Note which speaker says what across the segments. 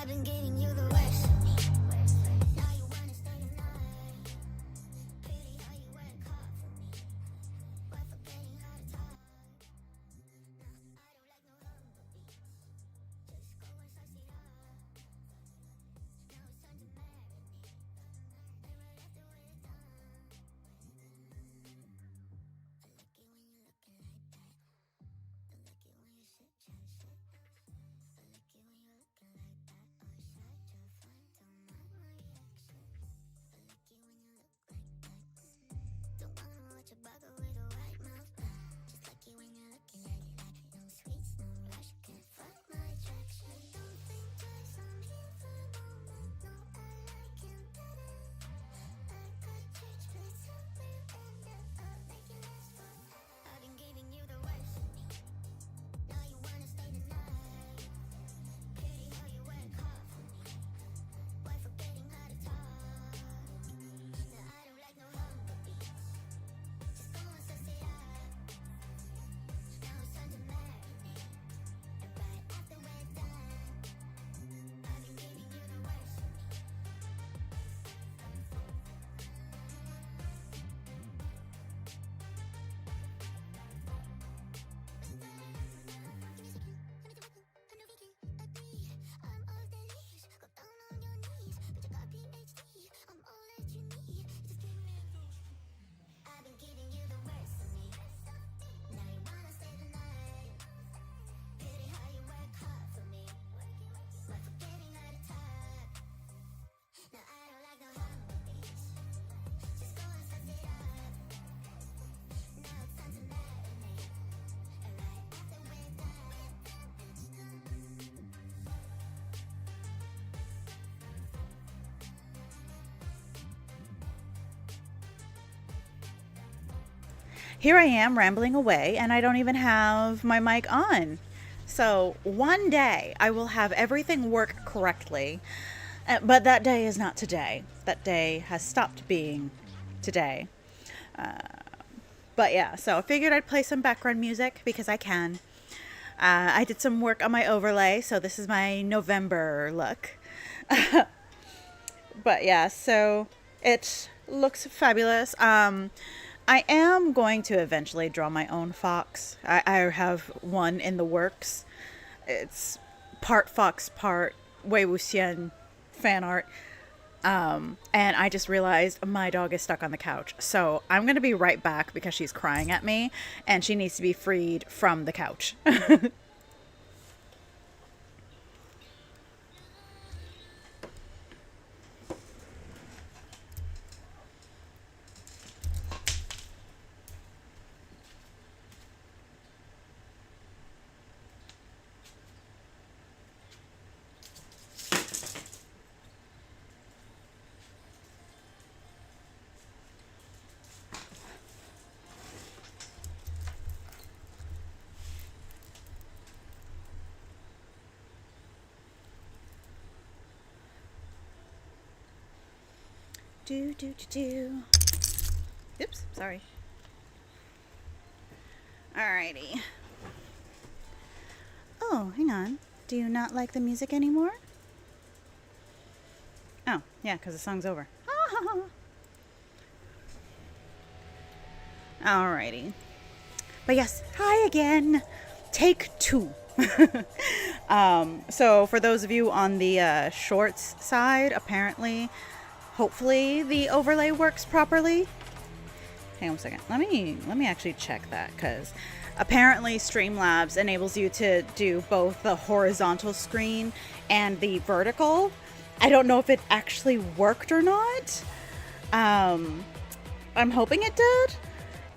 Speaker 1: been giving you the worst of me. Now you wanna stay the night. Pity how you work hard for me. While forgetting how to talk. Nah, I don't like no humble beats. Just go and suss it up. Now it's time to marry me. And right after we're done. I like it when you're looking like that. Don't like it when you sit, chat, shit. I like it when you're looking like that. Or shy, try to find out my reaction. I like it when you look like that. Don't wanna watch your bugger with a white mouth. Just like it when you're looking like that. No sweets, no rush, can't fuck my attraction. Don't think twice, I'm here for the moment. No, I like him better. I could change, but somewhere better. I'll make it last forever. I've been giving you the worst of me. Now you wanna stay the night. Pity how you work hard for me. Why forgetting how to talk? Now I don't like no humble beats. Just go and suss it up. Now it's time to marry me. And right after we're done, I've been giving you the worst of me. I'm all the leaves. Go down on your knees. But you got PhD. I'm all that you need. Just give me. I've been giving you the worst of me. Now you wanna stay the night. Pity how you work hard for me. While forgetting how to talk. Now I don't like no humble beats. Just go and suss it up. Now it's time to marry me. And right after we're done.
Speaker 2: Here I am rambling away, and I don't even have my mic on. So one day I will have everything work correctly, but that day is not today. That day has stopped being today. But yeah, so I figured I'd play some background music because I can. I did some work on my overlay, so this is my November look. But yeah, so it looks fabulous. I am going to eventually draw my own fox. I have one in the works. It's part fox, part Wei Wuxian fan art. And I just realized my dog is stuck on the couch. So I'm going to be right back because she's crying at me and she needs to be freed from the couch. Do, do, do, do. Oops, sorry. Alrighty. Oh, hang on. Do you not like the music anymore? Oh, yeah, because the song's over. Alrighty. But yes, hi again. Take 2. So for those of you on the shorts side, apparently, hopefully the overlay works properly. Hang on a second. Let me actually check that, because apparently Streamlabs enables you to do both the horizontal screen and the vertical. I don't know if it actually worked or not. I'm hoping it did,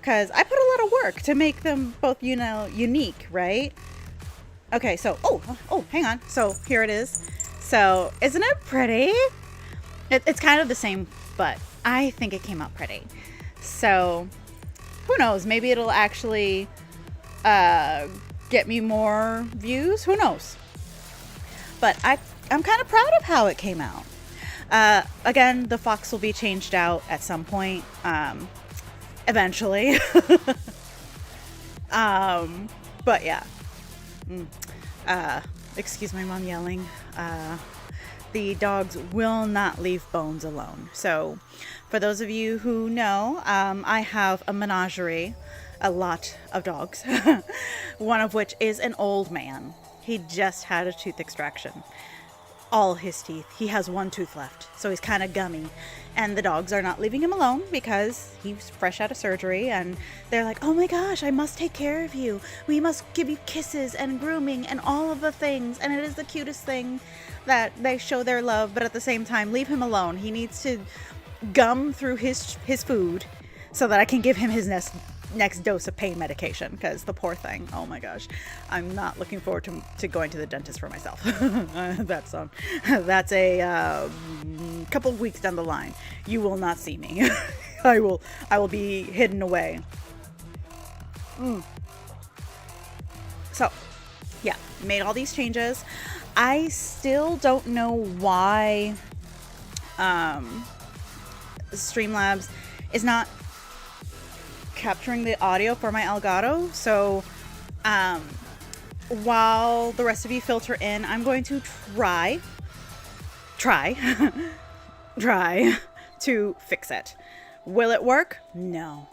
Speaker 2: because I put a lot of work to make them both, unique, right? Okay, so, oh, hang on. So here it is. So isn't it pretty? It's kind of the same, but I think it came out pretty. So who knows? Maybe it'll actually get me more views. Who knows? But I'm kind of proud of how it came out. Again, the fox will be changed out at some point, eventually. But yeah. Excuse my mom yelling. the dogs will not leave Bones alone. So for those of you who know, I have a menagerie, a lot of dogs, one of which is an old man. He just had a tooth extraction. All his teeth. He has one tooth left, so he's kind of gummy. And the dogs are not leaving him alone because he's fresh out of surgery, and they're like, oh my gosh, I must take care of you. We must give you kisses and grooming and all of the things. And it is the cutest thing that they show their love, but at the same time, leave him alone. He needs to gum through his food so that I can give him his next dose of pain medication, because the poor thing, oh my gosh, I'm not looking forward to going to the dentist for myself. That's a couple of weeks down the line. You will not see me. I will be hidden away. So yeah, made all these changes. I still don't know why Streamlabs is not capturing the audio for my Elgato. So while the rest of you filter in, I'm going to try to fix it. Will it work? No.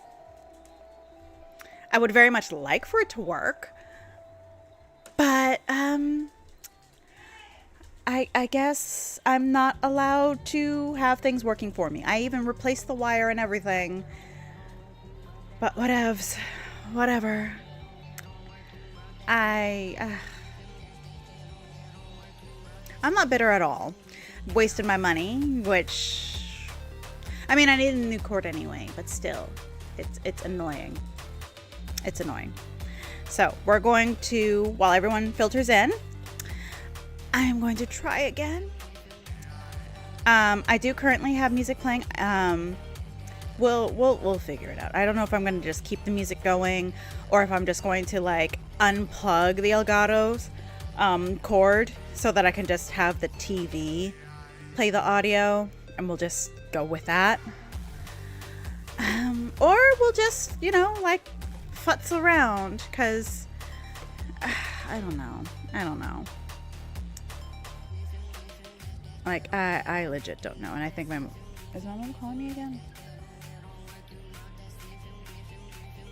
Speaker 2: I would very much like for it to work, but I guess I'm not allowed to have things working for me. I even replaced the wire and everything. But whatevs. Whatever. I'm not bitter at all. Wasted my money, which, I mean, I needed a new cord anyway, but still, it's annoying. It's annoying. So we're going to, while everyone filters in, I'm going to try again. I do currently have music playing. We'll figure it out. I don't know if I'm going to just keep the music going or if I'm just going to like unplug the Elgato's cord so that I can just have the TV play the audio, and we'll just go with that. Or we'll just, like futz around, because I don't know. Like, I legit don't know. And I think is my mom calling me again?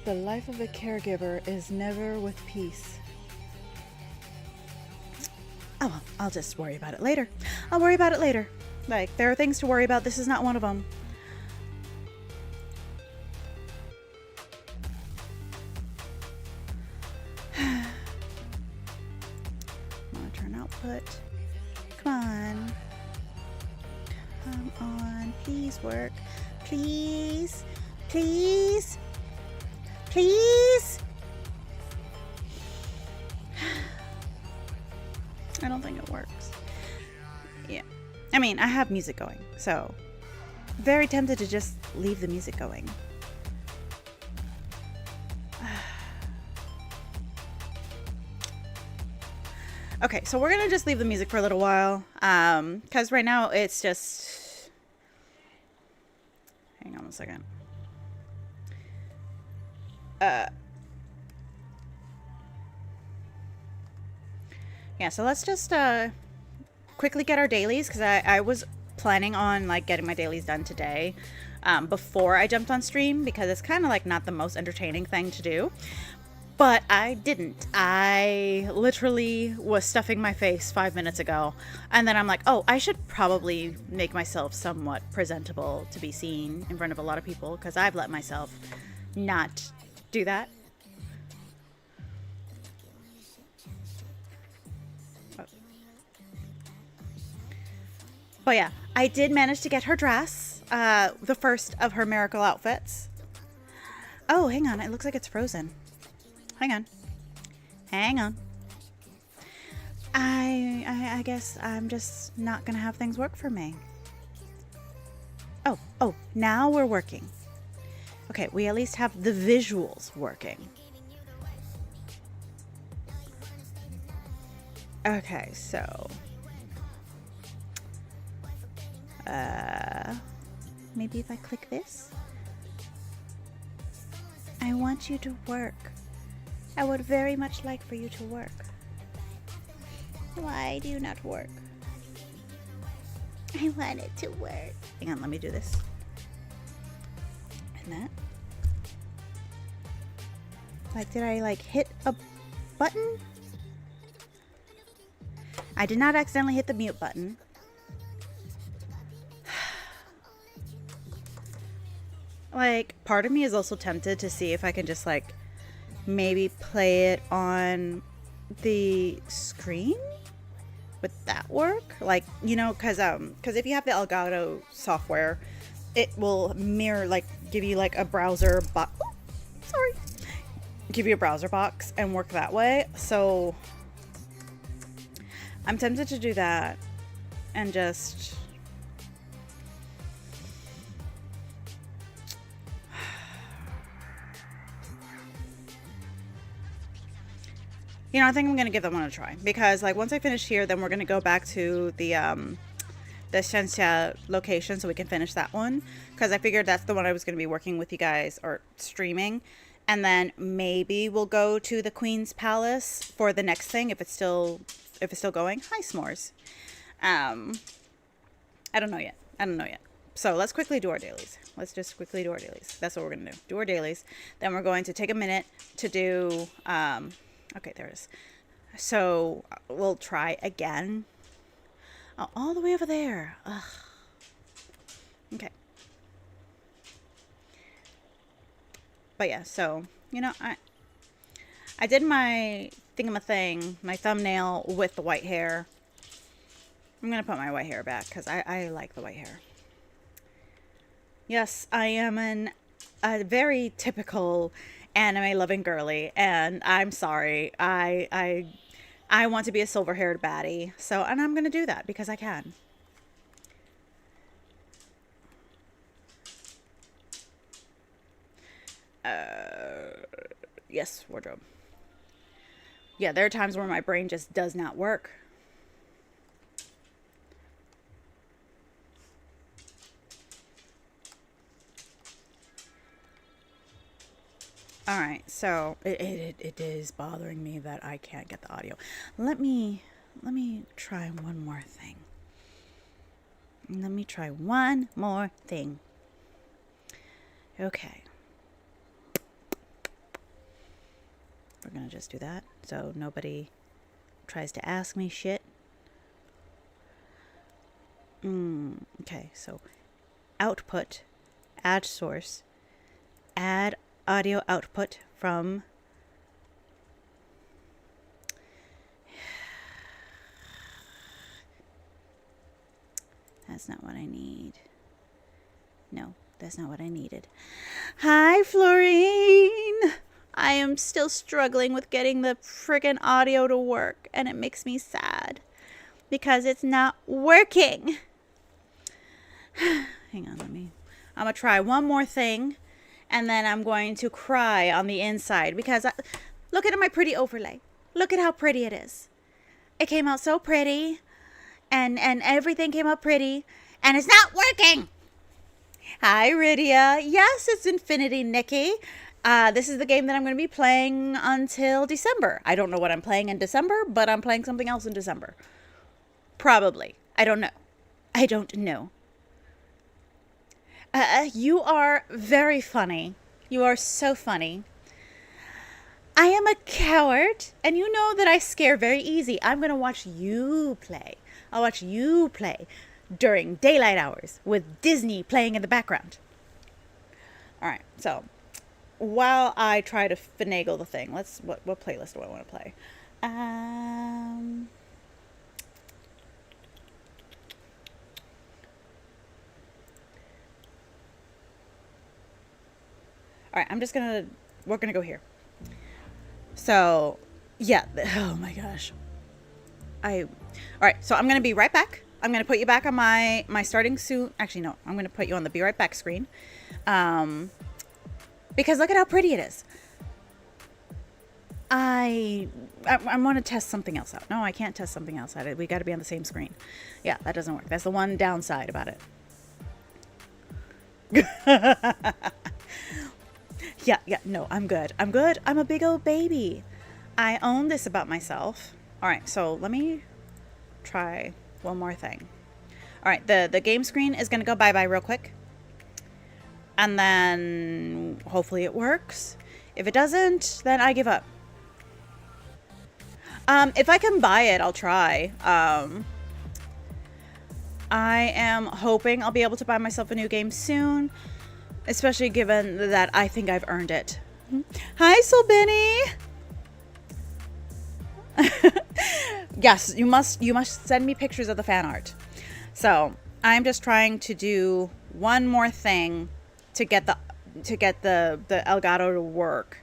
Speaker 2: The life of a caregiver is never with peace. Oh, well, I'll just worry about it later. I'll worry about it later. Like, there are things to worry about. This is not one of them. Monitor and output. Come on. Come on. Please work. Please. Please. Please. I don't think it works. Yeah. I mean, I have music going, so very tempted to just leave the music going. Okay, so we're gonna just leave the music for a little while, because right now it's just... Hang on a second. Yeah, so let's just quickly get our dailies, because I was planning on like getting my dailies done today before I jumped on stream, because it's kind of like not the most entertaining thing to do. But I didn't. I literally was stuffing my face 5 minutes ago, and then I'm like, oh, I should probably make myself somewhat presentable to be seen in front of a lot of people, because I've let myself not do that. But yeah, I did manage to get her dress, the first of her miracle outfits. Oh, hang on, it looks like it's frozen. Hang on. I guess I'm just not gonna have things work for me. Oh, now we're working. Okay, we at least have the visuals working. Okay, so maybe if I click this. I want you to work. I would very much like for you to work. Why do you not work? I want it to work. Hang on, let me do this. And that. Like, did I like hit a button? I did not accidentally hit the mute button. Like, part of me is also tempted to see if I can just like maybe play it on the screen. Would that work? Like, you know, because if you have the Elgato software, it will mirror, like, give you like a browser box. Oh, sorry. Give you a browser box and work that way. So I'm tempted to do that and just you know, I think I'm gonna give that one a try because like once I finish here, then we're gonna go back to the Shenxia location so we can finish that one because I figured that's the one I was gonna be working with you guys or streaming. And then maybe we'll go to the Queen's Palace for the next thing if it's still going. Hi, S'mores. I don't know yet. So let's quickly do our dailies. Let's just quickly do our dailies. That's what we're gonna do. Do our dailies. Then we're going to take a minute to do. Okay, there it is. So we'll try again. Oh, all the way over there. Ugh. Okay. But yeah, so, you know, I did my thingamathing, my thumbnail with the white hair. I'm going to put my white hair back because I like the white hair. Yes, I am a very typical anime-loving girly, and I'm sorry. I want to be a silver-haired baddie, so, and I'm going to do that because I can. Yes, wardrobe. Yeah, there are times where my brain just does not work. All right, so it is bothering me that I can't get the audio. Let me try one more thing. Okay. We're gonna just do that so nobody tries to ask me shit. Okay, so output, add source, add audio output from that's not what I need. No, that's not what I needed. Hi, Florine. I am still struggling with getting the friggin' audio to work, and it makes me sad because it's not working. Hang on, I'm gonna try one more thing, and then I'm going to cry on the inside because look at my pretty overlay. Look at how pretty it is. It came out so pretty, and everything came out pretty, and it's not working. Hi, Rydia. Yes, it's Infinity Nikki. This is the game that I'm going to be playing until December. I don't know what I'm playing in December, but I'm playing something else in December. Probably. I don't know. You are very funny. You are so funny. I am a coward, and you know that I scare very easy. I'm going to watch you play. I'll watch you play during daylight hours with Disney playing in the background. All right, so while I try to finagle the thing, what playlist do I want to play? All right, we're gonna go here. So, yeah, oh my gosh. All right, so I'm gonna be right back. I'm gonna put you back on my starting soon. Actually, no, I'm gonna put you on the be right back screen. Because look at how pretty it is. I want to test something else out. No, I can't test something else out. We got to be on the same screen. Yeah, that doesn't work. That's the one downside about it. Yeah, no, I'm good. I'm a big old baby. I own this about myself. All right, so let me try one more thing. All All right, the game screen is going to go bye-bye real quick. And then hopefully it works. If it doesn't, then I give up. If I can buy it, I'll try. I am hoping I'll be able to buy myself a new game soon, especially given that I think I've earned it. Hi, Solbini. Yes, you must send me pictures of the fan art. So I'm just trying to do one more thing to get the Elgato to work.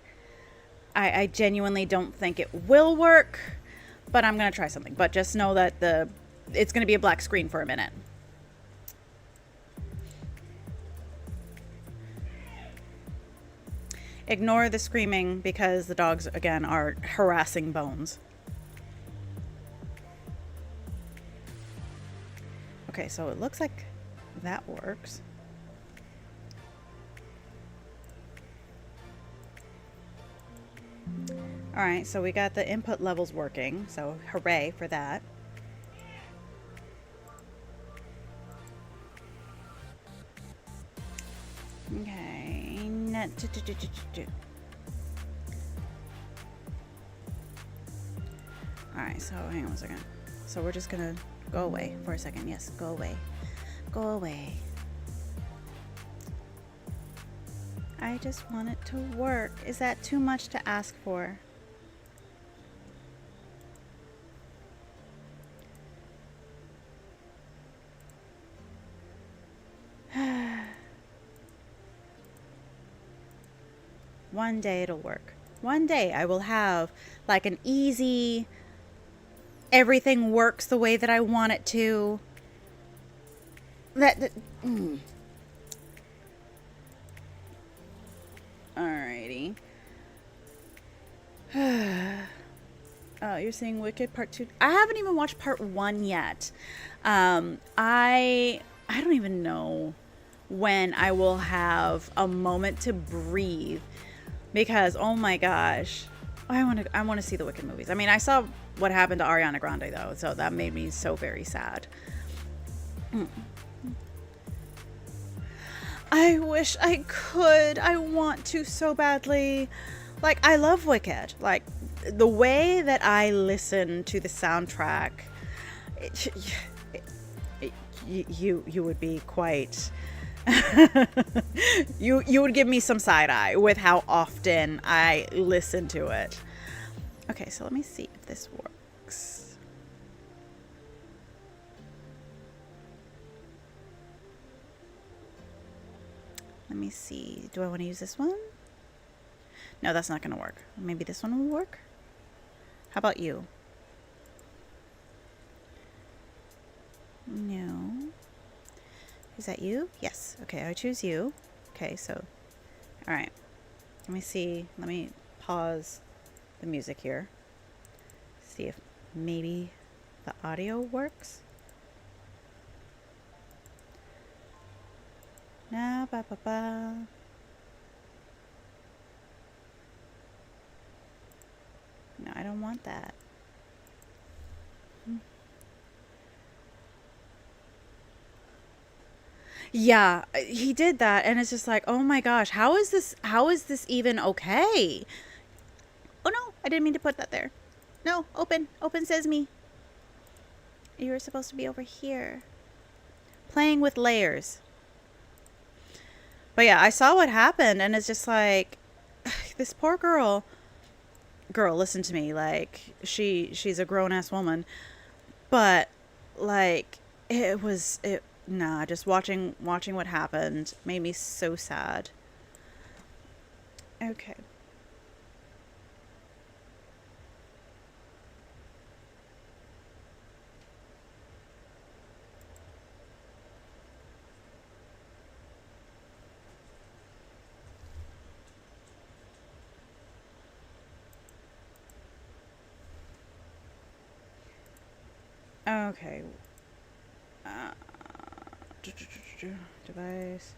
Speaker 2: I genuinely don't think it will work, but I'm gonna try something. But just know that it's gonna be a black screen for a minute. Ignore the screaming because the dogs again are harassing Bones. Okay, so it looks like that works. All right, so we got the input levels working, so hooray for that. Okay. All right, so hang on a second. So we're just gonna go away for a second. Yes, go away. Go away. I just want it to work. Is that too much to ask for? One day it'll work. One day I will have like an easy, everything works the way that I want it to. Alrighty. Oh, you're saying Wicked Part 2? I haven't even watched Part 1 yet. I don't even know when I will have a moment to breathe because oh my gosh, I want to see the Wicked movies. I mean, I saw what happened to Ariana Grande though, so that made me so very sad. I wish I could. I want to so badly. Like, I love Wicked. Like, the way that I listen to the soundtrack, you would be quite... you would give me some side eye with how often I listen to it. Okay, so let me see if this works. Let me see. Do I want to use this one? No, that's not going to work. Maybe this one will work? How about you? No. Is that you? Yes. Okay, I choose you. Okay, so... Alright. Let me see. Let me pause the music here. See if maybe the audio works. Na ba ba ba. No, I don't want that. Yeah, he did that and it's just like, "Oh my gosh, how is this even okay?" Oh no, I didn't mean to put that there. No, open sesame. You were supposed to be over here. Playing with layers. But yeah, I saw what happened and it's just like this poor girl, listen to me, like she's a grown-ass woman, but like just watching what happened made me so sad. Okay. Okay. Device.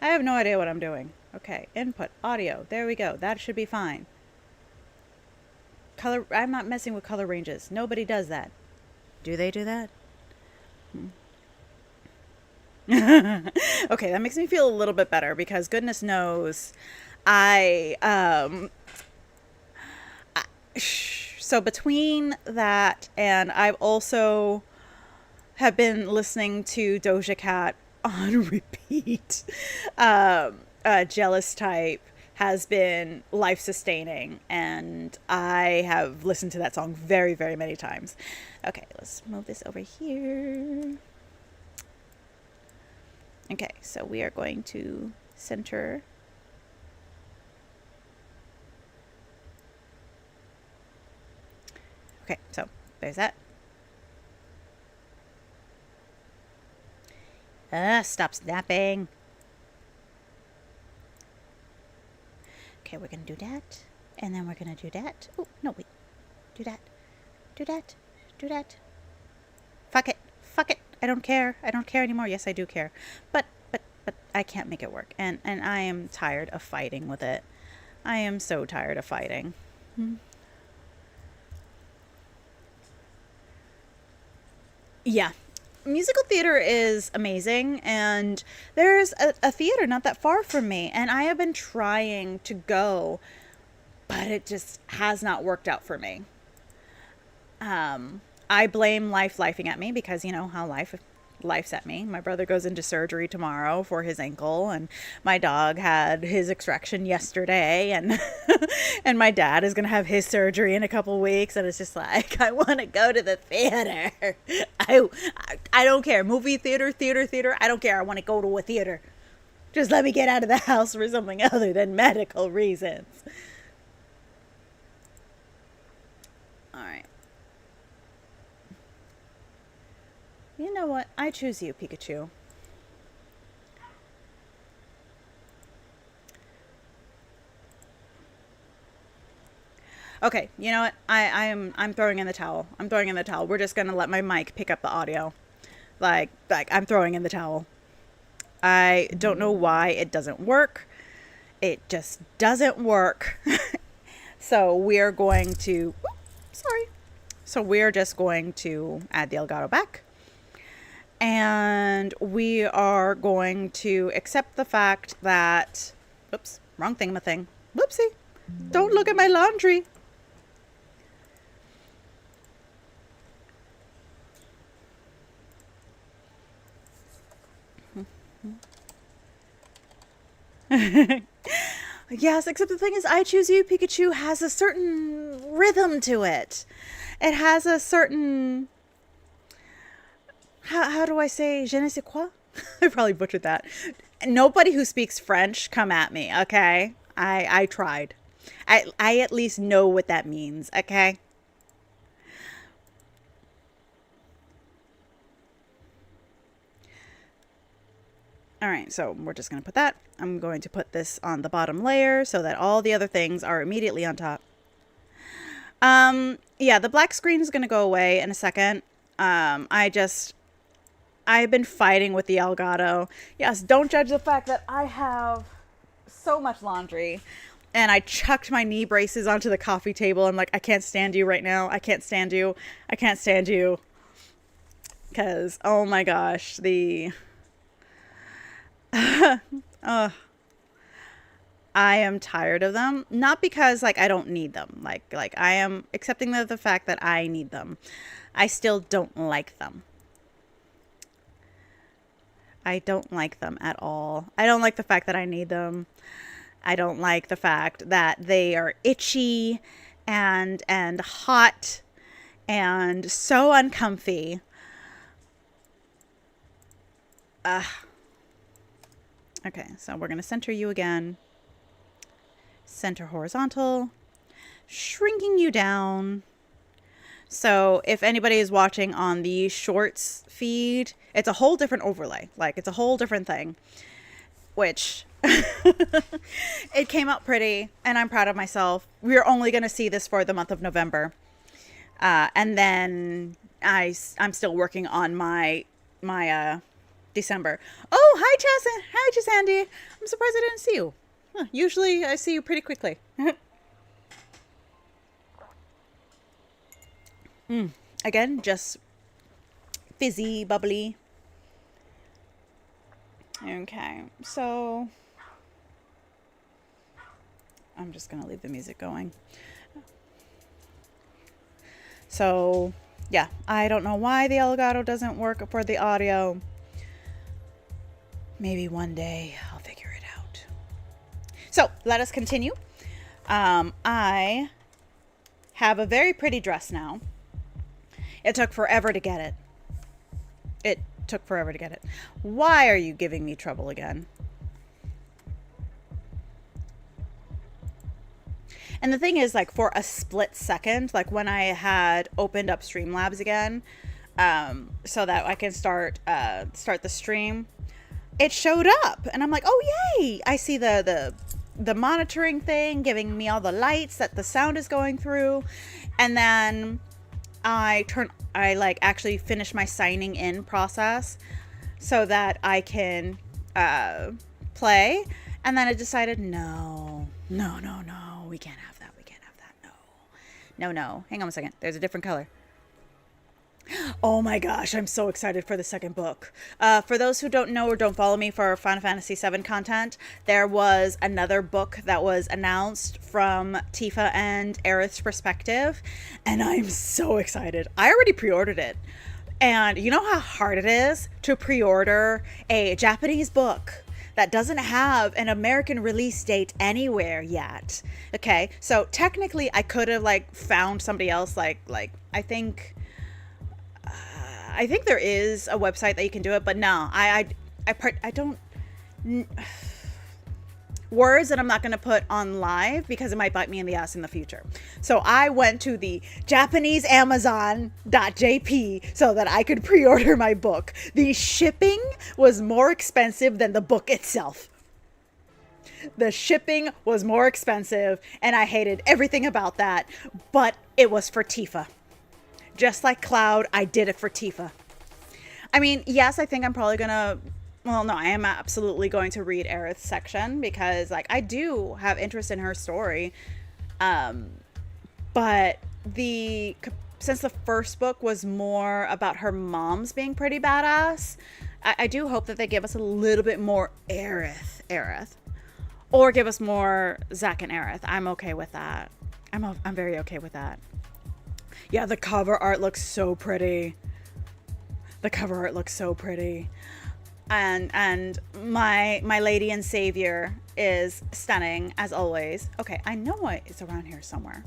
Speaker 2: I have no idea what I'm doing. Okay, input, audio. There we go. That should be fine. Color. I'm not messing with color ranges. Nobody does that. Do they do that? Okay, that makes me feel a little bit better because goodness knows I so between that and I've also have been listening to Doja Cat on repeat. Jealous Type has been life sustaining, and I have listened to that song very, very many times. Okay, let's move this over here. Okay, so we are going to center. Okay, so there's that. Stop snapping. Okay, we're gonna do that. And then we're gonna do that. Oh, no, wait. Do that. Do that. Do that. Fuck it. Fuck it. I don't care. I don't care anymore. Yes, I do care. But I can't make it work. And I am tired of fighting with it. I am so tired of fighting. Yeah. Musical theater is amazing, and there's a theater not that far from me, and I have been trying to go, but it just has not worked out for me. I blame life lifing at me because you know how life's at me. My brother goes into surgery tomorrow for his ankle, and my dog had his extraction yesterday, and and my dad is gonna have his surgery in a couple weeks, and it's just like I want to go to the theater. I, I don't care, movie theater. I don't care. I want to go to a theater. Just let me get out of the house for something other than medical reasons. All right. You know what? I choose you, Pikachu. Okay, you know what? I'm throwing in the towel. I'm throwing in the towel. We're just gonna let my mic pick up the audio. Like I'm throwing in the towel. I don't know why it doesn't work. It just doesn't work. So we're going to sorry. So we're just going to add the Elgato back. And we are going to accept the fact that oops, wrong thing, my thing. Whoopsie. Don't look at my laundry. Yes, except the thing is, I Choose You, Pikachu has a certain rhythm to it. It has a certain. How do I say je ne sais quoi? I probably butchered that. Nobody who speaks French, come at me, okay? I tried. I at least know what that means, okay? All right, so we're just going to put that. I'm going to put this on the bottom layer so that all the other things are immediately on top. Yeah, the black screen is going to go away in a second. I've been fighting with the Elgato. Yes, don't judge the fact that I have so much laundry. And I chucked my knee braces onto the coffee table. I'm like, I can't stand you right now. I can't stand you. I can't stand you. Because, oh my gosh, the I am tired of them. Not because like I don't need them. Like I am accepting the fact that I need them. I still don't like them. I don't like them at all. I don't like the fact that I need them. I don't like the fact that they are itchy and hot and so uncomfy. Okay, so we're going to center you again. Center horizontal. Shrinking you down. So if anybody is watching on the shorts feed, it's a whole different overlay. Like, it's a whole different thing. Which, it came out pretty, and I'm proud of myself. We're only going to see this for the month of November. And then I'm still working on my December. Oh, hi, Chess. Hi, Chess Andy. I'm surprised I didn't see you. Huh, usually I see you pretty quickly. Again, just fizzy, bubbly. Okay, so I'm just gonna leave the music going. So yeah, I don't know why the Elgato doesn't work for the audio. Maybe one day I'll figure it out. So let us continue. I have a very pretty dress now. It took forever to get it. It took forever to get it. Why are you giving me trouble again? And the thing is, like, for a split second, like when I had opened up Streamlabs again, so that I can start the stream, it showed up, and I'm like, oh yay! I see the monitoring thing giving me all the lights that the sound is going through, and then I like actually finish my signing in process so that I can play, and then it decided no, we can't have that. No. Hang on a second. There's a different color. Oh my gosh, I'm so excited for the second book. For those who don't know or don't follow me for Final Fantasy VII content, there was another book that was announced from Tifa and Aerith's perspective, and I'm so excited. I already pre-ordered it. And you know how hard it is to pre-order a Japanese book that doesn't have an American release date anywhere yet. Okay, so technically I could have like found somebody else. Like I think there is a website that you can do it, but no, I don't. Words that I'm not going to put on live because it might bite me in the ass in the future. So I went to the Japanese Amazon.jp so that I could pre-order my book. The shipping was more expensive than the book itself. The shipping was more expensive, and I hated everything about that, but it was for Tifa. Just like Cloud, I did it for Tifa. I mean, yes, I think I'm probably going to... Well, no, I am absolutely going to read Aerith's section because, like, I do have interest in her story. But since the first book was more about her mom's being pretty badass, I do hope that they give us a little bit more Aerith. Or give us more Zack and Aerith. I'm okay with that. I'm very okay with that. Yeah, the cover art looks so pretty. And my lady and savior is stunning as always. Okay, I know it's around here somewhere.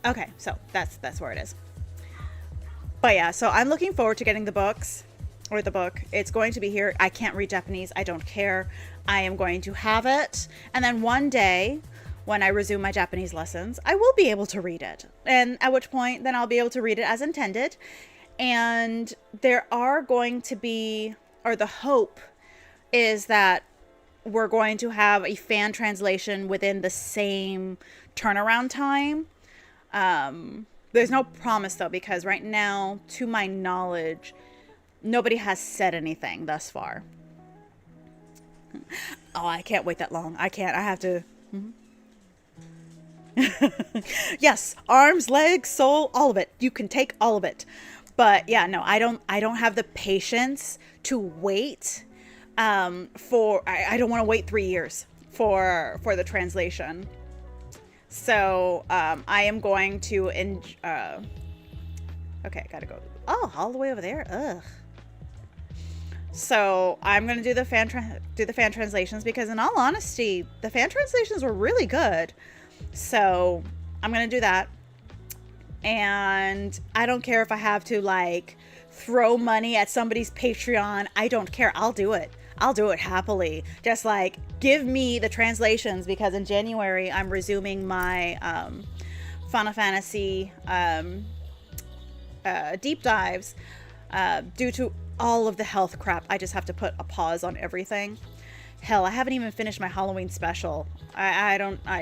Speaker 2: Okay, so that's where it is. But yeah, so I'm looking forward to getting the book. It's going to be here. I can't read Japanese. I don't care. I am going to have it. And then one day, when I resume my Japanese lessons, I will be able to read it. And at which point, then I'll be able to read it as intended. And there are going to be, or the hope is that we're going to have a fan translation within the same turnaround time. There's no promise though, because right now, to my knowledge, nobody has said anything thus far. Oh, I can't wait that long. I can't. I have to. Yes, arms, legs, soul, all of it. You can take all of it. But yeah, no, I don't have the patience to wait I don't want to wait 3 years for the translation. So I am going to okay, gotta go. Oh, all the way over there. Ugh. So I'm gonna do the fan translations because, in all honesty, the fan translations were really good. So I'm gonna do that. And I don't care if I have to like throw money at somebody's Patreon. I don't care. I'll do it. I'll do it happily. Just like give me the translations, because in January I'm resuming my Final Fantasy deep dives due to all of the health crap. I just have to put a pause on everything. Hell, I haven't even finished my Halloween special. I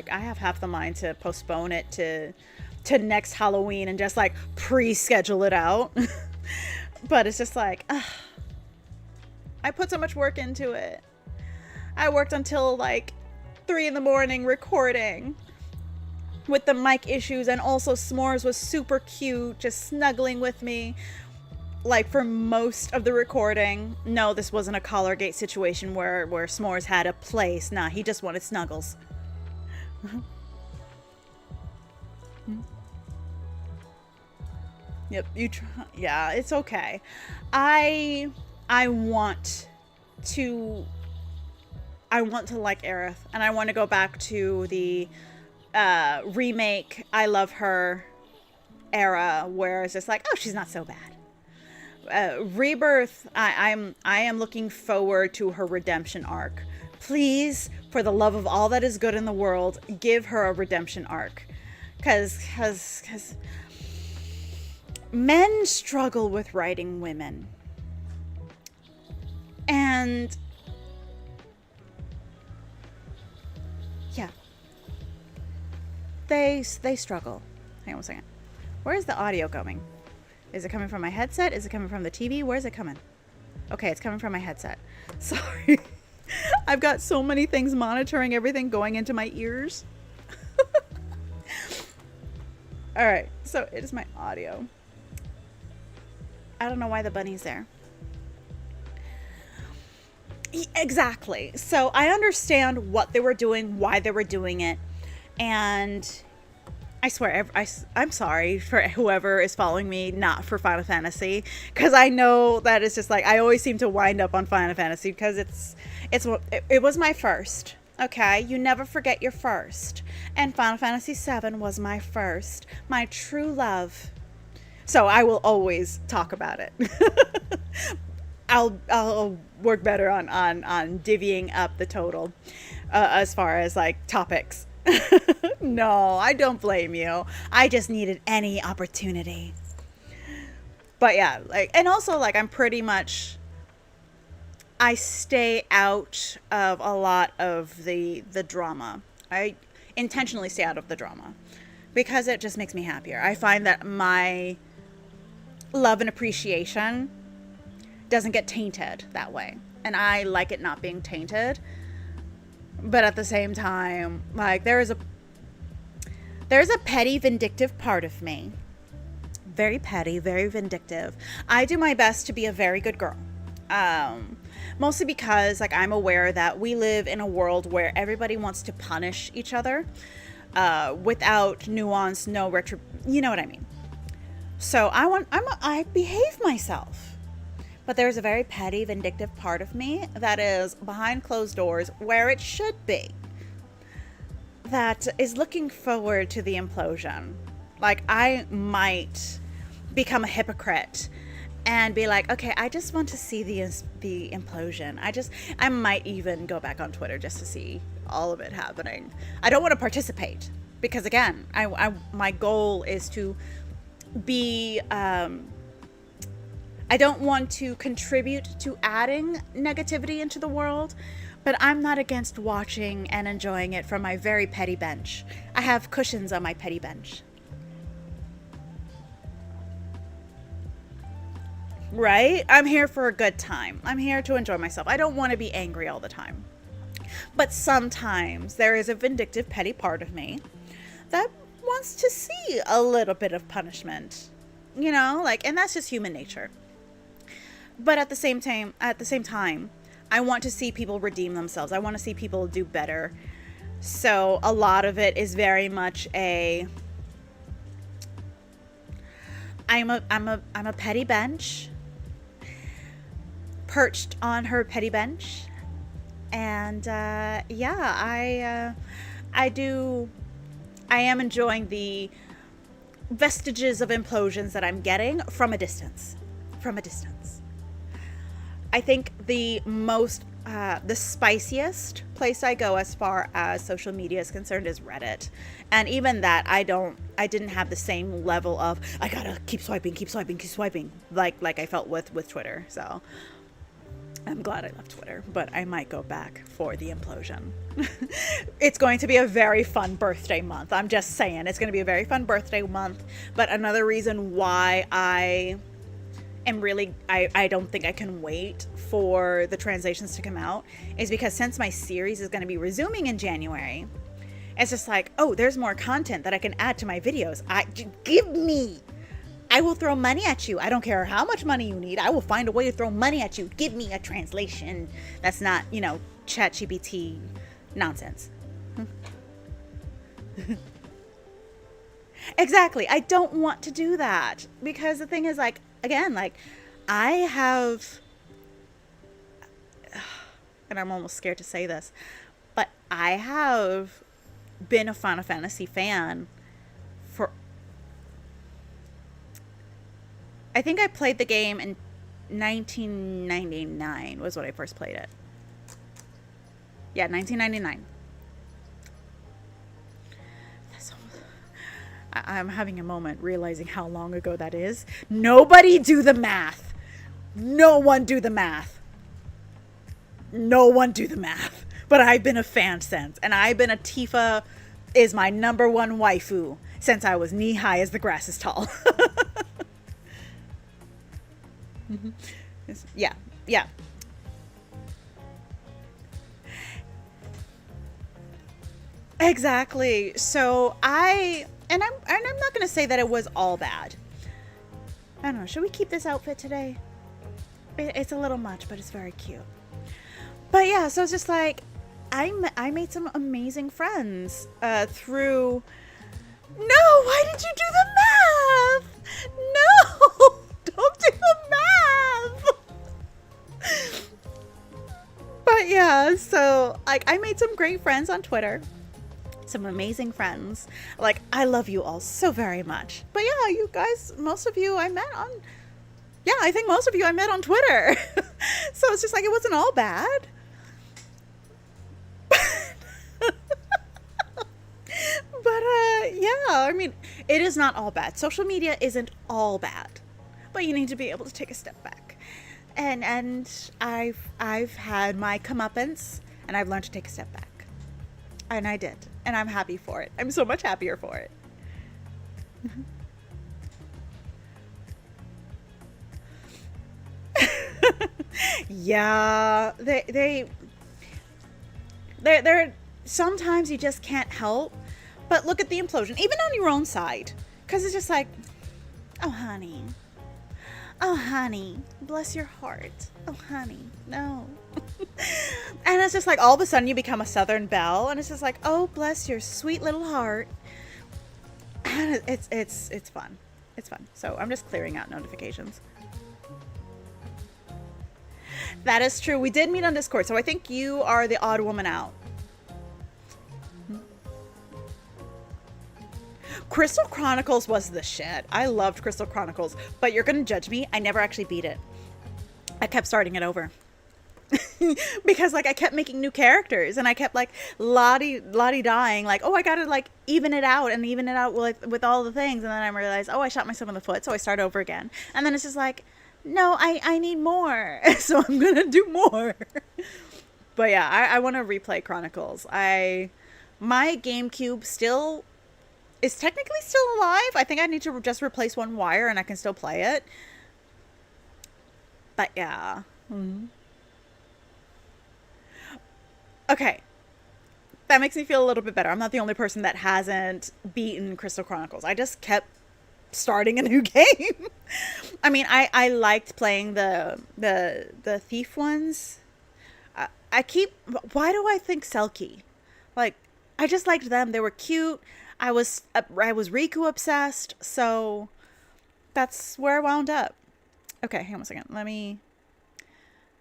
Speaker 2: have half the mind to postpone it to next Halloween and just like pre-schedule it out. But it's just like, I put so much work into it. I worked until like 3 a.m. recording with the mic issues, and also S'mores was super cute, just snuggling with me. like for most of the recording, no, this wasn't a Collargate situation where S'mores had a place. Nah, he just wanted snuggles. Yep, yeah, it's okay. I want to like Aerith, and I want to go back to the remake I Love Her era where it's just like, oh, she's not so bad. Rebirth, I am looking forward to her redemption arc. Please, for the love of all that is good in the world, give her a redemption arc. Cause men struggle with writing women. And yeah. They struggle. Hang on a second. Where is the audio going? Is it coming from my headset? Is it coming from the TV? Where's it coming? Okay, it's coming from my headset. Sorry. I've got so many things monitoring everything going into my ears. All right, so it is my audio. I don't know why the bunny's there. Exactly. So I understand what they were doing, why they were doing it, and I swear, I'm sorry for whoever is following me not for Final Fantasy, because I know that it's just like I always seem to wind up on Final Fantasy because it was my first. Okay, you never forget your first, and Final Fantasy VII was my first, my true love. So I will always talk about it. I'll work better on divvying up the total as far as like topics. No, I don't blame you. I just needed any opportunity. But yeah, like, and also like I stay out of a lot of the drama. I intentionally stay out of the drama because it just makes me happier. I find that my love and appreciation doesn't get tainted that way, and I like it not being tainted. But at the same time, like, there's a petty, vindictive part of me. Very petty, very vindictive. I do my best to be a very good girl. Mostly because, like, I'm aware that we live in a world where everybody wants to punish each other without nuance, no you know what I mean. So I behave myself. But there's a very petty, vindictive part of me that is behind closed doors where it should be. That is looking forward to the implosion. Like, I might become a hypocrite and be like, okay, I just want to see the implosion. I might even go back on Twitter just to see all of it happening. I don't want to participate because, again, my goal is to be... I don't want to contribute to adding negativity into the world, but I'm not against watching and enjoying it from my very petty bench. I have cushions on my petty bench. Right? I'm here for a good time. I'm here to enjoy myself. I don't want to be angry all the time. But sometimes there is a vindictive, petty part of me that wants to see a little bit of punishment. You know, like, and that's just human nature. But at the same time, I want to see people redeem themselves. I want to see people do better. So a lot of it is very much I'm a petty bench, perched on her petty bench, and I am enjoying the vestiges of implosions that I'm getting from a distance. I think the spiciest place I go as far as social media is concerned is Reddit. And even that, I didn't have the same level of, I gotta keep swiping, like I felt with Twitter. So I'm glad I left Twitter, but I might go back for the implosion. It's going to be a very fun birthday month. I'm just saying, it's going to be a very fun birthday month. But another reason why I don't think I can wait for the translations to come out is because since my series is going to be resuming in January, it's just like, oh, there's more content that I can add to my videos. Give me I will throw money at you. I don't care how much money you need. I will find a way to throw money at you. Give me a translation. That's not, ChatGPT nonsense. Exactly. I don't want to do that because the thing is, like, again, like, I have, and I'm almost scared to say this, but I have been a Final Fantasy fan for, I think I played the game in 1999 was when I first played it. Yeah, 1999. I'm having a moment realizing how long ago that is. Nobody do the math. No one do the math. No one do the math. But I've been a fan since. And I've been a Tifa is my number one waifu since I was knee high as the grass is tall. Yeah. Yeah. Exactly. So I'm not going to say that it was all bad. I don't know. Should we keep this outfit today? It's a little much, but it's very cute. But yeah, so it's just like I made some amazing friends through. No, why did you do the math? No, don't do the math. But yeah, so like I made some great friends on Twitter. Some amazing friends. Like, I love you all so very much. But yeah, you guys, most of you I met on, I think most of you I met on Twitter. So it's just like, it wasn't all bad. But yeah, I mean, it is not all bad. Social media isn't all bad. But you need to be able to take a step back. And I've had my comeuppance, and I've learned to take a step back. And I did. And I'm happy for it. I'm so much happier for it. Yeah. They're sometimes you just can't help but look at the implosion, even on your own side. Because it's just like, oh, honey. Oh, honey. Bless your heart. Oh, honey. No. And it's just like all of a sudden you become a Southern belle, and it's just like, oh, bless your sweet little heart. And it's fun. It's fun. So I'm just clearing out notifications. That is true. We did meet on Discord, so I think you are the odd woman out. Crystal Chronicles was the shit. I loved Crystal Chronicles, but you're gonna judge me. I never actually beat it. I kept starting it over. Because like I kept making new characters, and I kept like lottie dying, like, oh, I gotta like even it out with all the things, and then I realized, oh, I shot myself in the foot, so I start over again. And then it's just like, no, I need more. So I'm gonna do more. But yeah, I want to replay Chronicles. My GameCube still is technically still alive. I think I need to just replace one wire and I can still play it. But yeah. Okay. That makes me feel a little bit better. I'm not the only person that hasn't beaten Crystal Chronicles. I just kept starting a new game. I mean, I liked playing the thief ones. Why do I think Selkie? Like, I just liked them. They were cute. I was Riku obsessed, so that's where I wound up. Okay, hang on a second.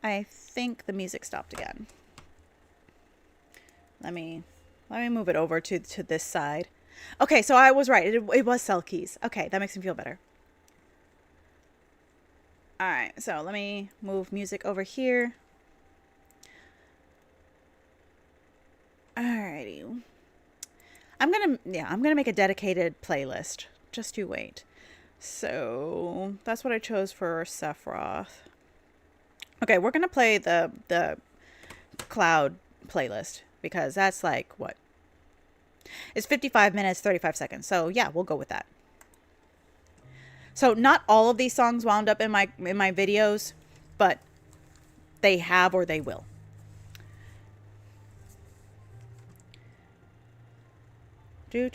Speaker 2: I think the music stopped again. Let me move it over to this side. Okay, so I was right. It was Selkies. Okay, that makes me feel better. All right, so let me move music over here. Alrighty. I'm gonna make a dedicated playlist. Just you wait. So that's what I chose for Sephiroth. Okay, we're gonna play the Cloud playlist because that's like what? It's 55 minutes, 35 seconds. So yeah, we'll go with that. So not all of these songs wound up in my videos, but they have or they will. Do.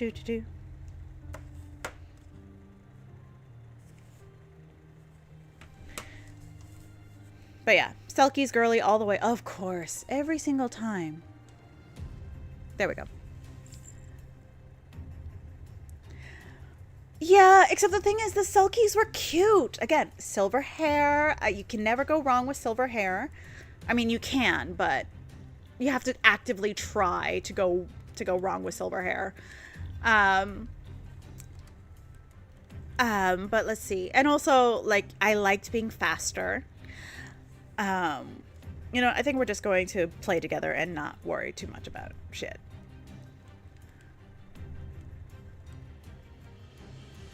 Speaker 2: But yeah, Selkie's girly all the way. Of course. Every single time. There we go. Yeah, except the thing is the Selkies were cute. Again, silver hair. You can never go wrong with silver hair. I mean, you can, but you have to actively try to go wrong with silver hair. But let's see. And also, like, I liked being faster. You know, I think we're just going to play together and not worry too much about shit.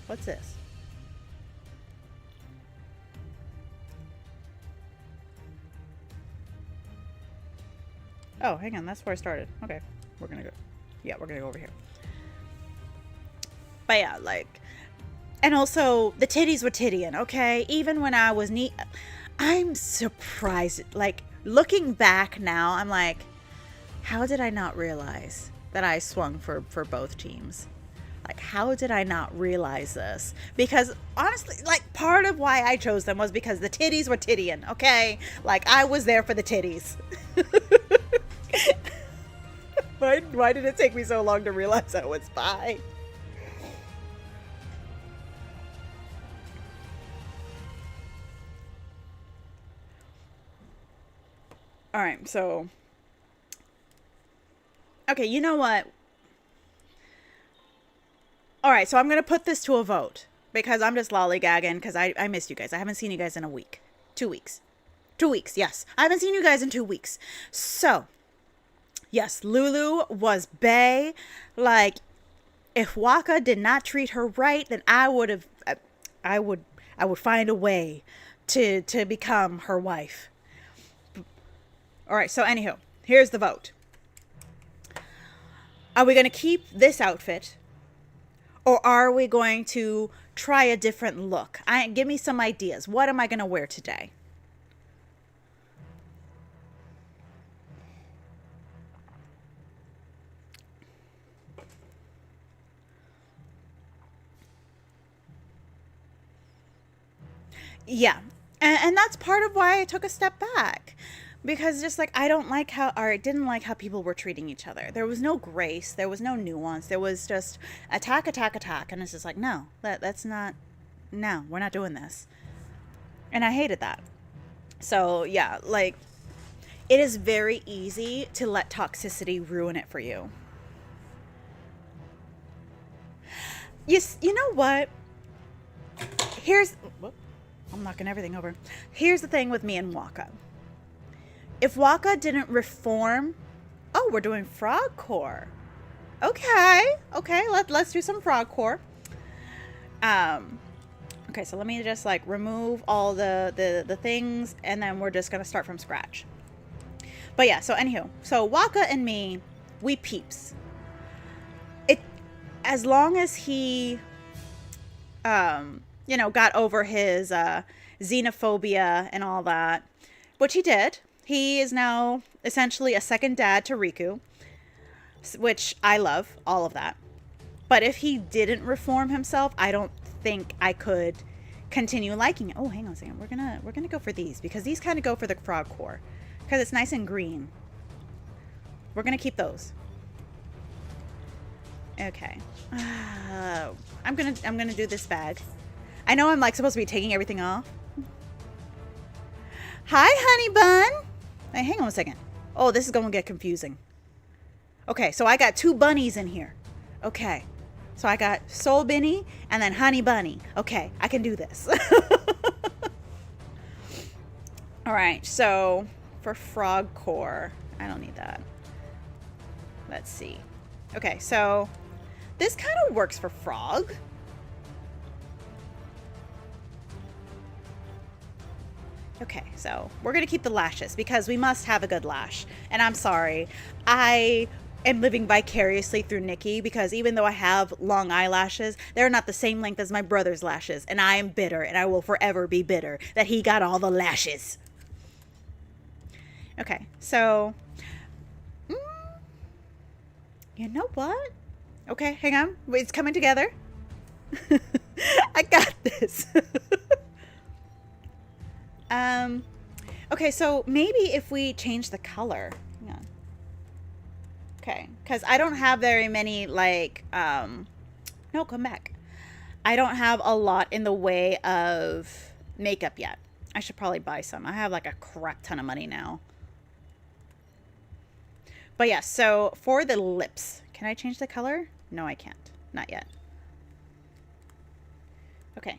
Speaker 2: What's this? Oh, hang on. That's where I started. Okay. We're gonna go. Yeah, we're gonna go over here. But yeah, like... And also, the titties were tittying, okay? Even when I was neat... I'm surprised. Like, looking back now, I'm like, how did I not realize that I swung for both teams? Like, how did I not realize this? Because, honestly, like, part of why I chose them was because the titties were tittying, okay? Like, I was there for the titties. Why did it take me so long to realize I was bi? Alright, so... Okay, you know what? Alright, so I'm going to put this to a vote. Because I'm just lollygagging, because I missed you guys. I haven't seen you guys in a week. 2 weeks. 2 weeks, yes. I haven't seen you guys in 2 weeks. So, yes, Lulu was bae. Like, if Waka did not treat her right, then I would find a way to become her wife. Alright, so anywho, here's the vote. Are we going to keep this outfit? Or are we going to try a different look? Give me some ideas. What am I going to wear today? Yeah. And that's part of why I took a step back. Because just like, I didn't like how people were treating each other. There was no grace. There was no nuance. There was just attack, attack, attack. And it's just like, no, that's not, no, we're not doing this. And I hated that. So yeah, like, it is very easy to let toxicity ruin it for you. You know what? I'm knocking everything over. Here's the thing with me and Waka. If Waka didn't reform... Oh, we're doing frog core. Okay. Let's do some frog core. Okay, so let me just like remove all the things, and then we're just gonna start from scratch. But yeah, so anywho, so Waka and me, we peeps. As long as he, you know, got over his xenophobia and all that, which he did. He is now essentially a second dad to Riku, which I love, all of that. But if he didn't reform himself, I don't think I could continue liking it. Oh, hang on a second. We're gonna go for these because these kind of go for the frog core because it's nice and green. We're gonna keep those. Okay. I'm gonna do this bag. I know I'm like supposed to be taking everything off. Hi, honey bun. Hey, hang on a second. Oh, this is going to get confusing. Okay, so I got 2 bunnies in here. Okay. So I got Soul Bunny and then Honey Bunny. Okay, I can do this. All right, so for frog core, I don't need that. Let's see. Okay, so this kind of works for frog. Okay, so we're going to keep the lashes because we must have a good lash. And I'm sorry, I am living vicariously through Nikki because even though I have long eyelashes, they're not the same length as my brother's lashes. And I am bitter, and I will forever be bitter that he got all the lashes. Okay, so... you know what? Okay, hang on. It's coming together. I got this. Okay, so maybe if we change the color. Hang on. Okay, because I don't have very many, like, no, come back. I don't have a lot in the way of makeup yet. I should probably buy some. I have like a crap ton of money now. But yeah, so for the lips, can I change the color? No, I can't. Not yet. Okay.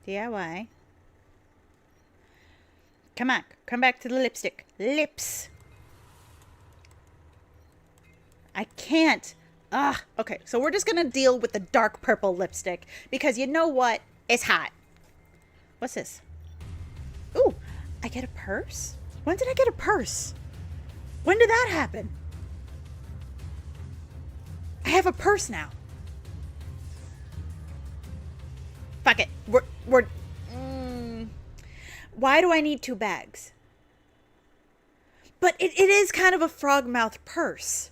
Speaker 2: DIY. Come on. Come back to the lipstick. Lips. I can't. Ah, okay. So we're just going to deal with the dark purple lipstick because you know what? It's hot. What's this? Ooh, I get a purse? When did I get a purse? When did that happen? I have a purse now. Fuck it. Why do I need 2 bags? But it is kind of a frog mouth purse.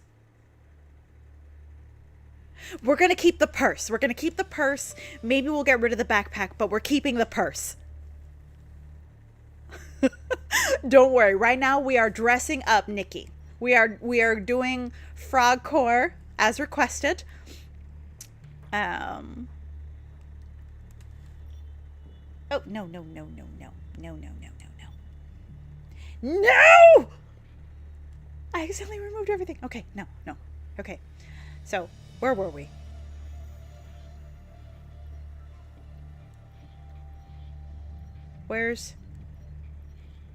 Speaker 2: We're going to keep the purse. We're going to keep the purse. Maybe we'll get rid of the backpack, but we're keeping the purse. Don't worry. Right now we are dressing up Nikki. We are doing frog core as requested. Oh, no. No! I accidentally removed everything. Okay, no. Okay. So, where were we? I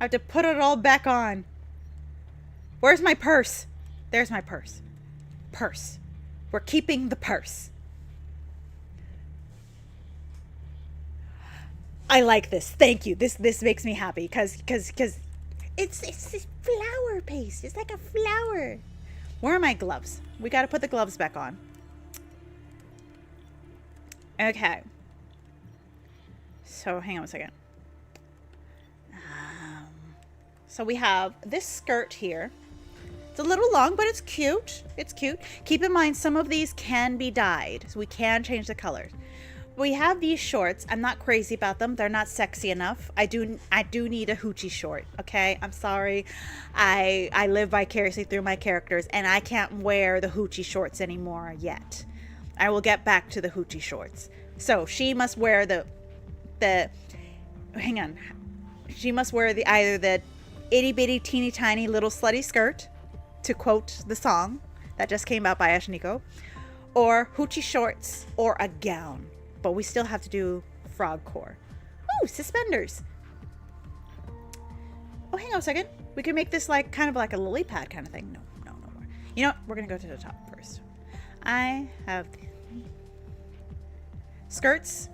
Speaker 2: have to put it all back on. Where's my purse? There's my purse. Purse. We're keeping the purse. I like this. Thank you. This makes me happy because it's this flower paste. It's like a flower. Where are my gloves? We got to put the gloves back on. Okay. So hang on a second. So we have this skirt here. It's a little long, but it's cute. It's cute. Keep in mind, some of these can be dyed, so we can change the colors. We have these shorts. I'm not crazy about them. They're not sexy enough. I do need a hoochie short, okay? I'm sorry. I live vicariously through my characters, and I can't wear the hoochie shorts anymore yet. I will get back to the hoochie shorts. So she must wear the hang on. She must wear either the itty bitty teeny tiny little slutty skirt, to quote the song that just came out by Ashniko, or hoochie shorts, or a gown. But we still have to do frog core. Ooh, suspenders. Oh, hang on a second. We can make this like kind of like a lily pad kind of thing. No more. You know what? We're gonna go to the top first. I have skirts.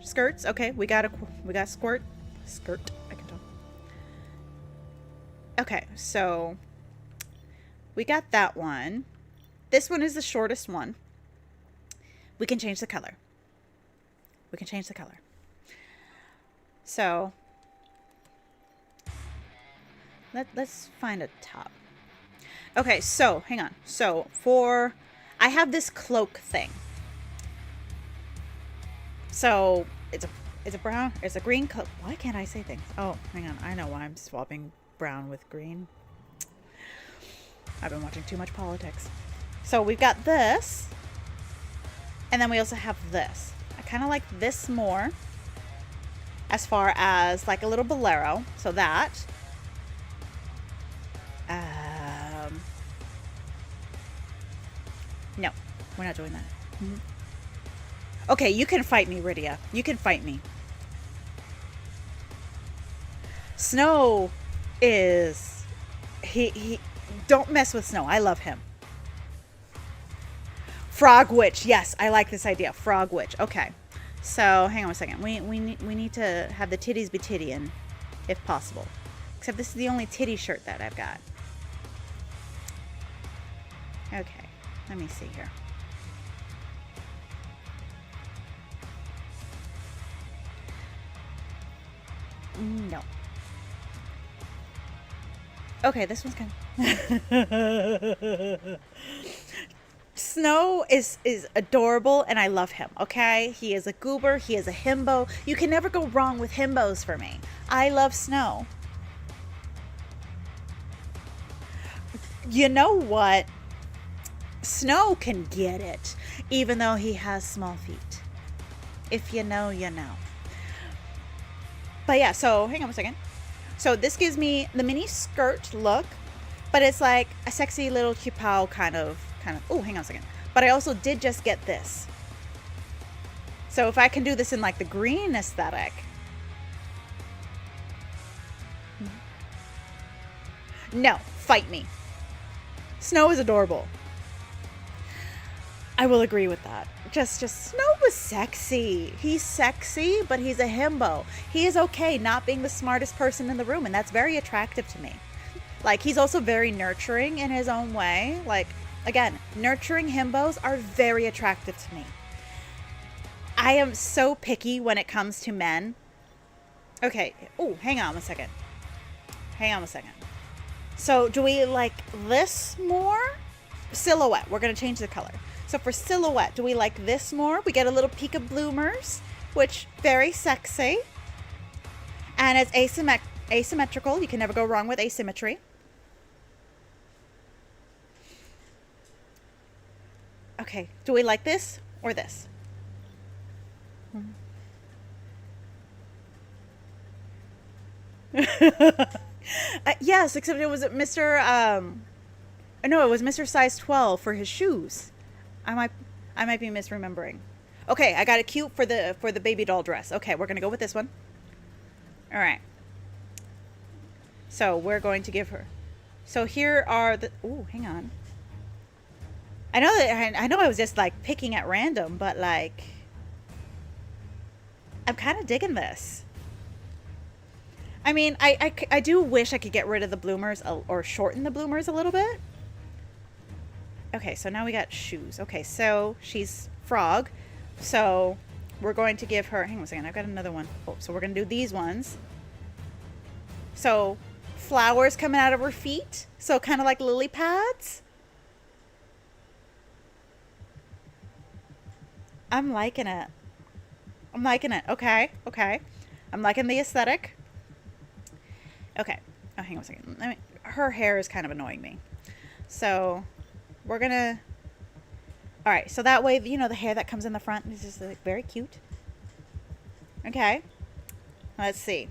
Speaker 2: Okay, we got skirt. I can talk. Okay, so we got that one. This one is the shortest one. We can change the color. So let's find a top. Okay, so hang on. So I have this cloak thing. So it's a brown, it's a green cloak. Why can't I say things? Oh, hang on. I know why I'm swapping brown with green. I've been watching too much politics. So we've got this. And then we also have this. I kind of like this more as far as like a little bolero. So that. No, we're not doing that. Mm-hmm. Okay, you can fight me, Rydia. You can fight me. Snow is... He don't mess with Snow. I love him. Frog Witch. Yes, I like this idea. Frog Witch. Okay. So, hang on a second. We need to have the titties be tittying, if possible. Except this is the only titty shirt that I've got. Okay. Let me see here. No. Okay, this one's kind of... Snow is adorable, and I love him, okay? He is a goober. He is a himbo. You can never go wrong with himbos for me. I love Snow. You know what? Snow can get it, even though he has small feet. If you know, you know. But yeah, so hang on a second. So this gives me the mini skirt look, but it's like a sexy little chipao kind of. Oh, hang on a second. But I also did just get this. So if I can do this in like the green aesthetic. No, fight me. Snow is adorable. I will agree with that. Just Snow was sexy. He's sexy, but he's a himbo. He is okay not being the smartest person in the room, and that's very attractive to me. Like, he's also very nurturing in his own way. Like, again, nurturing himbos are very attractive to me. I am so picky when it comes to men. Okay. Oh, hang on a second. So, do we like this more? Silhouette. We're going to change the color. So for silhouette, do we like this more? We get a little peak of bloomers, which very sexy. And it's asymmetrical. You can never go wrong with asymmetry. Okay, do we like this or this? Yes, except it was Mr. No, it was Mr. Size 12 for his shoes. I might be misremembering. Okay, I got it cute for the baby doll dress. Okay, we're gonna go with this one. All right. So we're going to give her. So here are the. Ooh, hang on. I know I was just like picking at random, but like I'm kind of digging this. I mean, I do wish I could get rid of the bloomers or shorten the bloomers a little bit. Okay, so now we got shoes. Okay, so she's frog. So we're going to give her, hang on a second, I've got another one. Oh, so we're going to do these ones. So flowers coming out of her feet. So kind of like lily pads. I'm liking it. Okay. I'm liking the aesthetic. Okay. Oh, hang on a second. Her hair is kind of annoying me. So we're gonna. All right. So that way, you know, the hair that comes in the front is just like very cute. Okay. Let's see.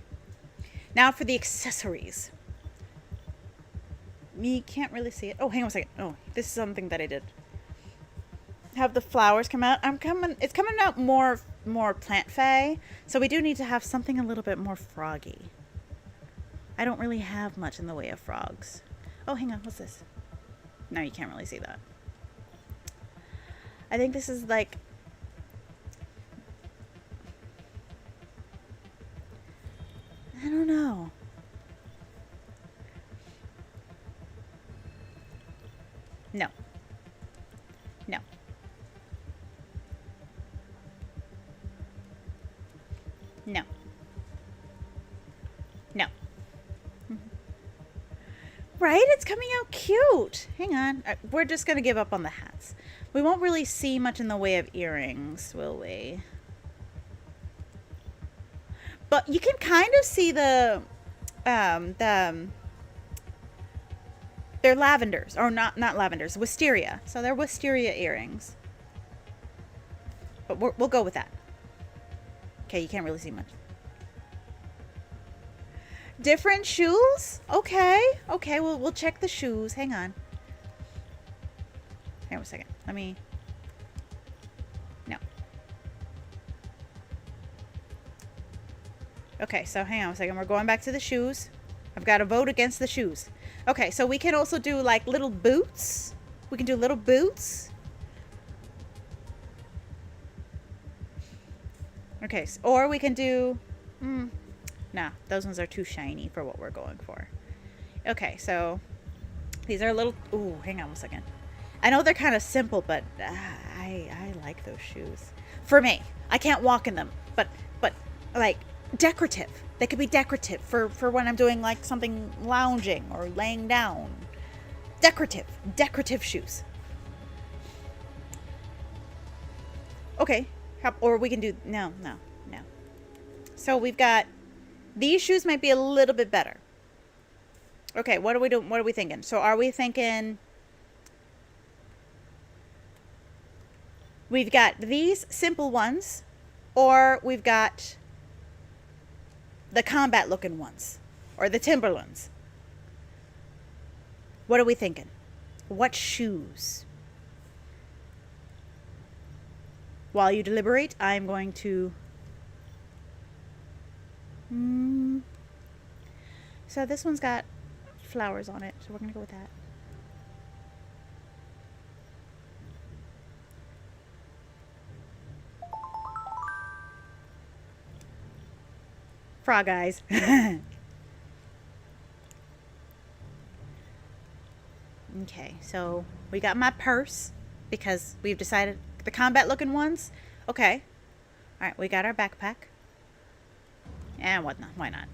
Speaker 2: Now for the accessories. You can't really see it. Oh, hang on a second. Oh, this is something that I did. Have the flowers come out. It's coming out more plant fae. So we do need to have something a little bit more froggy. I don't really have much in the way of frogs. Oh, hang on. What's this? No, you can't really see that. I think this is like. I don't know. No. No. No. No. Right? It's coming out cute. Hang on. We're just going to give up on the hats. We won't really see much in the way of earrings, will we? But you can kind of see they're lavenders, or not lavenders, wisteria. So they're wisteria earrings. But we'll go with that. Okay, you can't really see much. Different shoes? Okay. Okay, we'll check the shoes. Hang on. Hang on a second. Let me. No. Okay, so hang on a second. We're going back to the shoes. I've got to vote against the shoes. Okay, so we can also do like little boots. We can do little boots. Okay, or we can do. Nah, those ones are too shiny for what we're going for. Okay, so these are little. Ooh, hang on a second. I know they're kind of simple, but I like those shoes. For me, I can't walk in them, but like decorative. They could be decorative for when I'm doing like something lounging or laying down. Decorative shoes. Okay. Or we can do, no. So we've got, these shoes might be a little bit better. Okay, what are we doing? What are we thinking? So are we thinking, we've got these simple ones, or we've got the combat looking ones, or the Timberlands? What are we thinking? What shoes? While you deliberate, I'm going to... So this one's got flowers on it, so we're going to go with that. Frog eyes. Okay, so we got my purse because we've decided the combat looking ones. Okay. All right, we got our backpack. And whatnot. Why not?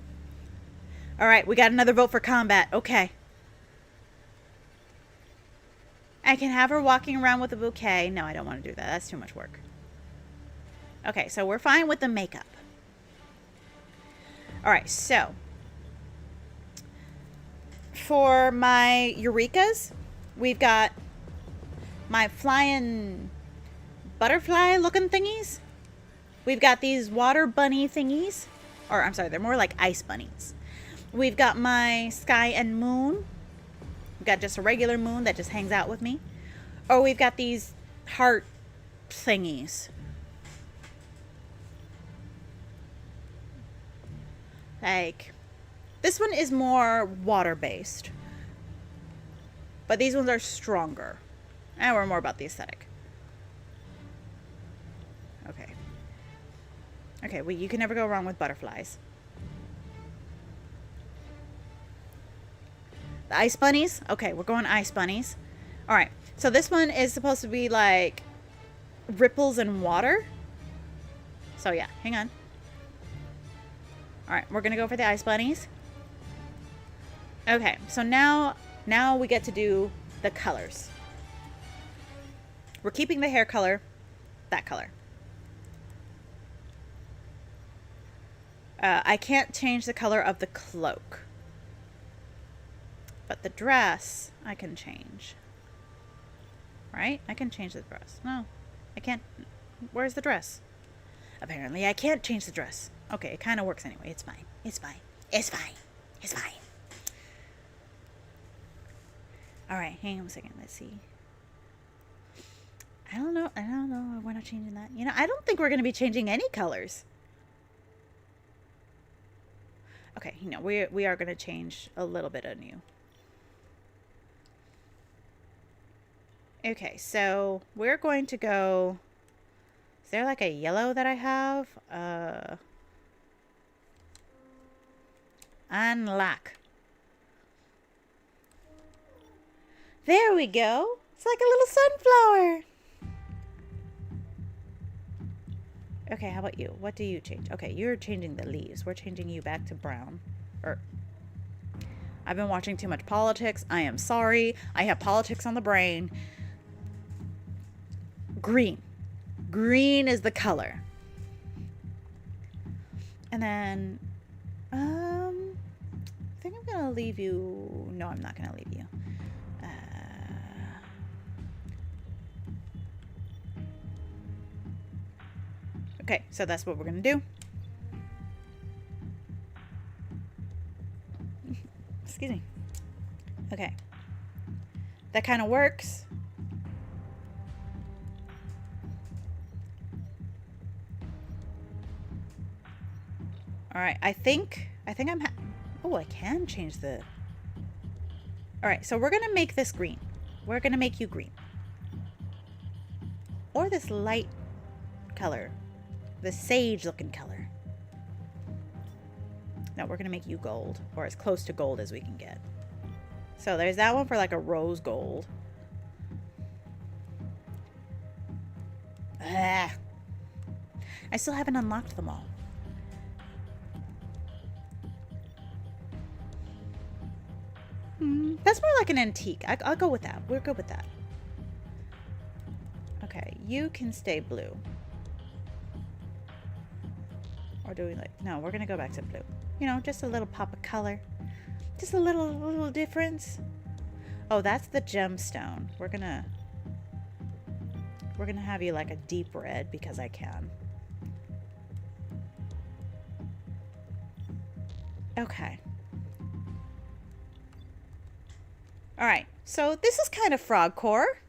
Speaker 2: All right, we got another vote for combat. Okay. I can have her walking around with a bouquet. No, I don't want to do that. That's too much work. Okay, so we're fine with the makeup. All right, so for my Eurekas, we've got my flying butterfly looking thingies. We've got these water bunny thingies. Or, I'm sorry, they're more like ice bunnies. We've got my sky and moon. We've got just a regular moon that just hangs out with me. Or we've got these heart thingies. Like, this one is more water-based. But these ones are stronger. And we're more about the aesthetic. Okay. Okay, well, you can never go wrong with butterflies. The ice bunnies? Okay, we're going ice bunnies. Alright, so this one is supposed to be like ripples in water. So yeah, hang on. Alright, we're gonna go for the ice bunnies. Okay, so now we get to do the colors. We're keeping the hair color, that color. I can't change the color of the cloak. But the dress, I can change. Right? I can change the dress. No, I can't. Where's the dress? Apparently, I can't change the dress. Okay, it kind of works anyway. It's fine. It's fine. It's fine. It's fine. Alright, hang on a second. Let's see. I don't know. We're not changing that. You know, I don't think we're going to be changing any colors. Okay, you know, we are going to change a little bit anew. Okay, so we're going to go... Is there like a yellow that I have? Unlock. There we go. It's like a little sunflower. Okay, how about you? What do you change? Okay, you're changing the leaves. We're changing you back to brown. I've been watching too much politics. I am sorry. I have politics on the brain. Green. Green is the color. And then, I think I'm going to leave you. No, I'm not going to leave you. Okay, so that's what we're going to do. Excuse me. Okay. That kind of works. All right, I think I'm oh, I can change the... All right, so we're going to make this green. We're going to make you green. Or this light color. The sage-looking color. No, we're going to make you gold. Or as close to gold as we can get. So there's that one for like a rose gold. Ah. I still haven't unlocked them all. That's more like an antique. I'll go with that. We're good with that. Okay, you can stay blue. Or do we like... No, we're going to go back to blue. You know, just a little pop of color. Just a little difference. Oh, that's the gemstone. We're going to have you like a deep red because I can. Okay. All right. So this is kind of frog core.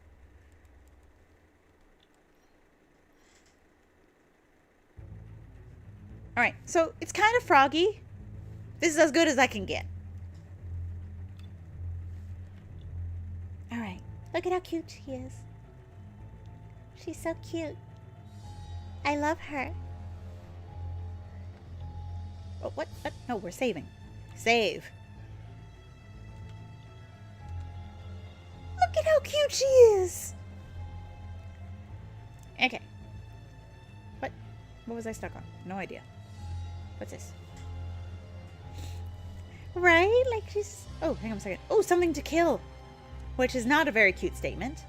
Speaker 2: All right. So it's kind of froggy. This is as good as I can get. All right. Look at how cute she is. She's so cute. I love her. Oh, what? No, we're saving. Save. Look at how cute she is. Okay. What was I stuck on? No idea. What's this? Right? Like she's... Oh, hang on a second. Oh, something to kill. Which is not a very cute statement.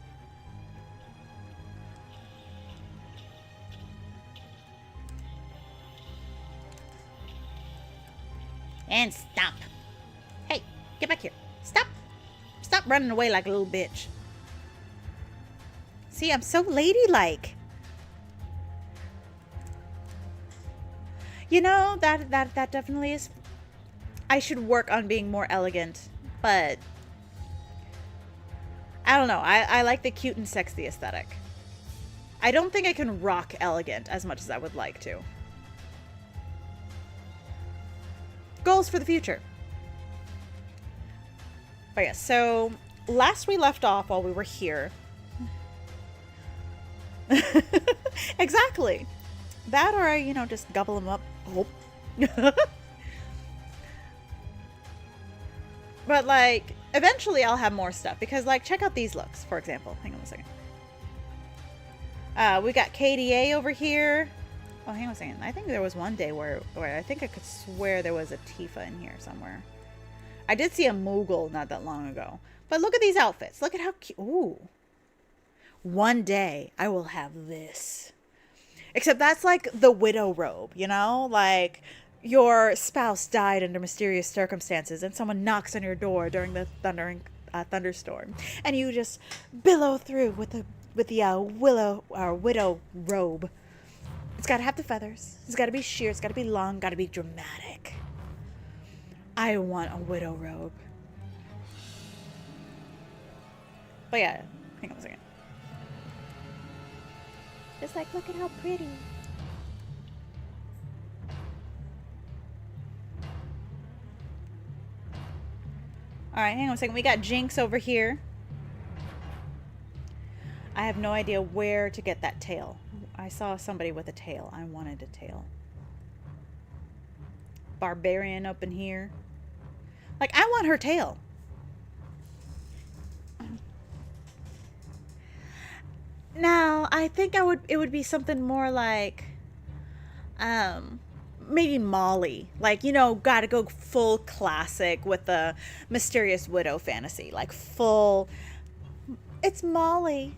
Speaker 2: And stop. Hey, get back here. Stop. Stop running away like a little bitch. See, I'm so ladylike. You know, that definitely is... I should work on being more elegant, but... I don't know. I like the cute and sexy aesthetic. I don't think I can rock elegant as much as I would like to. Goals for the future. But yeah, so last we left off while we were here. Exactly. That or I, just gobble them up. Oh. But like, eventually I'll have more stuff because like, check out these looks, for example. Hang on a second. We got KDA over here. Oh, hang on a second. I think there was one day where I think I could swear there was a Tifa in here somewhere. I did see a Moogle not that long ago. But look at these outfits. Look at how cute. Ooh. One day I will have this. Except that's like the widow robe, Like your spouse died under mysterious circumstances and someone knocks on your door during the thunderstorm. And you just billow through with the widow robe. It's got to have the feathers. It's got to be sheer. It's got to be long. Got to be dramatic. I want a widow robe. But yeah, hang on a second. Just like, look at how pretty. Alright, hang on a second. We got Jinx over here. I have no idea where to get that tail. I saw somebody with a tail. I wanted a tail. Barbarian up in here. Like, I want her tail. Now, I think it would be something more like, maybe Molly. Like, gotta go full classic with the Mysterious Widow fantasy. Like, full, it's Molly.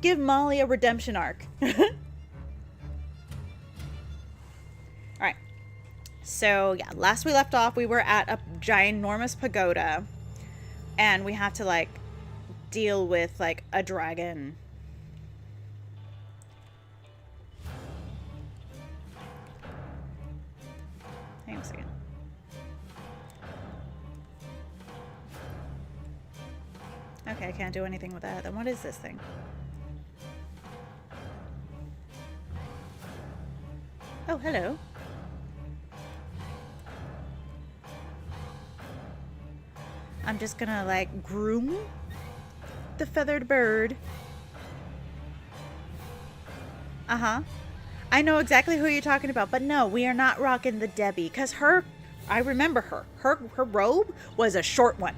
Speaker 2: Give Molly a redemption arc. Alright. So, yeah, last we left off, we were at a ginormous pagoda. And we have to, like, deal with, like, a dragon. Hang on a second. Okay, I can't do anything with that. Then what is this thing? Oh, hello. I'm just gonna, like, groom the feathered bird. Uh-huh. I know exactly who you're talking about, but no, we are not rocking the Debbie, because I remember her. Her robe was a short one.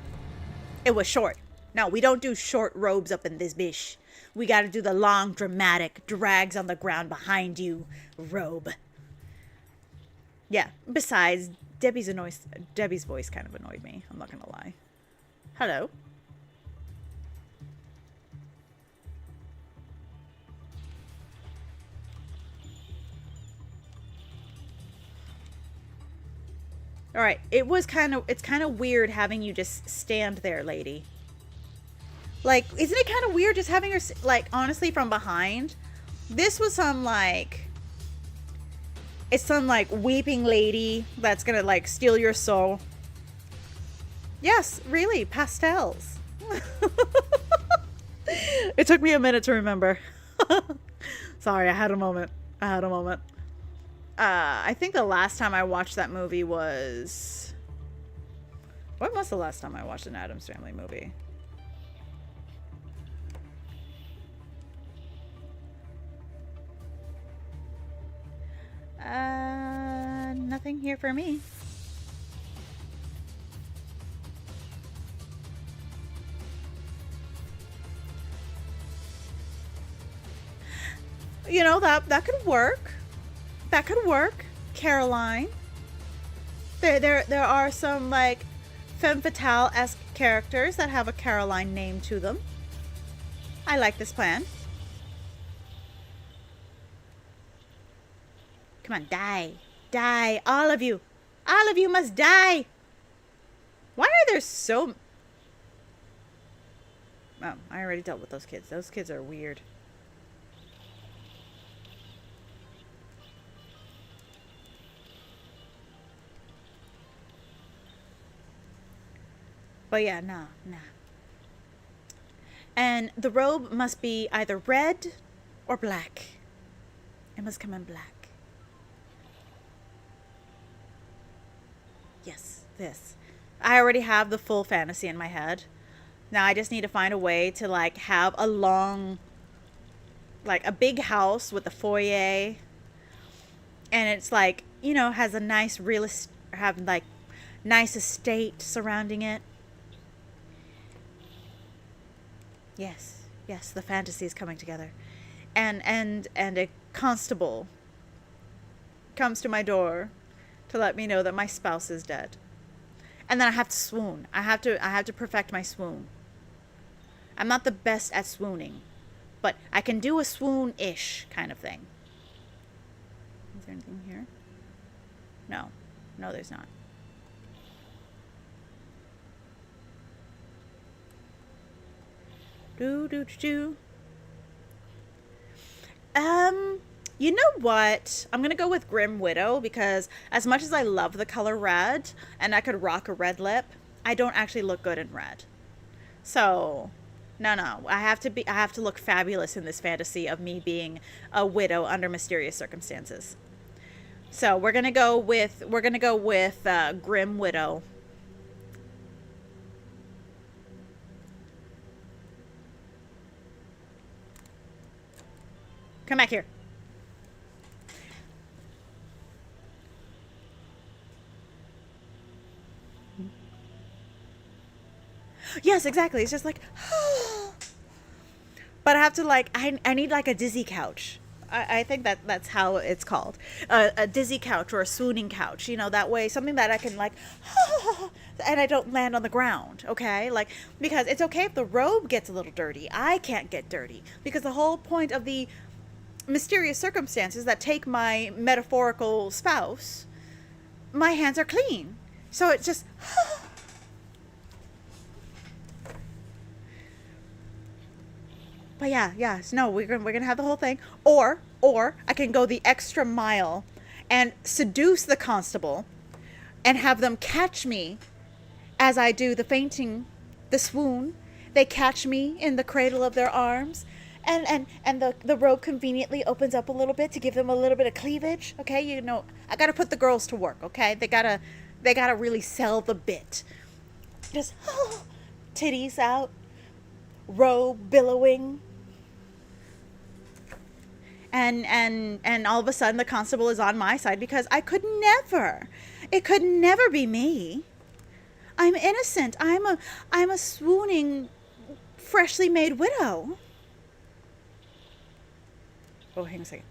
Speaker 2: It was short. No, we don't do short robes up in this bish. We gotta do the long, dramatic, drags on the ground behind you robe. Yeah, besides, Debbie's voice kind of annoyed me. I'm not gonna lie. Hello. All right, it's kind of weird having you just stand there, lady. Like, isn't it kind of weird just having her, like, honestly, from behind? This was some, like, it's some, like, weeping lady that's gonna, like, steal your soul. Yes, really, pastels. It took me a minute to remember. Sorry, I had a moment. I think the last time I watched that movie was... When was the last time I watched an Addams Family movie? Nothing here for me. You know, that could work. That could work. Caroline. There are some, like, femme fatale-esque characters that have a Caroline name to them. I like this plan. Come on, die. Die. All of you. All of you must die. Why are there so... Oh, I already dealt with those kids. Those kids are weird. But yeah, nah. And the robe must be either red or black. It must come in black. Yes, this. I already have the full fantasy in my head. Now I just need to find a way to, like, have a long, like, a big house with a foyer. And it's, like, you know, has a nice like, nice estate surrounding it. Yes, the fantasy is coming together. And a constable comes to my door to let me know that my spouse is dead. And then I have to swoon. I have to perfect my swoon. I'm not the best at swooning, but I can do a swoon-ish kind of thing. Is there anything here? No, there's not. Do. You know what? I'm gonna go with Grim Widow because as much as I love the color red and I could rock a red lip, I don't actually look good in red. So, no. I have to look fabulous in this fantasy of me being a widow under mysterious circumstances. So we're gonna go with Grim Widow. Come back here. Yes, exactly. It's just like, but I have to, like, I need, like, a dizzy couch. I think that's how it's called. A dizzy couch or a swooning couch. You know, that way, something that I can, like, and I don't land on the ground, okay? Like, because it's okay if the robe gets a little dirty. I can't get dirty. Because the whole point of the mysterious circumstances that take my metaphorical spouse, my hands are clean. So it's just... But yeah, no, we're gonna have the whole thing. Or I can go the extra mile and seduce the constable and have them catch me as I do the fainting, the swoon. They catch me in the cradle of their arms, and the robe conveniently opens up a little bit to give them a little bit of cleavage. Okay, you know, I gotta put the girls to work. Okay, they gotta really sell the bit. Just titties out, robe billowing. And all of a sudden the constable is on my side because it could never be me. I'm innocent. I'm a swooning, freshly made widow. Oh, hang on a second.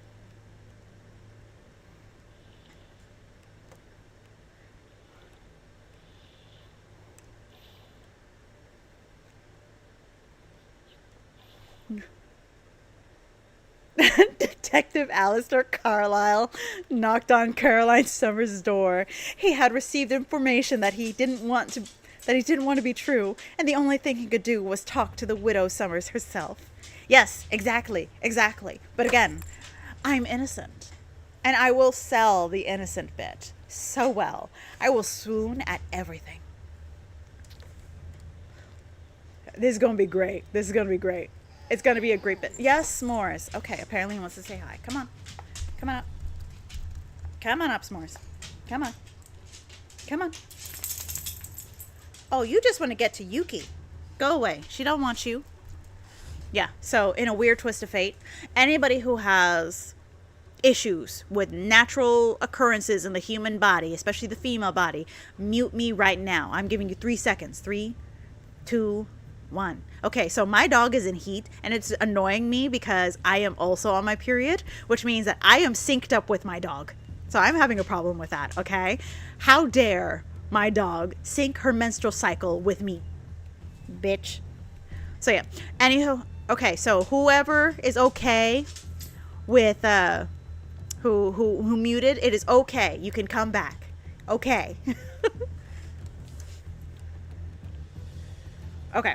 Speaker 2: Detective Alistair Carlisle knocked on Caroline Summers' door. He had received information that he didn't want to be true, and the only thing he could do was talk to the widow Summers herself. Yes, exactly. But again, I'm innocent. And I will sell the innocent bit so well. I will swoon at everything. This is going to be great. It's going to be a great bit. Yes, s'mores. Okay, apparently he wants to say hi. Come on. Come on up. Come on up, s'mores. Come on. Oh, you just want to get to Yuki. Go away. She don't want you. Yeah, so in a weird twist of fate, anybody who has issues with natural occurrences in the human body, especially the female body, mute me right now. I'm giving you 3 seconds. 3, 2, 1. Okay, so my dog is in heat, and it's annoying me because I am also on my period, which means that I am synced up with my dog. So I'm having a problem with that, okay? How dare my dog sync her menstrual cycle with me, bitch. So yeah, anywho, okay, so whoever is okay with who muted, it is okay. You can come back. Okay. Okay.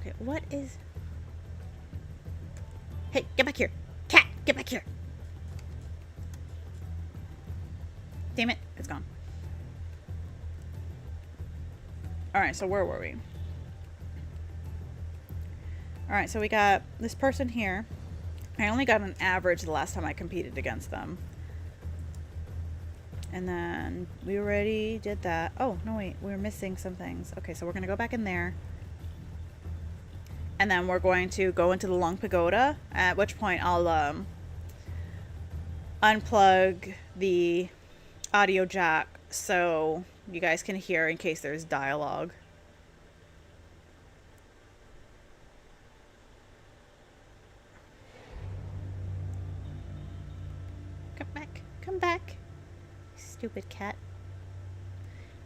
Speaker 2: Okay, what is... Hey, get back here. Cat, get back here. Damn it, it's gone. Alright, so where were we? Alright, so we got this person here. I only got an average the last time I competed against them. And then we already did that. Oh, no, wait. We were missing some things. Okay, so we're going to go back in there. And then we're going to go into the Long Pagoda, at which point I'll unplug the audio jack so you guys can hear in case there's dialogue. Come back. Stupid cat.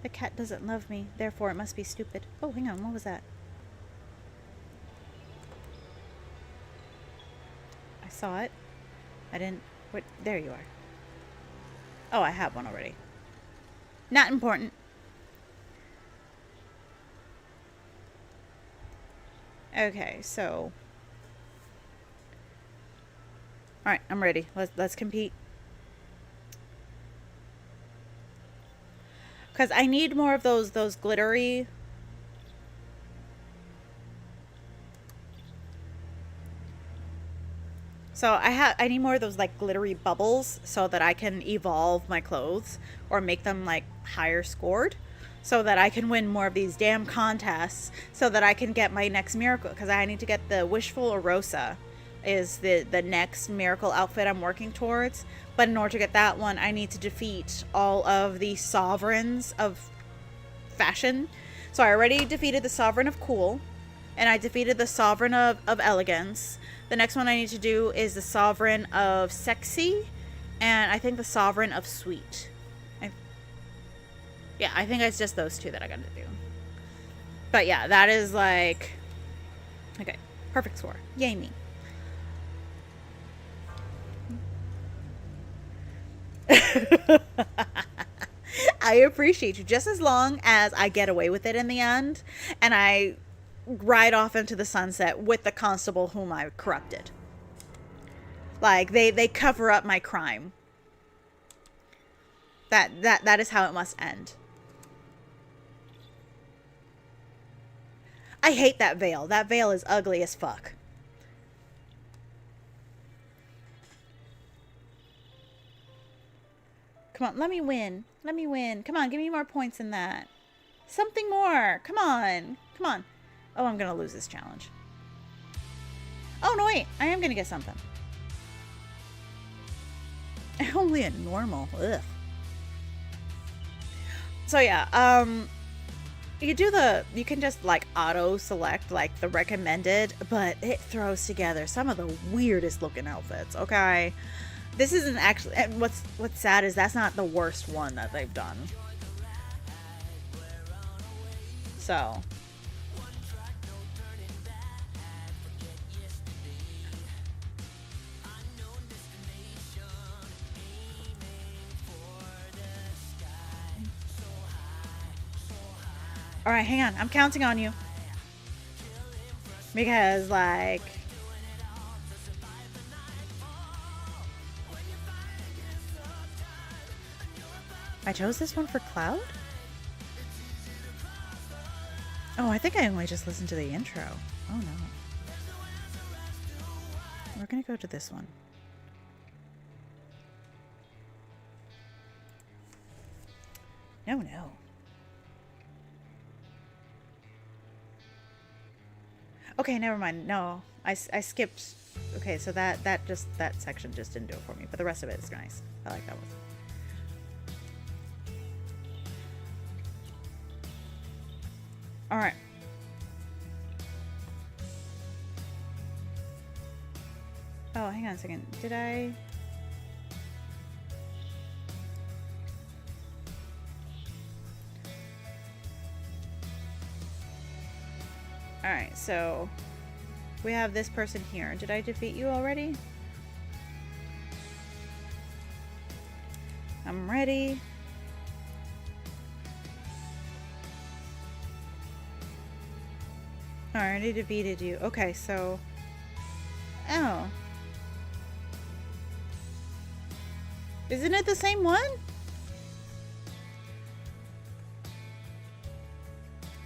Speaker 2: The cat doesn't love me, therefore it must be stupid. Oh, hang on, what was that? I saw it. I didn't... What? There you are. Oh, I have one already. Not important. Okay, so... Alright, I'm ready. Let's compete. Because I need more of those glittery... So I need more of those like glittery bubbles so that I can evolve my clothes or make them like higher scored so that I can win more of these damn contests so that I can get my next miracle, because I need to get the Wishful Arosa is the next miracle outfit I'm working towards. But in order to get that one, I need to defeat all of the sovereigns of fashion. So I already defeated the Sovereign of Cool, and I defeated the Sovereign of Elegance. The next one I need to do is the Sovereign of Sexy, and I think the Sovereign of Sweet. Yeah, I think it's just those two that I gotta do. But yeah, that is like... Okay, perfect score. Yay me. I appreciate you just as long as I get away with it in the end and I ride off into the sunset with the constable whom I corrupted. Like they cover up my crime. That is how it must end. I hate that veil. That veil is ugly as fuck. Come on, let me win. Let me win. Come on, give me more points than that. Something more. Come on. Come on. Oh, I'm going to lose this challenge. Oh, no, wait. I am going to get something. Only a normal. Ugh. So, yeah. You can just, like, auto-select, like, the recommended, but it throws together some of the weirdest looking outfits, okay? This isn't actually... And what's sad is that's not the worst one that they've done. So... All right, hang on. I'm counting on you. Because, like... I chose this one for Cloud? Oh, I think I only just listened to the intro. Oh, no. We're gonna go to this one. No, no. Okay, never mind. No, I skipped. Okay, so that section just didn't do it for me, but the rest of it is nice. I like that one. All right. Oh, hang on a second. Did I? All right, so we have this person here. Did I defeat you already? I'm ready. I already defeated you. Okay, so... Oh. Isn't it the same one?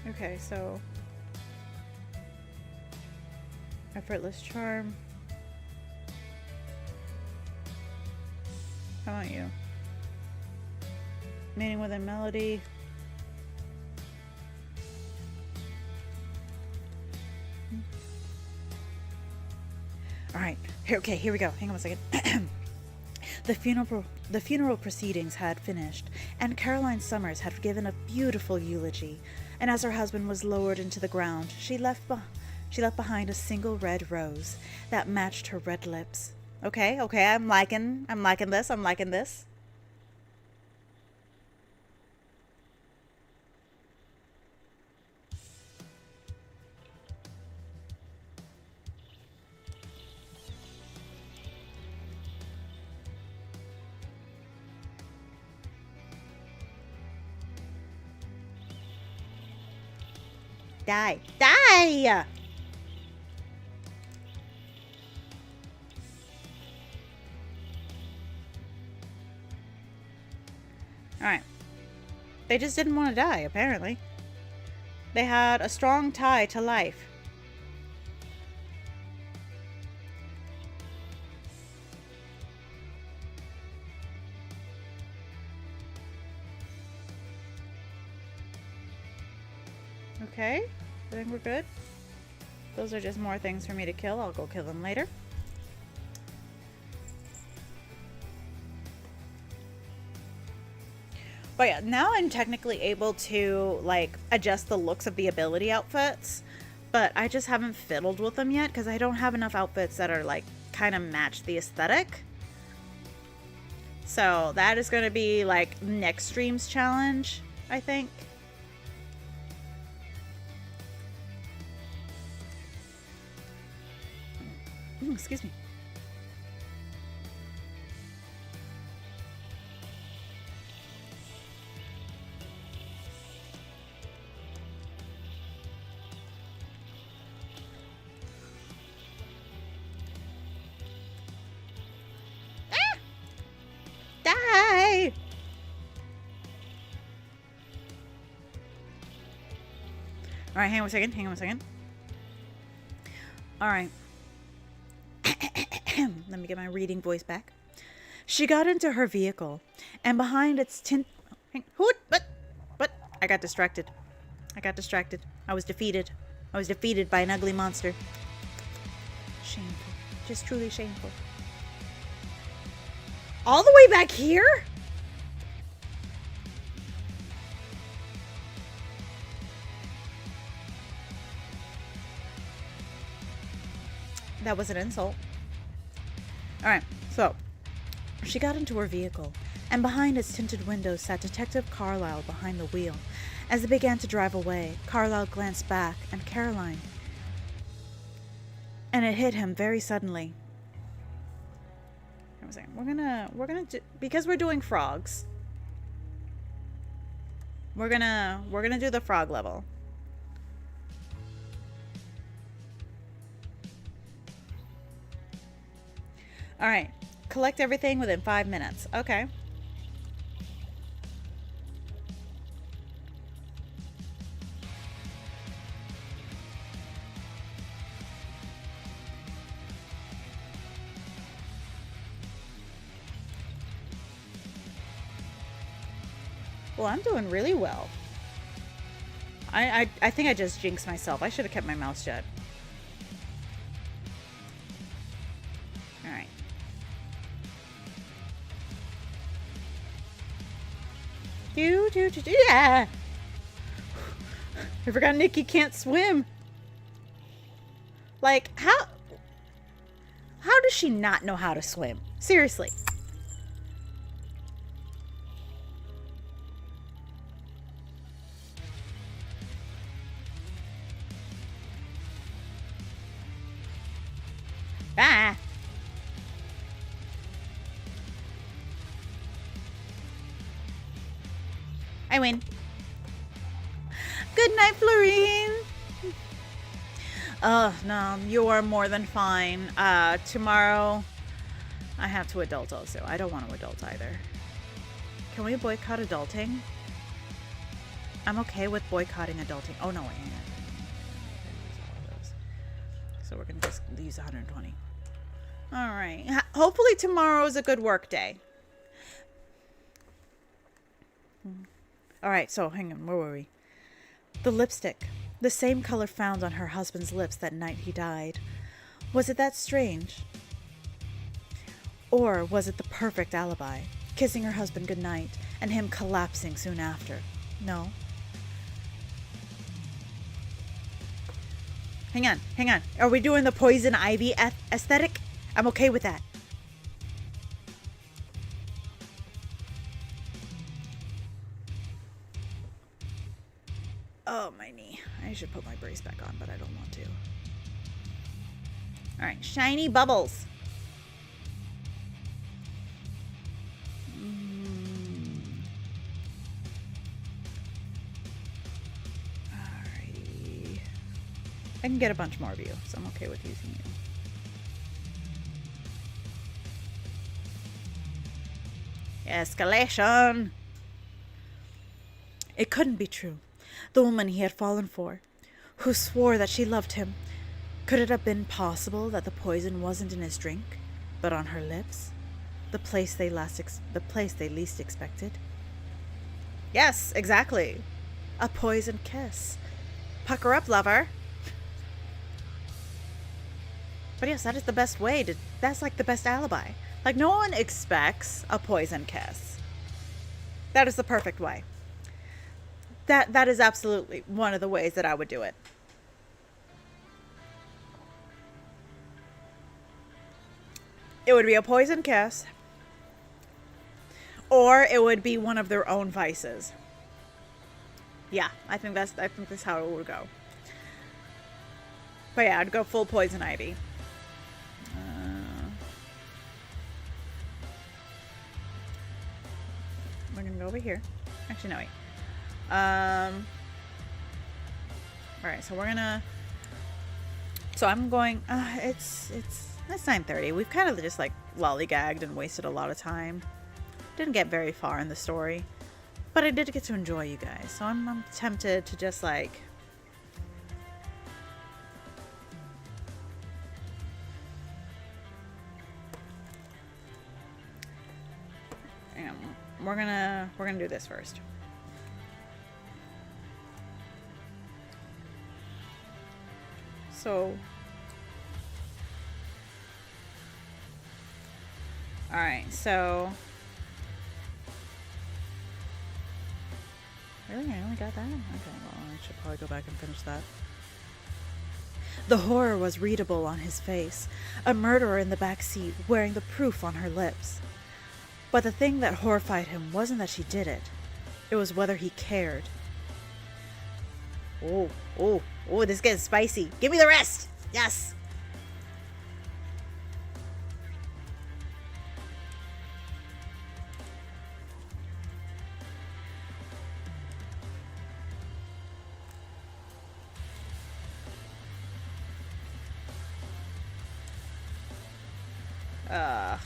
Speaker 2: Okay, so... Effortless charm. How about you? Meaning with a melody. All right. Here we go. Hang on a second. The funeral proceedings had finished, and Caroline Summers had given a beautiful eulogy. And as her husband was lowered into the ground, she left behind a single red rose that matched her red lips. Okay. I'm liking this. Die! Alright. They just didn't want to die, apparently. They had a strong tie to life. Okay, I think we're good. Those are just more things for me to kill. I'll go kill them later. But yeah, now I'm technically able to, like, adjust the looks of the ability outfits. But I just haven't fiddled with them yet because I don't have enough outfits that are, like, kind of match the aesthetic. So that is going to be, like, next stream's challenge, I think. Ooh, excuse me. Ah! Die! All right, hang on a second. All right. Let me get my reading voice back. She got into her vehicle, and behind its What? I got distracted. I was defeated by an ugly monster. Shameful. Just truly shameful. All the way back here? That was an insult. Alright, so she got into her vehicle, and behind its tinted windows sat Detective Carlisle behind the wheel. As they began to drive away, Carlisle glanced back, and Caroline. And it hit him very suddenly. I was saying, we're gonna do, because we're doing frogs. We're gonna do the frog level. All right. Collect everything within 5 minutes. Okay. Well, I'm doing really well. I think I just jinxed myself. I should have kept my mouth shut. All right. Yeah. I forgot Nikki can't swim. Like, how does she not know how to swim? Seriously. Ah. I win. Good night, Florine. No, you are more than fine. Tomorrow I have to adult also. I don't want to adult either. Can we boycott adulting? I'm okay with boycotting adulting. Oh, no, wait. So we're going to just use 120. All right. Hopefully tomorrow is a good work day. All right, so hang on. Where were we? The lipstick. The same color found on her husband's lips that night he died. Was it that strange? Or was it the perfect alibi? Kissing her husband goodnight and him collapsing soon after. No. Hang on. Are we doing the poison ivy aesthetic? I'm okay with that. Oh, my knee. I should put my brace back on, but I don't want to. All right, shiny bubbles. Alrighty. I can get a bunch more of you, so I'm okay with using you. Escalation. It couldn't be true. The woman he had fallen for, who swore that she loved him. Could it have been possible that the poison wasn't in his drink, but on her lips? The place they least expected? Yes, exactly. A poison kiss. Pucker up, lover. But yes, that is the best way to... That's like the best alibi. Like, no one expects a poison kiss. That is the perfect way. That is absolutely one of the ways that I would do it. It would be a poison kiss. Or it would be one of their own vices. Yeah, I think that's how it would go. But yeah, I'd go full poison ivy. We're gonna go over here. Actually, no, wait. Alright, so we're gonna... So I'm going... It's 9:30. We've kind of just, like, lollygagged and wasted a lot of time. Didn't get very far in the story. But I did get to enjoy you guys. So I'm tempted to just, like... We're gonna do this first. So, all right, so, really, I only got that? Okay, well, I should probably go back and finish that. The horror was readable on his face, a murderer in the back seat wearing the proof on her lips. But the thing that horrified him wasn't that she did it. It was whether he cared. Oh, this gets spicy. Give me the rest! Yes! All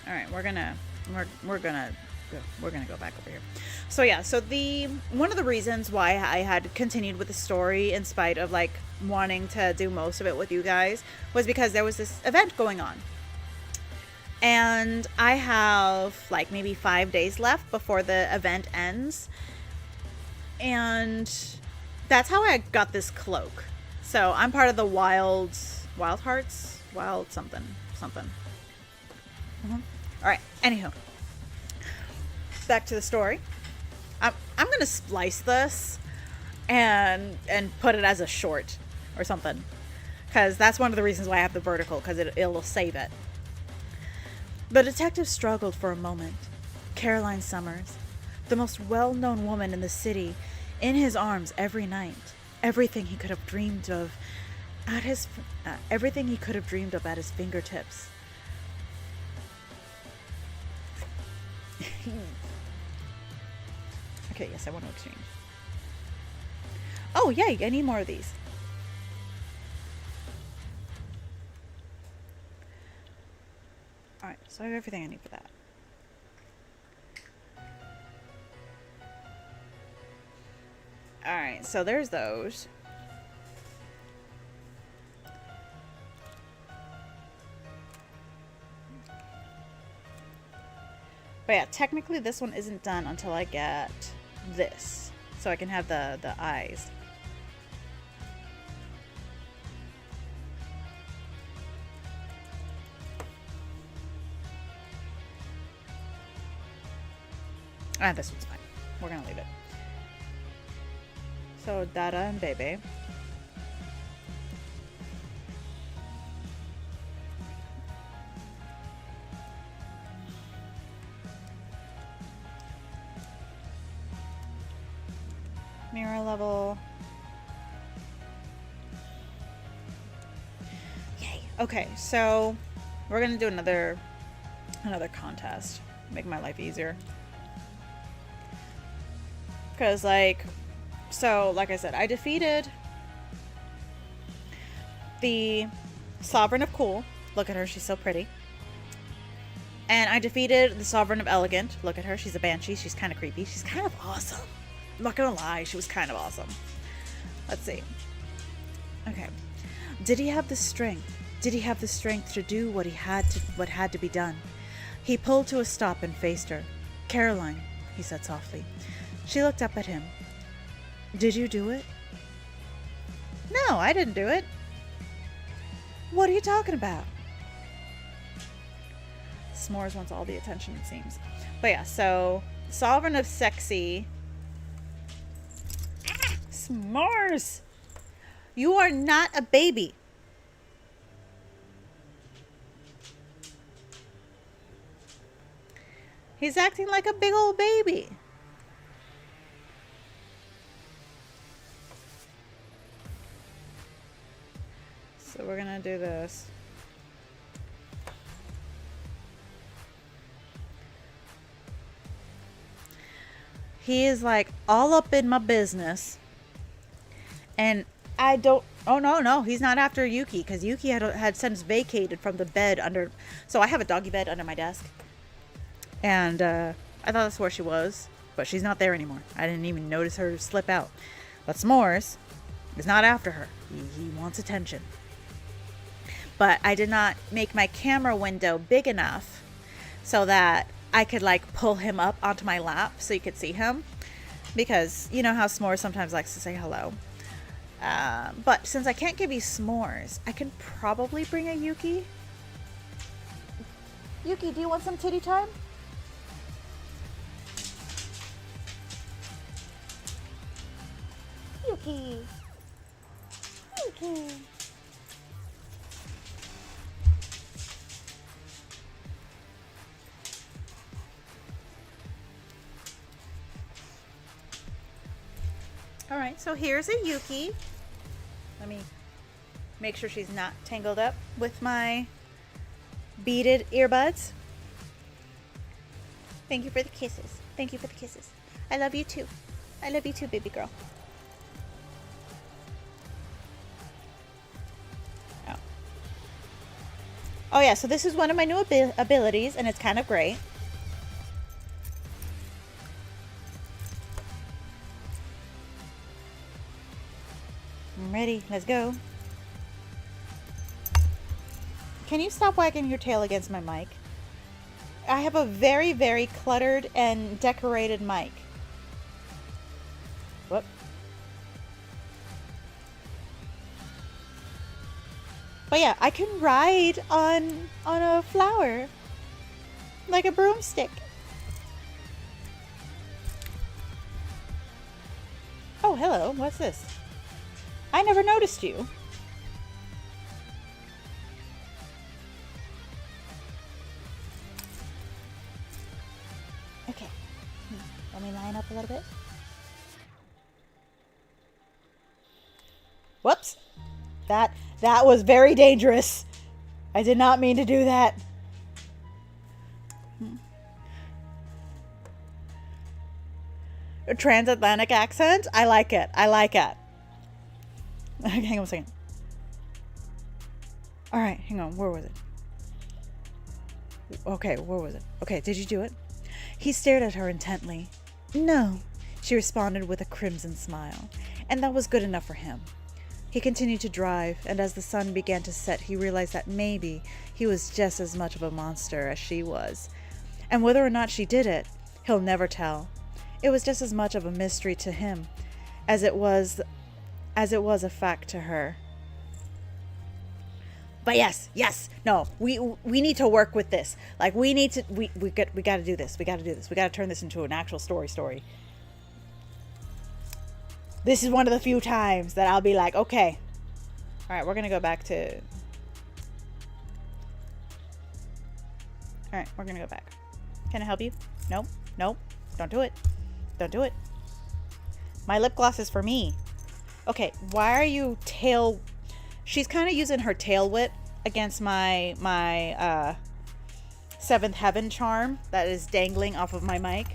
Speaker 2: right, we're gonna go back over here. So yeah, so the one of the reasons why I had continued with the story in spite of like wanting to do most of it with you guys was because there was this event going on. And I have like maybe 5 days left before the event ends. And that's how I got this cloak. So I'm part of the wild hearts, wild something. All right, anywho. Back to the story. I'm gonna splice this and put it as a short or something, because that's one of the reasons why I have the vertical, because it'll save it. The detective struggled for a moment. Caroline Summers, the most well-known woman in the city, in his arms every night. Everything he could have dreamed of at his fingertips. Okay, yes, I want to exchange. Oh, yay, I need more of these. Alright, so I have everything I need for that. Alright, so there's those. But yeah, technically this one isn't done until I get this. So I can have the eyes. This one's fine. We're gonna leave it. So Dada and Bebe. Mirror level. Yay. Okay, so we're gonna do another contest. Make my life easier. Because like I said, I defeated the Sovereign of Cool. Look at her, she's so pretty. And I defeated the Sovereign of Elegant. Look at her, she's a banshee. She's kind of creepy. She's kind of awesome. I'm not gonna lie, she was kind of awesome. Let's see. Okay. Did he have the strength? Did he have the strength to do what had to be done? He pulled to a stop and faced her. Caroline, he said softly. She looked up at him. Did you do it? No, I didn't do it. What are you talking about? S'mores wants all the attention, it seems. But yeah, so Sovereign of Sexy. S'mores! You are not a baby. He's acting like a big old baby. So we're gonna do this. He is like all up in my business. And I don't... Oh, no. He's not after Yuki. Because Yuki had since vacated from the bed under... So I have a doggy bed under my desk. And I thought that's where she was. But she's not there anymore. I didn't even notice her slip out. But S'mores is not after her. He wants attention. But I did not make my camera window big enough so that I could like pull him up onto my lap so you could see him. Because you know how S'mores sometimes likes to say hello. But since I can't give you S'mores, I can probably bring a Yuki. Yuki, do you want some titty time? Yuki. Yuki. Alright, so here's a Yuki. Let me make sure she's not tangled up with my beaded earbuds. Thank you for the kisses. Thank you for the kisses. I love you too. I love you too, baby girl. Oh. Oh yeah, so this is one of my new abilities, and it's kind of great. I'm ready. Let's go. Can you stop wagging your tail against my mic? I have a very, very cluttered and decorated mic. Whoop. But yeah, I can ride on a flower like a broomstick. Oh, hello. What's this? I never noticed you. Okay. Let me line up a little bit. Whoops. That was very dangerous. I did not mean to do that. A transatlantic accent? I like it. I like it. Hang on a second. Alright, hang on. Where was it? Okay, where was it? Okay, did you do it? He stared at her intently. No, she responded with a crimson smile, and that was good enough for him. He continued to drive, and as the sun began to set, he realized that maybe he was just as much of a monster as she was. And whether or not she did it, he'll never tell. It was just as much of a mystery to him as it was a fact to her. But yes, no, we need to work with this. Like we got to do this. We got to turn this into an actual story. This is one of the few times that I'll be like, okay, all right, we're gonna go back to. All right, we're gonna go back. Can I help you? Nope. Don't do it. My lip gloss is for me. Okay, why are you tail? She's kind of using her tail whip against my seventh heaven charm that is dangling off of my mic.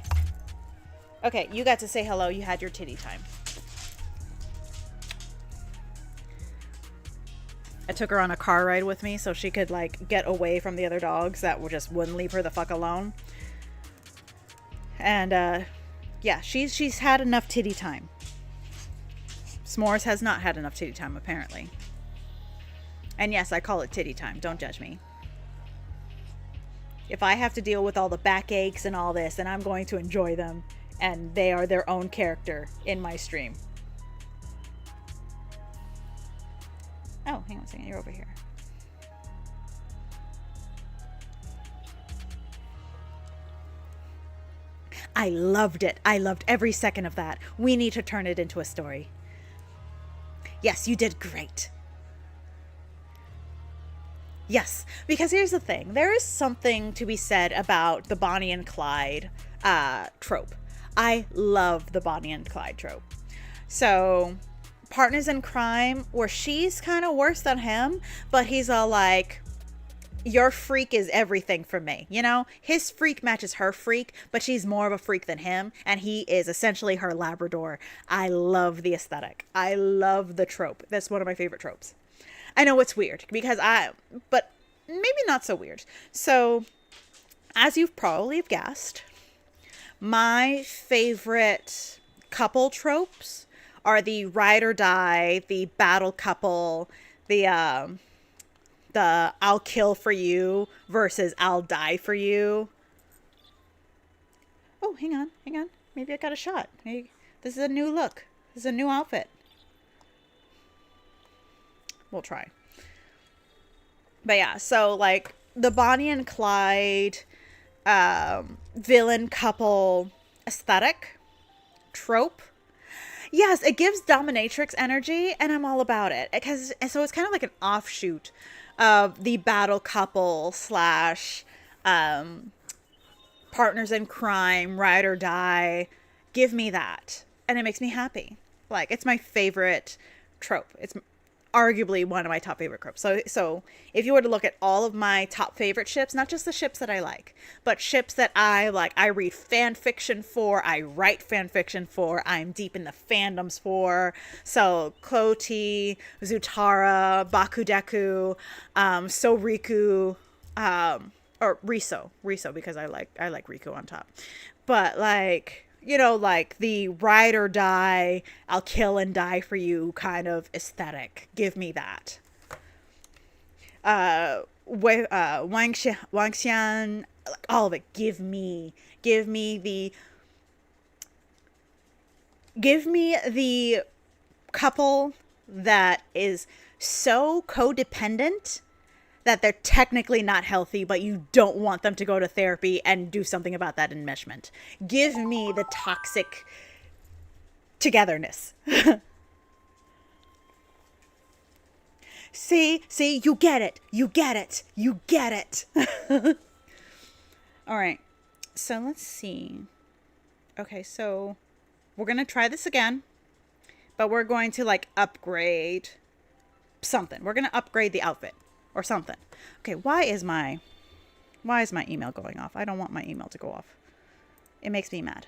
Speaker 2: Okay, you got to say hello. You had your titty time. I took her on a car ride with me so she could like get away from the other dogs that just wouldn't leave her the fuck alone. And yeah, she's had enough titty time. S'mores has not had enough titty time, apparently. And yes, I call it titty time. Don't judge me. If I have to deal with all the backaches and all this, then I'm going to enjoy them. And they are their own character in my stream. Oh, hang on a second. You're over here. I loved it. I loved every second of that. We need to turn it into a story. Yes, you did great. Yes, because here's the thing. There is something to be said about the Bonnie and Clyde trope. I love the Bonnie and Clyde trope. So, partners in crime, where she's kind of worse than him, but he's all like, your freak is everything for me. You know, his freak matches her freak, but she's more of a freak than him, and he is essentially her Labrador. I love the aesthetic. I love the trope. That's one of my favorite tropes. I know it's weird but maybe not so weird. So, as you've probably guessed, my favorite couple tropes are the ride or die, the battle couple, the I'll kill for you versus I'll die for you. Oh, hang on. Maybe I got a shot. Maybe this is a new look. This is a new outfit. We'll try. But yeah, so like the Bonnie and Clyde villain couple aesthetic trope. Yes, it gives dominatrix energy, and I'm all about it. So it's kind of like an offshoot of the battle couple slash partners in crime, ride or die. Give me that. And it makes me happy. Like, it's my favorite trope. It's arguably one of my top favorite tropes. So if you were to look at all of my top favorite ships, not just the ships that I like, but ships that I like, I read fan fiction for, I write fan fiction for, I'm deep in the fandoms for. So Koti, Zutara, Bakudeku, Soriku, Or Riso, because I like Riku on top. But like, you know, like the ride or die, I'll kill and die for you kind of aesthetic. Give me that. Wang Xian, like all of it. Give me the couple that is so codependent that they're technically not healthy, but you don't want them to go to therapy and do something about that enmeshment. Give me the toxic togetherness. See, you get it. All right. So let's see. Okay, so we're going to try this again, but we're going to like upgrade something. We're going to upgrade the outfit or something. Okay, why is my email going off? I don't want my email to go off. It makes me mad.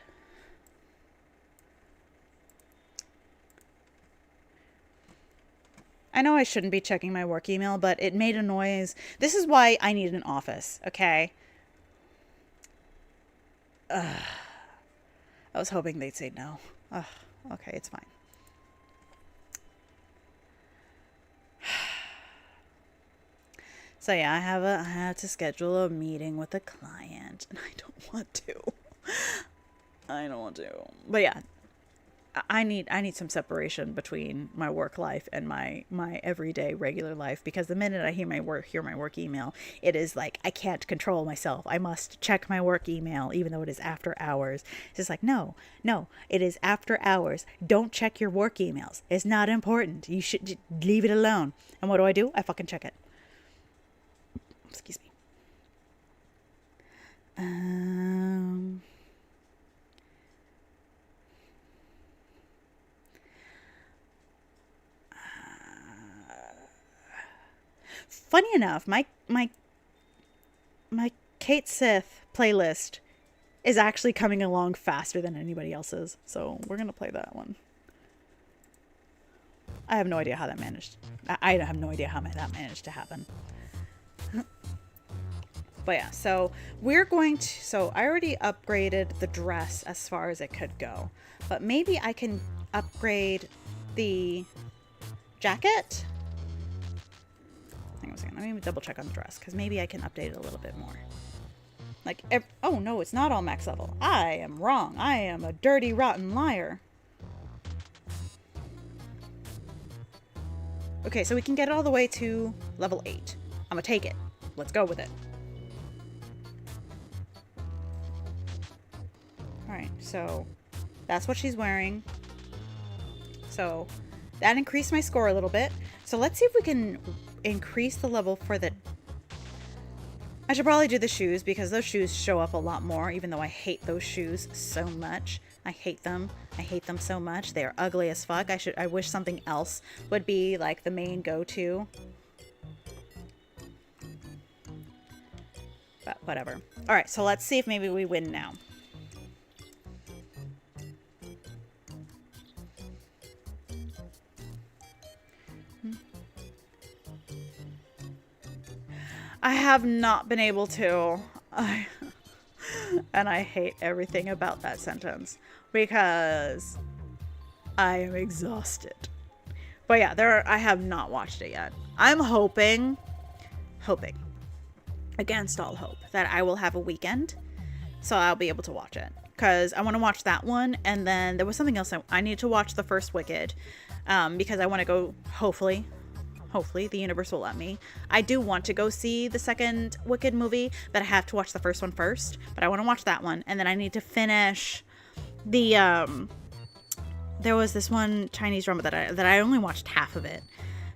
Speaker 2: I know I shouldn't be checking my work email, but it made a noise. This is why I need an office, okay? I was hoping they'd say no. Okay, it's fine. So yeah, I have to schedule a meeting with a client, and I don't want to. But yeah, I need some separation between my work life and my everyday regular life, because the minute I hear my work email, it is like I can't control myself. I must check my work email even though it is after hours. It's just like no, it is after hours. Don't check your work emails. It's not important. You should leave it alone. And what do? I fucking check it. Excuse me. Funny enough, my Kate Sith playlist is actually coming along faster than anybody else's, so we're gonna play that one. I have no idea how that managed. I have no idea how that managed to happen. But yeah, so we're going to, so I already upgraded the dress as far as it could go, but maybe I can upgrade the jacket. Hang on a second, let me double check on the dress, because maybe I can update it a little bit more. Like, oh no, it's not all max level. I am wrong. I am a dirty, rotten liar. Okay, so we can get it all the way to level 8. I'm gonna take it. Let's go with it. Alright, so that's what she's wearing. So that increased my score a little bit. So let's see if we can increase the level for the... I should probably do the shoes, because those shoes show up a lot more, even though I hate those shoes so much. I hate them. I hate them so much. They are ugly as fuck. I wish something else would be like the main go-to. But whatever. Alright, so let's see if maybe we win now. I have not been able to. And I hate everything about that sentence, because I am exhausted. But yeah, I have not watched it yet. I'm hoping, against all hope, that I will have a weekend, so I'll be able to watch it. Because I want to watch that one, and then there was something else. I need to watch the first Wicked, because I want to go, hopefully the universe will let me. I do want to go see the second Wicked movie, but I have to watch the first one first. But I want to watch that one, and then I need to finish the there was this one Chinese drama that I only watched half of it.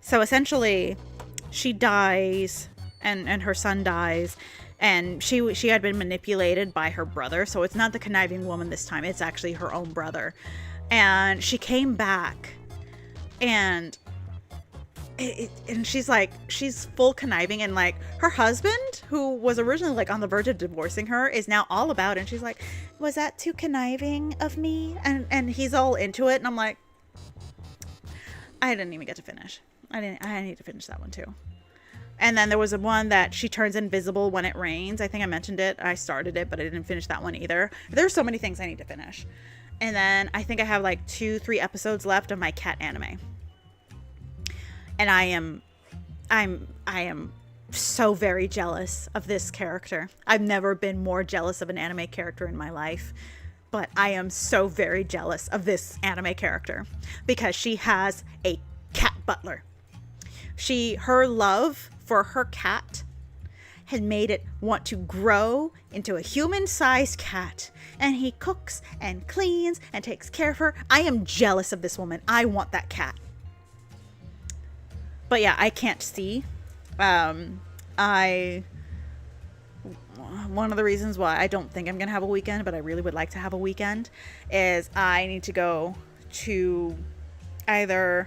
Speaker 2: So essentially, she dies, and her son dies, and she had been manipulated by her brother. So it's not the conniving woman this time; it's actually her own brother, and she came back, and she's full conniving, and like her husband, who was originally like on the verge of divorcing her, is now all about it. And she's like, was that too conniving of me? And he's all into it, and I'm like, I didn't even get to finish. I need to finish that one too. And then there was one that she turns invisible when it rains. I think I mentioned it. I started it, but I didn't finish that one either. There's so many things I need to finish. And then I think I have like 2-3 episodes left of my cat anime. And I am so very jealous of this character. I've never been more jealous of an anime character in my life. But I am so very jealous of this anime character because she has a cat butler. Her love for her cat had made it want to grow into a human-sized cat. And he cooks and cleans and takes care of her. I am jealous of this woman. I want that cat. But yeah, I can't see. One of the reasons why I don't think I'm going to have a weekend, but I really would like to have a weekend, is I need to go to I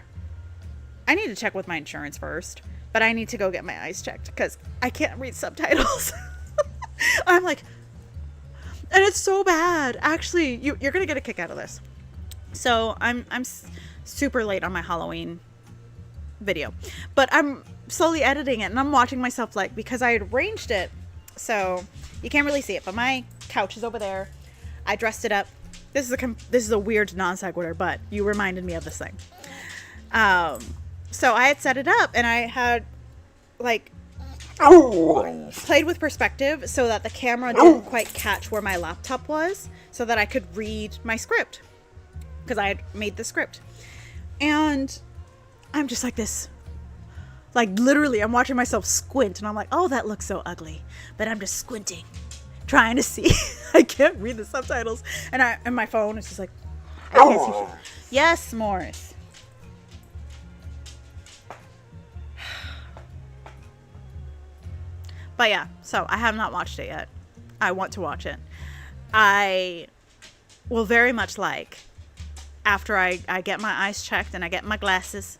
Speaker 2: need to check with my insurance first, but I need to go get my eyes checked because I can't read subtitles. I'm like, and it's so bad. Actually, you're going to get a kick out of this. So I'm super late on my Halloween video, but I'm slowly editing it and I'm watching myself because I had arranged it so you can't really see it, but my couch is over there. I dressed it up. This is a weird non sequitur, but you reminded me of this thing. So I had set it up and I had played with perspective so that the camera didn't quite catch where my laptop was so that I could read my script because I had made the script. And I'm just like this. Literally, I'm watching myself squint and I'm like, oh, that looks so ugly. But I'm just squinting, trying to see. I can't read the subtitles. And my phone is just like, I can't see shit. Yes, Morris. But yeah, so I have not watched it yet. I want to watch it. I will very much after I get my eyes checked and I get my glasses,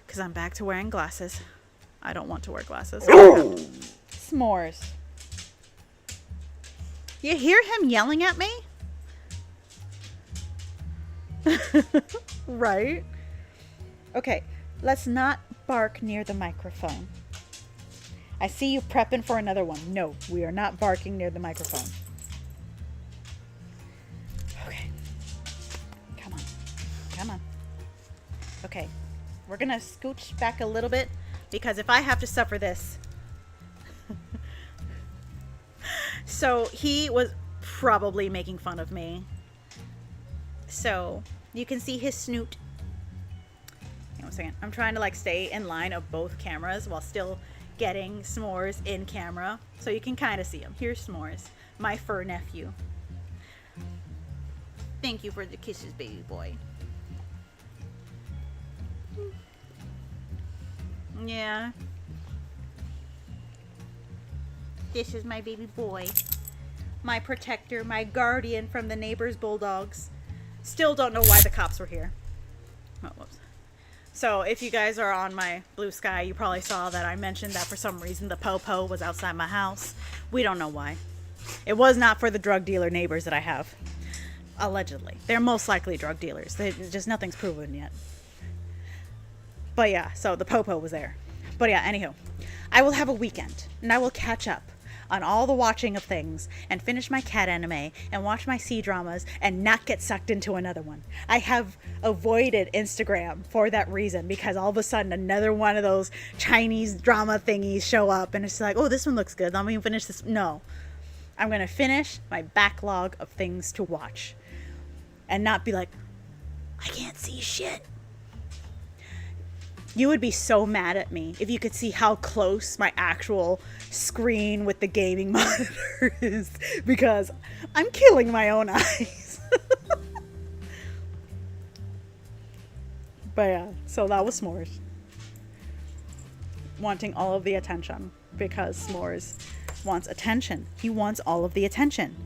Speaker 2: because I'm back to wearing glasses. I don't want to wear glasses. S'mores. You hear him yelling at me? Right? Okay, let's not bark near the microphone. I see you prepping for another one. No, we are not barking near the microphone. Okay. Come on. Come on. Okay. We're going to scooch back a little bit because if I have to suffer this. So he was probably making fun of me. So you can see his snoot. Hang on a second. I'm trying to stay in line of both cameras while still getting S'mores in camera. So you can kind of see him. Here's S'mores, my fur nephew. Thank you for the kisses, baby boy. Yeah. This is my baby boy. My protector, my guardian from the neighbor's bulldogs. Still don't know why the cops were here. Oh, whoops. So if you guys are on my Blue Sky, you probably saw that I mentioned that for some reason the po-po was outside my house. We don't know why. It was not for the drug dealer neighbors that I have. Allegedly. They're most likely drug dealers. Just nothing's proven yet. But yeah, so the po-po was there. But yeah, anywho. I will have a weekend and I will catch up on all the watching of things and finish my cat anime and watch my C-dramas and not get sucked into another one. I have avoided Instagram for that reason because all of a sudden another one of those Chinese drama thingies show up and it's like, oh, this one looks good. Let me finish this. No. I'm going to finish my backlog of things to watch and not be like, I can't see shit. You would be so mad at me if you could see how close my actual screen with the gaming monitor is because I'm killing my own eyes. But yeah, so that was S'mores. Wanting all of the attention because S'mores wants attention. He wants all of the attention.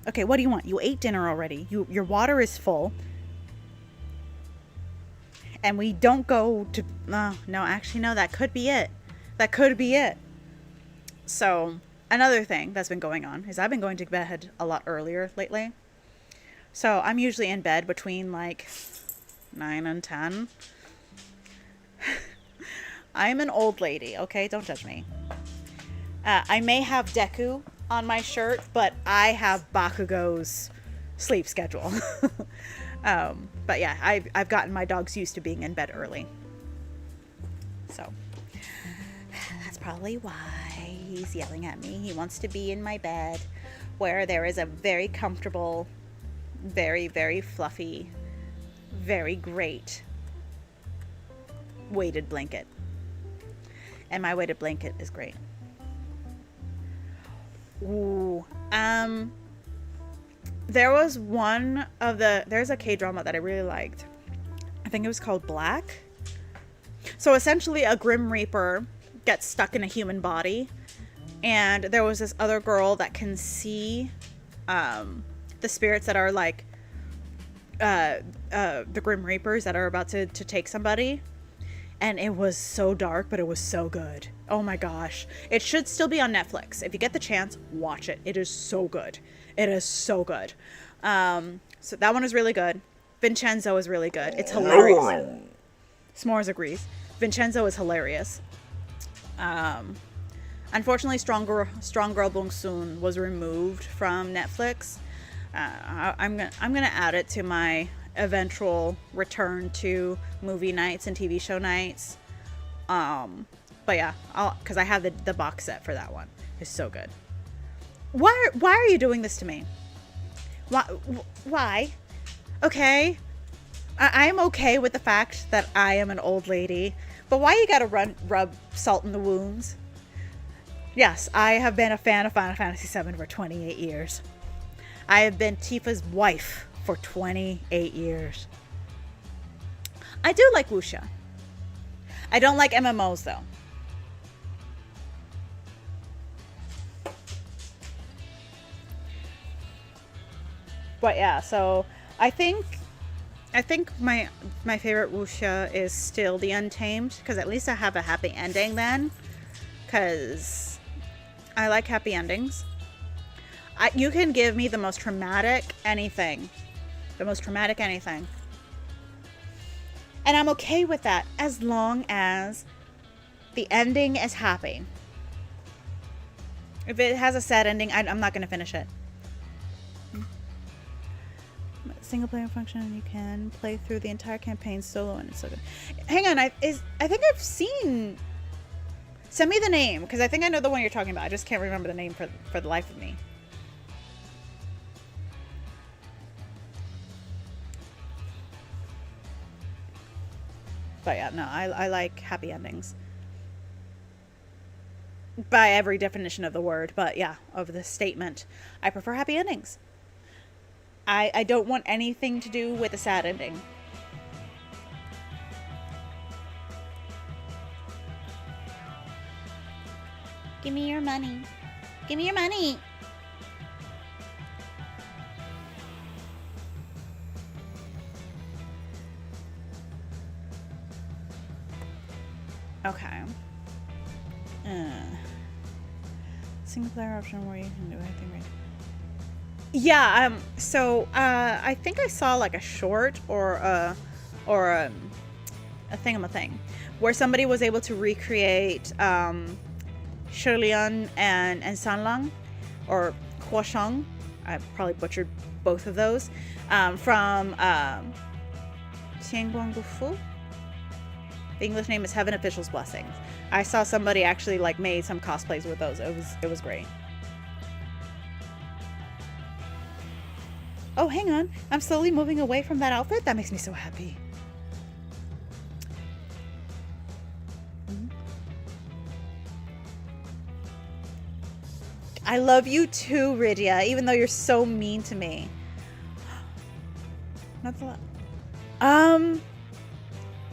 Speaker 2: Okay, what do you want? You ate dinner already. Your water is full. And we don't go to... no, actually, no, that could be it. That could be it. So, another thing that's been going on is I've been going to bed a lot earlier lately. So, I'm usually in bed between 9 and 10. I'm an old lady, okay? Don't judge me. I may have Deku on my shirt, but I have Bakugo's sleep schedule. But yeah, I've gotten my dogs used to being in bed early. So that's probably why he's yelling at me. He wants to be in my bed where there is a very comfortable, very, very fluffy, very great weighted blanket. And my weighted blanket is great. Ooh. There's a K-drama that I really liked. I think it was called Black. So essentially a Grim Reaper gets stuck in a human body, and there was this other girl that can see the spirits that are like the Grim Reapers that are about to take somebody. And it was so dark, but it was so good. Oh my gosh. It should still be on Netflix. If you get the chance, watch it. It is so good. It is so good. So that one is really good. Vincenzo is really good. It's hilarious. S'mores agrees. Vincenzo is hilarious. Unfortunately, Strong Girl Bong Soon was removed from Netflix. I'm gonna add it to my eventual return to movie nights and TV show nights. But yeah, because I have the box set for that one. It's so good. Why are you doing this to me? Why? Okay, I'm okay with the fact that I am an old lady, but why you gotta rub salt in the wounds? Yes, I have been a fan of Final Fantasy VII for 28 years. I have been Tifa's wife for 28 years. I do like wuxia. I don't like MMOs though. But yeah, so I think my favorite wuxia is still the Untamed, because at least I have a happy ending then, because I like happy endings. You can give me the most traumatic anything. And I'm okay with that as long as the ending is happy. If it has a sad ending, I'm not going to finish it. Single player function, you can play through the entire campaign solo, and it's so good. Hang on, I think I've seen... Send me the name, because I think I know the one you're talking about. I just can't remember the name for the life of me. But yeah, no, I like happy endings. By every definition of the word, but yeah, of the statement. I prefer happy endings. I don't want anything to do with a sad ending. Give me your money. Give me your money. Okay. Single player option where you can do anything right. Yeah, so I think I saw like a short or a thingamathing where somebody was able to recreate Shilian and Sanlang, or Huashang. I probably butchered both of those, from Tianguanggufu. The English name is Heaven Official's Blessings. I saw somebody actually like made some cosplays with those. It was great. Oh, hang on. I'm slowly moving away from that outfit. That makes me so happy. I love you too, Rydia, even though you're so mean to me. Not a lot.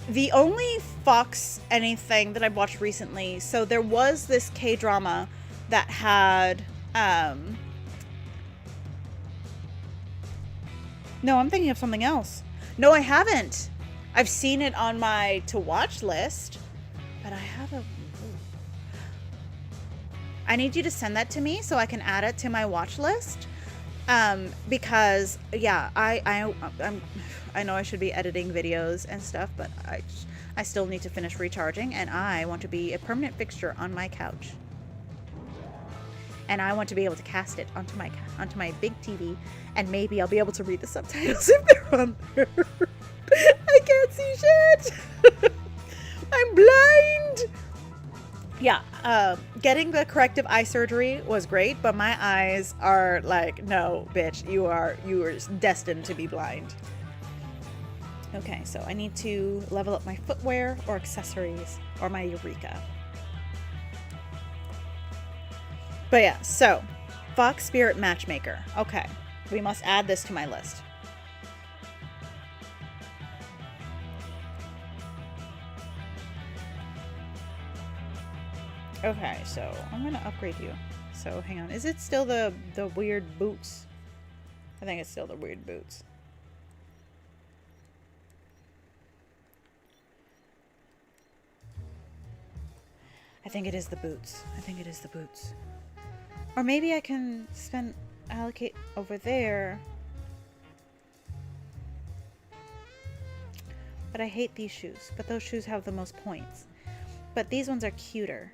Speaker 2: The only Fox anything that I've watched recently, so there was this K-drama that had, no, I'm thinking of something else. No, I haven't. I've seen it on my to-watch list, but I haven't. I need you to send that to me so I can add it to my watch list. Because yeah, I know I should be editing videos and stuff, but I still need to finish recharging, and I want to be a permanent fixture on my couch. And I want to be able to cast it onto my big TV, and maybe I'll be able to read the subtitles if they're on there. I can't see shit. I'm blind. Yeah, getting the corrective eye surgery was great, but my eyes are like, no, bitch, you are destined to be blind. Okay, so I need to level up my footwear or accessories or my Eureka. But yeah, so Fox Spirit Matchmaker. Okay, we must add this to my list. Okay, so I'm gonna upgrade you. So hang on, is it still the weird boots? I think it's still the weird boots. I think it is the boots. I think it is the boots. Or maybe I can allocate over there. But I hate these shoes. But those shoes have the most points. But these ones are cuter.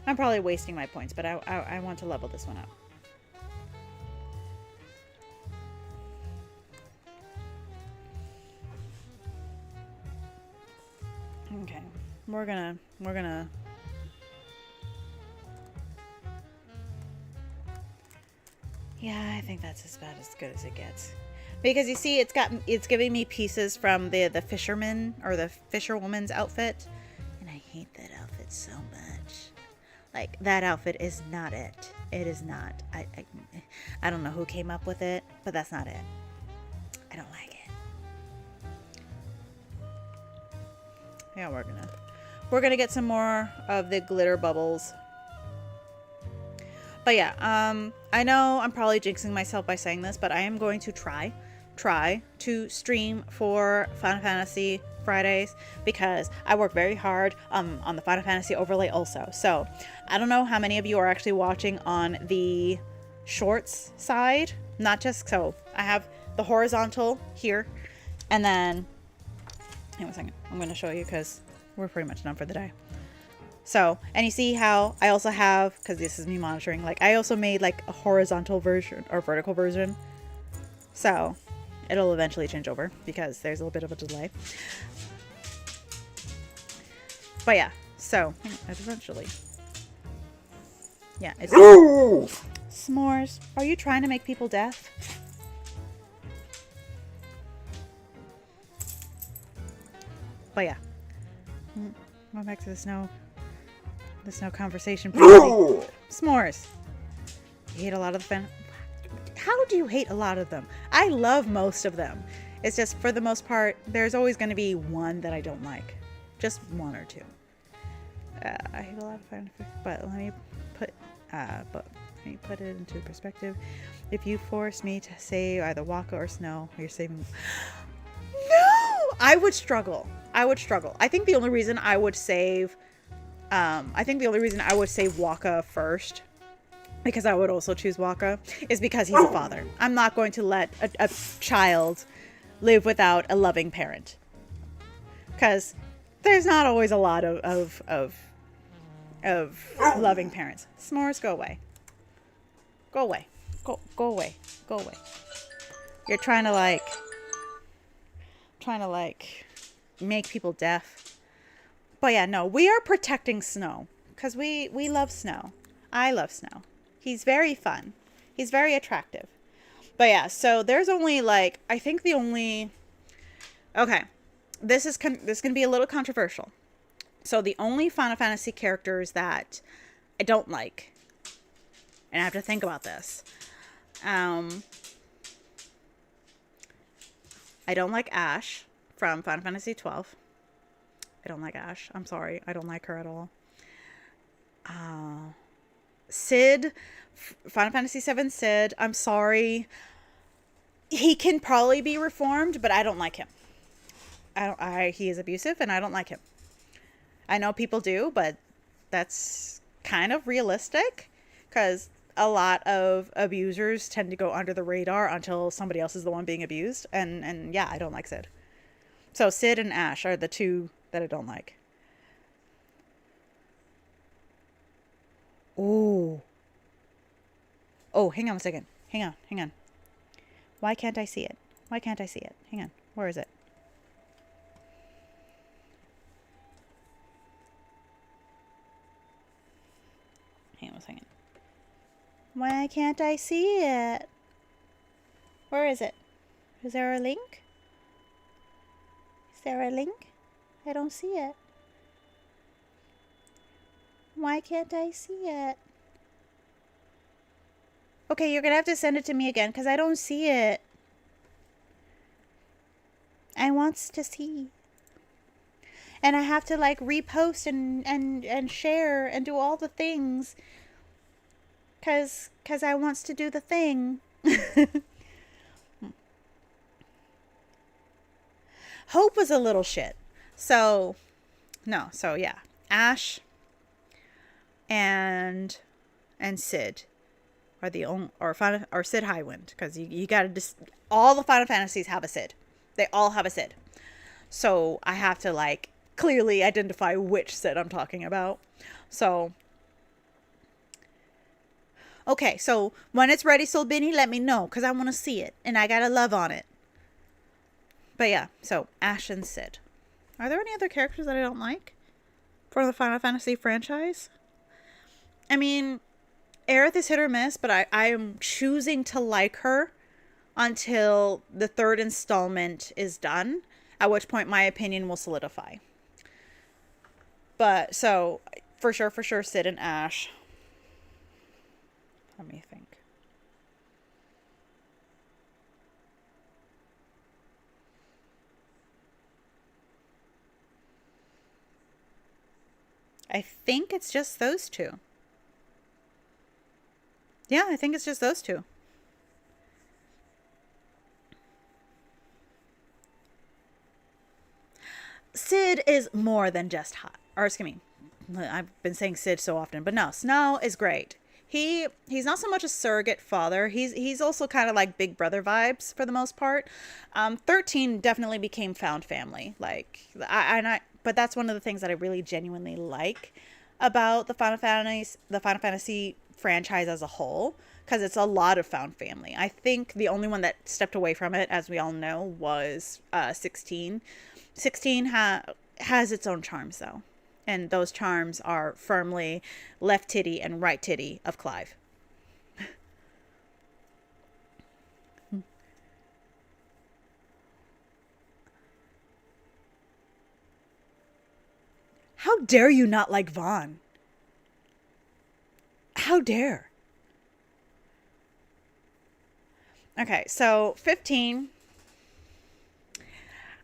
Speaker 2: I'm probably wasting my points, but I want to level this one up. Okay, we're gonna yeah, I think that's about as good as it gets. Because you see, it's giving me pieces from the fisherman or the fisherwoman's outfit, and I hate that outfit so much. Like, that outfit is not it. It is not. I don't know who came up with it, but that's not it. I don't like it. Yeah, we're gonna get some more of the glitter bubbles. But yeah, I know I'm probably jinxing myself by saying this, but I am going to try to stream for Final Fantasy Fridays, because I work very hard on the Final Fantasy overlay also. So I don't know how many of you are actually watching on the shorts side, not just, so I have the horizontal here, and then hang on a second, I'm going to show you because we're pretty much done for the day. So, and you see how I also have, because this is me monitoring, like I also made like a horizontal version or vertical version. So it'll eventually change over because there's a little bit of a delay. But yeah, so eventually. Yeah, it's s'mores. Are you trying to make people deaf? But yeah. Going back to the snow conversation. S'mores. You hate a lot of the fan. How do you hate a lot of them? I love most of them. It's just, for the most part, there's always going to be one that I don't like. Just one or two. I hate a lot of fan, but let me put it into perspective. If you force me to save either Waka or Snow, you're saving. No, I would struggle. I think the only reason I would save Waka first, because I would also choose Waka, is because he's a father. I'm not going to let a child live without a loving parent, because there's not always a lot of loving parents. S'mores, go away. Go away. Go away. Go away. You're trying to make people deaf. But yeah, no, we are protecting Snow because we love Snow. I love Snow. He's very fun. He's very attractive. But yeah, so there's only okay, this is going to be a little controversial. So the only Final Fantasy characters that I don't like, and I have to think about this. I don't like Ash from Final Fantasy 12. I don't like Ash. I'm sorry. I don't like her at all. Sid, Final Fantasy 7 Sid. I'm sorry. He can probably be reformed, but I don't like him. He is abusive and I don't like him. I know people do, but that's kind of realistic, because a lot of abusers tend to go under the radar until somebody else is the one being abused. And yeah, I don't like Sid. So Sid and Ash are the two that I don't like. Oh. Oh, hang on a second. Hang on. Why can't I see it? Why can't I see it? Hang on. Where is it? Hang on a second. Why can't I see it? Where is it? Is there a link? Is there a link? I don't see it. Why can't I see it? Okay, you're gonna have to send it to me again because I don't see it. I wants to see. And I have to like repost and share and do all the things. Cause I wants to do the thing. Hope was a little shit. So yeah. Ash and Sid are the only, or Sid Highwind, because you gotta just, all the Final Fantasies have a Sid. They all have a Sid. So I have to like clearly identify which Sid I'm talking about. So okay, so when it's ready, Soul Binny, let me know, because I want to see it and I gotta love on it. But yeah, so Ash and Sid. Are there any other characters that I don't like for the Final Fantasy franchise? I mean, Aerith is hit or miss, but I am choosing to like her until the third installment is done, at which point my opinion will solidify. But so, for sure, Sid and Ash. Let me think. I think it's just those two. Yeah, I think it's just those two. Sid is more than just hot. Or excuse me, I've been saying Sid so often, but no, Snow is great. He's not so much a surrogate father. He's also kind of like Big Brother vibes for the most part. 13 definitely became found family. Like but that's one of the things that I really genuinely like about the Final Fantasy franchise as a whole, because it's a lot of found family. I think the only one that stepped away from it, as we all know, was 16. 16 has its own charms though. And those charms are firmly left titty and right titty of Clive. How dare you not like Vaughn? How dare? Okay, so 15.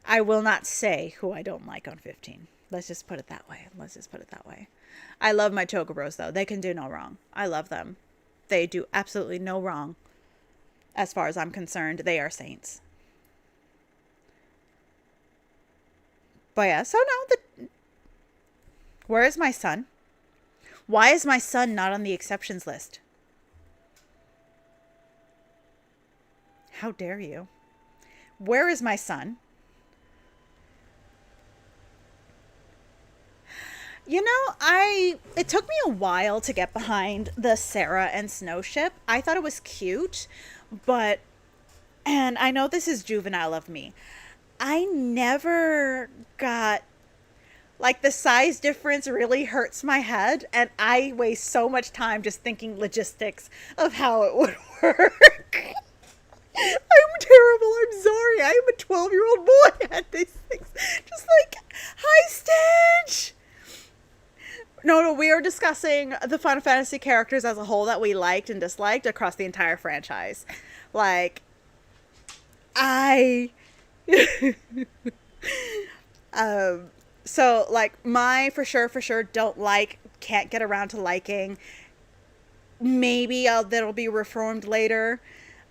Speaker 2: I will not say who I don't like on 15. Let's just put it that way. I love my Chocobros, though. They can do no wrong. I love them. They do absolutely no wrong. As far as I'm concerned, they are saints. But yeah, so no, where is my son? Why is my son not on the exceptions list? How dare you? Where is my son? You know, it took me a while to get behind the Sarah and Snow ship. I thought it was cute, and I know this is juvenile of me, I never got, like, the size difference really hurts my head, and I waste so much time just thinking logistics of how it would work. I'm terrible. I'm sorry. I am a 12-year-old boy at these things. Just like, hi, Stitch. No, we are discussing the Final Fantasy characters as a whole that we liked and disliked across the entire franchise. Like, so, like, my for sure don't like, can't get around to liking. Maybe that'll be reformed later.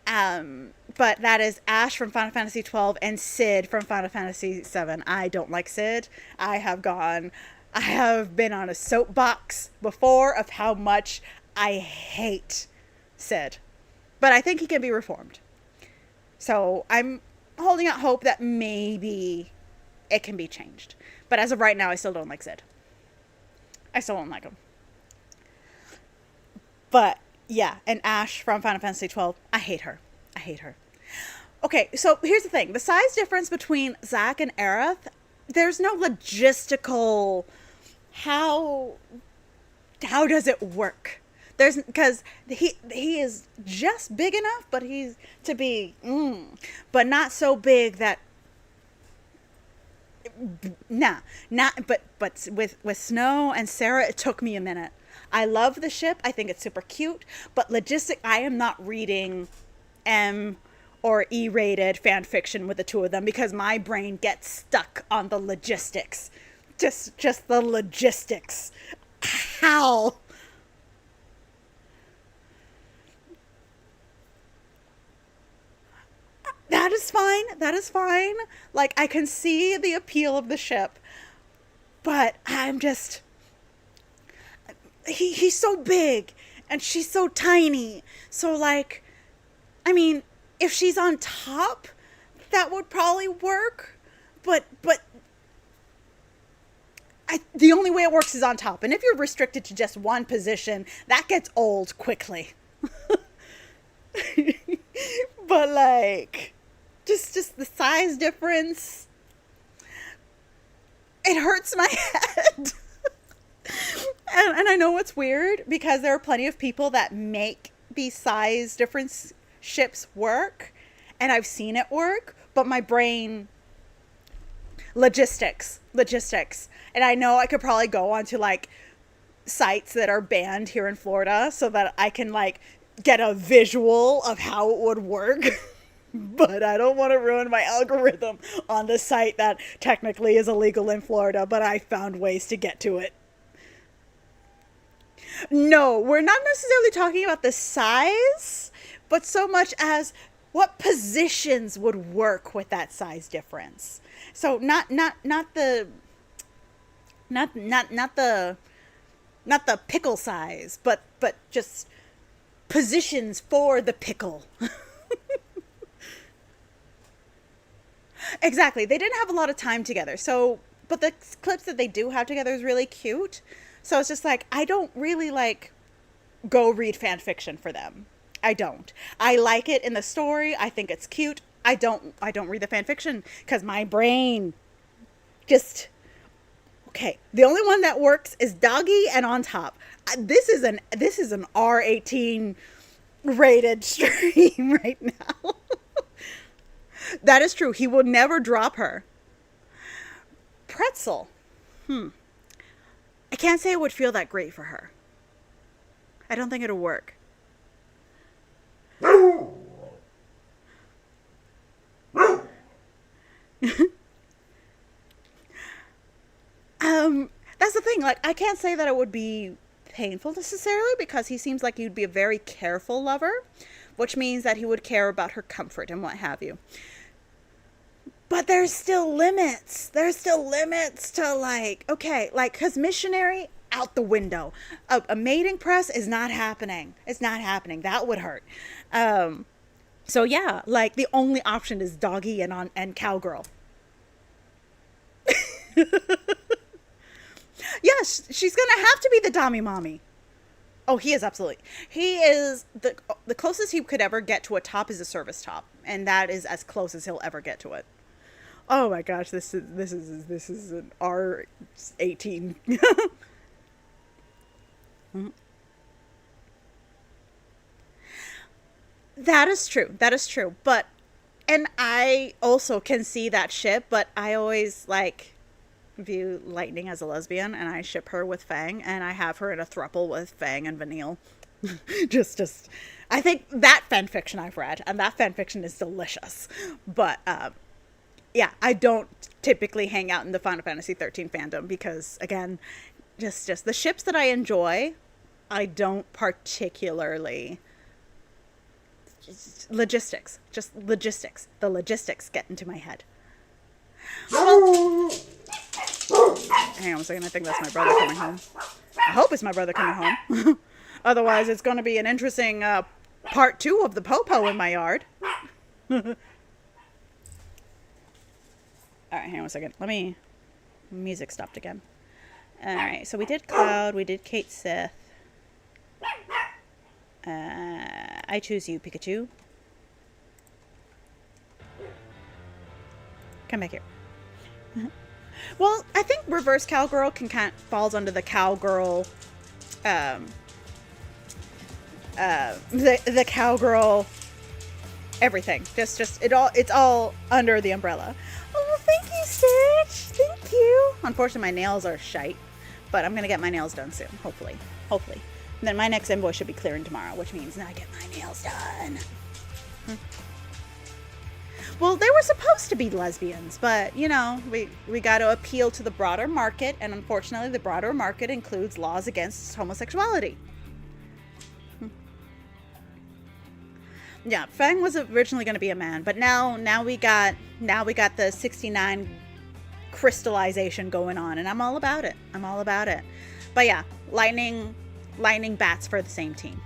Speaker 2: But that is Ash from Final Fantasy 12 and Sid from Final Fantasy 7. I don't like Sid. I have gone I have been on a soapbox before of how much I hate Sid, but I think he can be reformed. So I'm holding out hope that maybe it can be changed. But as of right now, I still don't like Sid. I still don't like him. But yeah, and Ash from Final Fantasy 12, I hate her. I hate her. Okay, so here's the thing. The size difference between Zack and Aerith, there's no logistical how does it work? There's because he is just big enough, but he's to be but not so big that not but with Snow and Sarah, it took me a minute. I love the ship. I think it's super cute, but I am not reading M or E-rated fan fiction with the two of them because my brain gets stuck on the logistics. Just the logistics. How? That is fine. That is fine. Like, I can see the appeal of the ship, but I'm just. He's so big, and she's so tiny. So, like, I mean, if she's on top, that would probably work. But the only way it works is on top. And if you're restricted to just one position, that gets old quickly. But, like, just the size difference, it hurts my head. And I know it's weird because there are plenty of people that make these size difference ships work, and I've seen it work, but my brain, logistics. And I know I could probably go onto like sites that are banned here in Florida so that I can like get a visual of how it would work. But I don't want to ruin my algorithm on the site that technically is illegal in Florida, but I found ways to get to it. No, we're not necessarily talking about the size, but so much as what positions would work with that size difference. So not the pickle size, but just positions for the pickle. Exactly. They didn't have a lot of time together. So, but the clips that they do have together is really cute. So it's just like, I don't really like go read fan fiction for them. I don't. I like it in the story. I think it's cute. I don't read the fan fiction because my brain just, okay. The only one that works is Doggy and On Top. This is an R18 rated stream right now. That is true. He will never drop her. Pretzel. I can't say it would feel that great for her. I don't think it'll work. That's the thing. Like, I can't say that it would be painful necessarily because he seems like he would be a very careful lover, which means that he would care about her comfort and what have you. But there's still limits. There's still limits to like, okay, like, because missionary, out the window. A mating press is not happening. It's not happening. That would hurt. So yeah, like the only option is Doggy and Cowgirl. Yes, she's gonna have to be the Dommy Mommy. Oh, he is absolutely. He is the closest he could ever get to a top is a service top, and that is as close as he'll ever get to it. Oh my gosh, this is an R18. That is true. That is true. But, and I also can see that ship, but I always like view Lightning as a lesbian, and I ship her with Fang, and I have her in a throuple with Fang and Vanille. just, I think that fan fiction I've read, and that fan fiction is delicious. But, yeah, I don't typically hang out in the Final Fantasy 13 fandom because, again, just the ships that I enjoy, I don't particularly. Just logistics. The logistics get into my head. Well, hang on a second. I think that's my brother coming home. I hope it's my brother coming home. Otherwise, it's going to be an interesting part 2 of the popo in my yard. All right, hang on a second. Music stopped again. All right, so we did Cloud. We did Kate Sith. I choose you, Pikachu. Come back here. Well, I think Reverse Cowgirl falls under the cowgirl, the cowgirl, everything. It's all under the umbrella. Oh, thank you, Stitch. Thank you. Unfortunately, my nails are shite, but I'm gonna get my nails done soon. Hopefully. And then my next invoice should be clearing tomorrow, which means I get my nails done. Well, they were supposed to be lesbians, but, you know, we got to appeal to the broader market, and unfortunately the broader market includes laws against homosexuality. Yeah, Fang was originally going to be a man, but now we got the 69 crystallization going on, and I'm all about it. But yeah, lightning bats for the same team.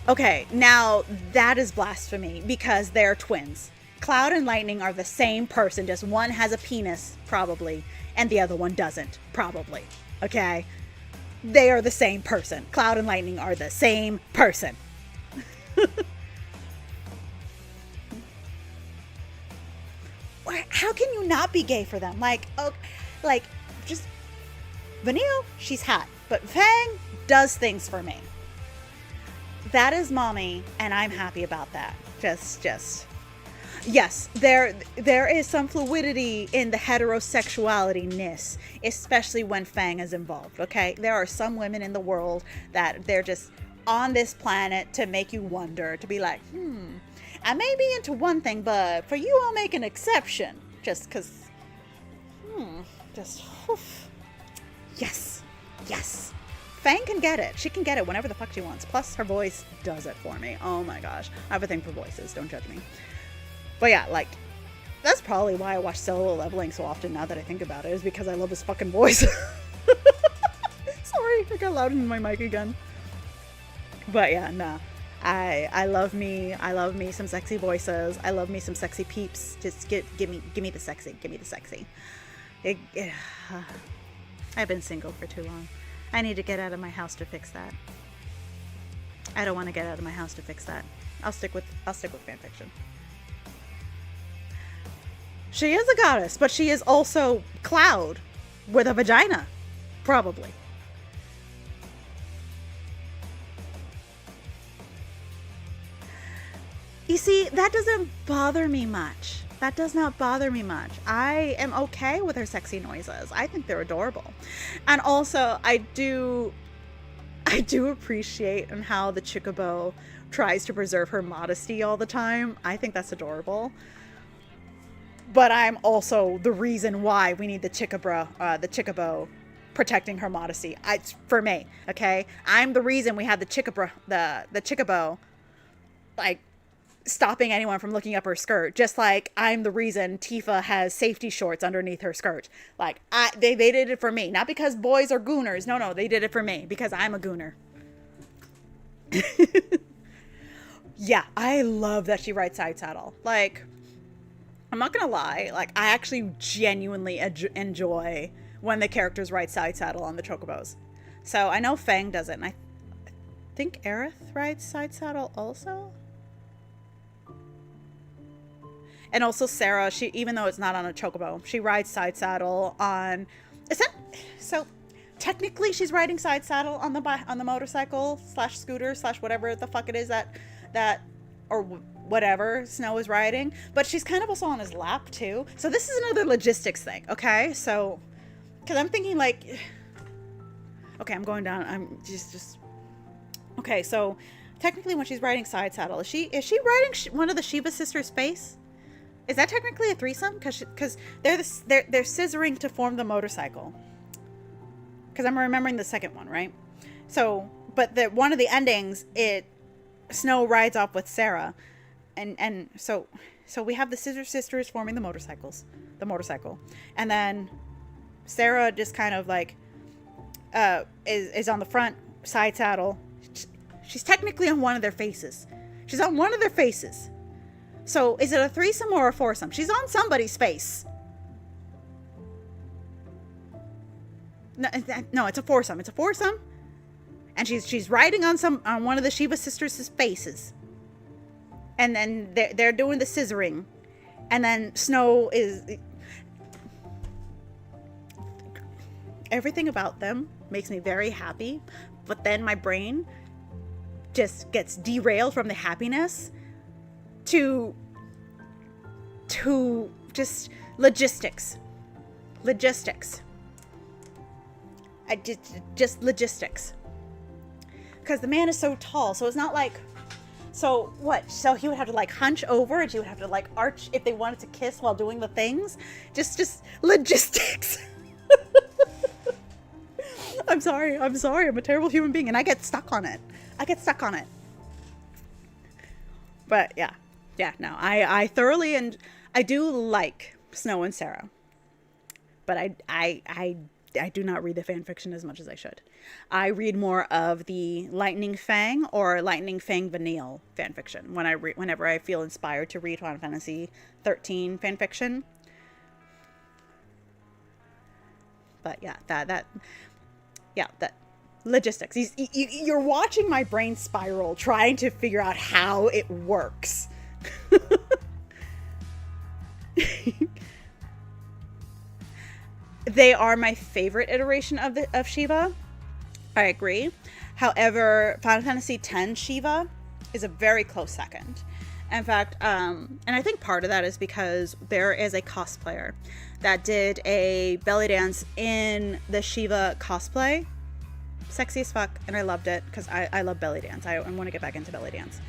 Speaker 2: Okay, now that is blasphemy because they're twins. Cloud and Lightning are the same person, just one has a penis, probably, and the other one doesn't, probably. Okay? They are the same person. Cloud and Lightning are the same person. How can you not be gay for them? Just Vanille, she's hot, but Fang does things for me. That is mommy, and I'm happy about that. Yes, there is some fluidity in the heterosexuality-ness, especially when Fang is involved, okay? There are some women in the world that they're just on this planet to make you wonder, to be like, I may be into one thing, but for you I'll make an exception. Just because, Yes. Fang can get it. She can get it whenever the fuck she wants. Plus, her voice does it for me. Oh my gosh. I have a thing for voices. Don't judge me. But yeah, like, that's probably why I watch Solo Leveling so often now that I think about it, is because I love his fucking voice. Sorry, I got loud in my mic again. But yeah, nah. I love me some sexy voices. I love me some sexy peeps. Just give me the sexy. Give me the sexy. I've been single for too long. I need to get out of my house to fix that. I don't want to get out of my house to fix that. I'll stick with fanfiction. She is a goddess, but she is also Cloud with a vagina, probably. You see, that doesn't bother me much. That does not bother me much. I am okay with her sexy noises. I think they're adorable. And also, I do appreciate how the Chocobo tries to preserve her modesty all the time. I think that's adorable. But I'm also the reason why we need the Chocobo protecting her modesty. It's for me, okay? I'm the reason we have the Chocobo, like, stopping anyone from looking up her skirt, just like I'm the reason Tifa has safety shorts underneath her skirt. Like, they did it for me, not because boys are gooners. No, they did it for me because I'm a gooner. Yeah, I love that she rides side saddle. Like, I'm not gonna lie, like, I actually genuinely enjoy when the characters ride side saddle on the Chocobos. So I know Fang does it, and I think Aerith rides side saddle also. And also Sarah, she, even though it's not on a Chocobo, she rides side saddle on. So? Technically, she's riding side saddle on the motorcycle / scooter / whatever the fuck it is that or whatever Snow is riding. But she's kind of also on his lap too. So this is another logistics thing, okay? So, because I'm thinking like, okay, I'm going down. I'm just. Okay, so technically, when she's riding side saddle, is she riding one of the Shiva sisters' face? Is that technically a threesome? Because they're scissoring to form the motorcycle. Because I'm remembering the second one, right? So, but one of the endings, Snow rides off with Sarah, and so so we have the Scissor Sisters forming the motorcycle. And then Sarah just kind of like is on the front side saddle. She's technically on one of their faces. She's on one of their faces. So is it a threesome or a foursome? She's on somebody's face. No, it's a foursome. It's a foursome. And she's riding on one of the Shiva sisters' faces. And then they're doing the scissoring. And then Snow is... Everything about them makes me very happy. But then my brain just gets derailed from the happiness to just logistics. Just logistics. Because the man is so tall, so it's not like... So what? So he would have to like hunch over, and she would have to like arch if they wanted to kiss while doing the things. Just logistics. I'm sorry. I'm a terrible human being, and I get stuck on it. But yeah, no, I thoroughly, and I do like Snow and Sarah, but I do not read the fan fiction as much as I should. I read more of the Lightning Fang or Lightning Fang Vanille fan fiction whenever I feel inspired to read Final Fantasy 13 fan fiction. But yeah, that logistics. You're watching my brain spiral, trying to figure out how it works. They are my favorite iteration of Shiva. I agree. However, Final Fantasy X Shiva is a very close second. In fact, and I think part of that is because there is a cosplayer that did a belly dance in the Shiva cosplay. Sexy as fuck, and I loved it because I love belly dance. I want to get back into belly dance.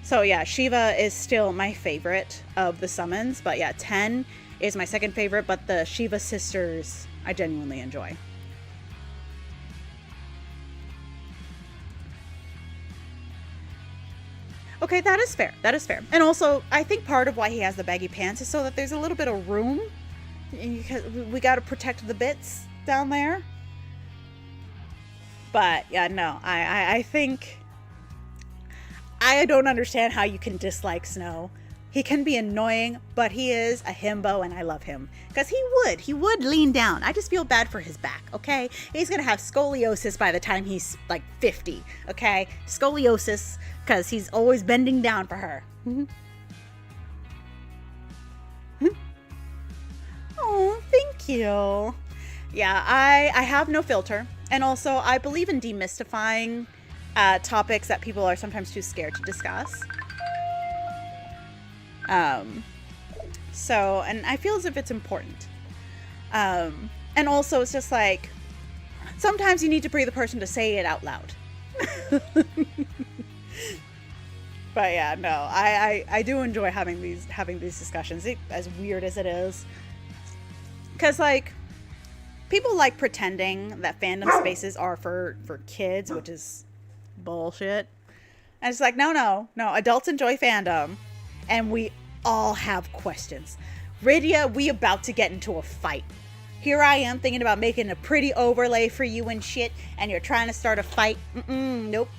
Speaker 2: So yeah, Shiva is still my favorite of the summons, but yeah, 10 is my second favorite, but the Shiva sisters I genuinely enjoy. Okay, that is fair. And also, I think part of why he has the baggy pants is so that there's a little bit of room. We got to protect the bits down there. But yeah, no, I think I don't understand how you can dislike Snow. He can be annoying, but he is a himbo, and I love him because he would lean down. I just feel bad for his back. Okay, he's gonna have scoliosis by the time he's like 50. Okay, scoliosis because he's always bending down for her. Oh, thank you. Yeah, I have no filter. And also, I believe in demystifying topics that people are sometimes too scared to discuss. So, and I feel as if it's important. And also, it's just like, sometimes you need to be the person to say it out loud. But yeah, no, I do enjoy having these discussions, as weird as it is. Because, like, people like pretending that fandom spaces are for kids, which is bullshit. And it's like, no, adults enjoy fandom. And we all have questions. Rydia, we about to get into a fight. Here I am thinking about making a pretty overlay for you and shit, and you're trying to start a fight. Nope.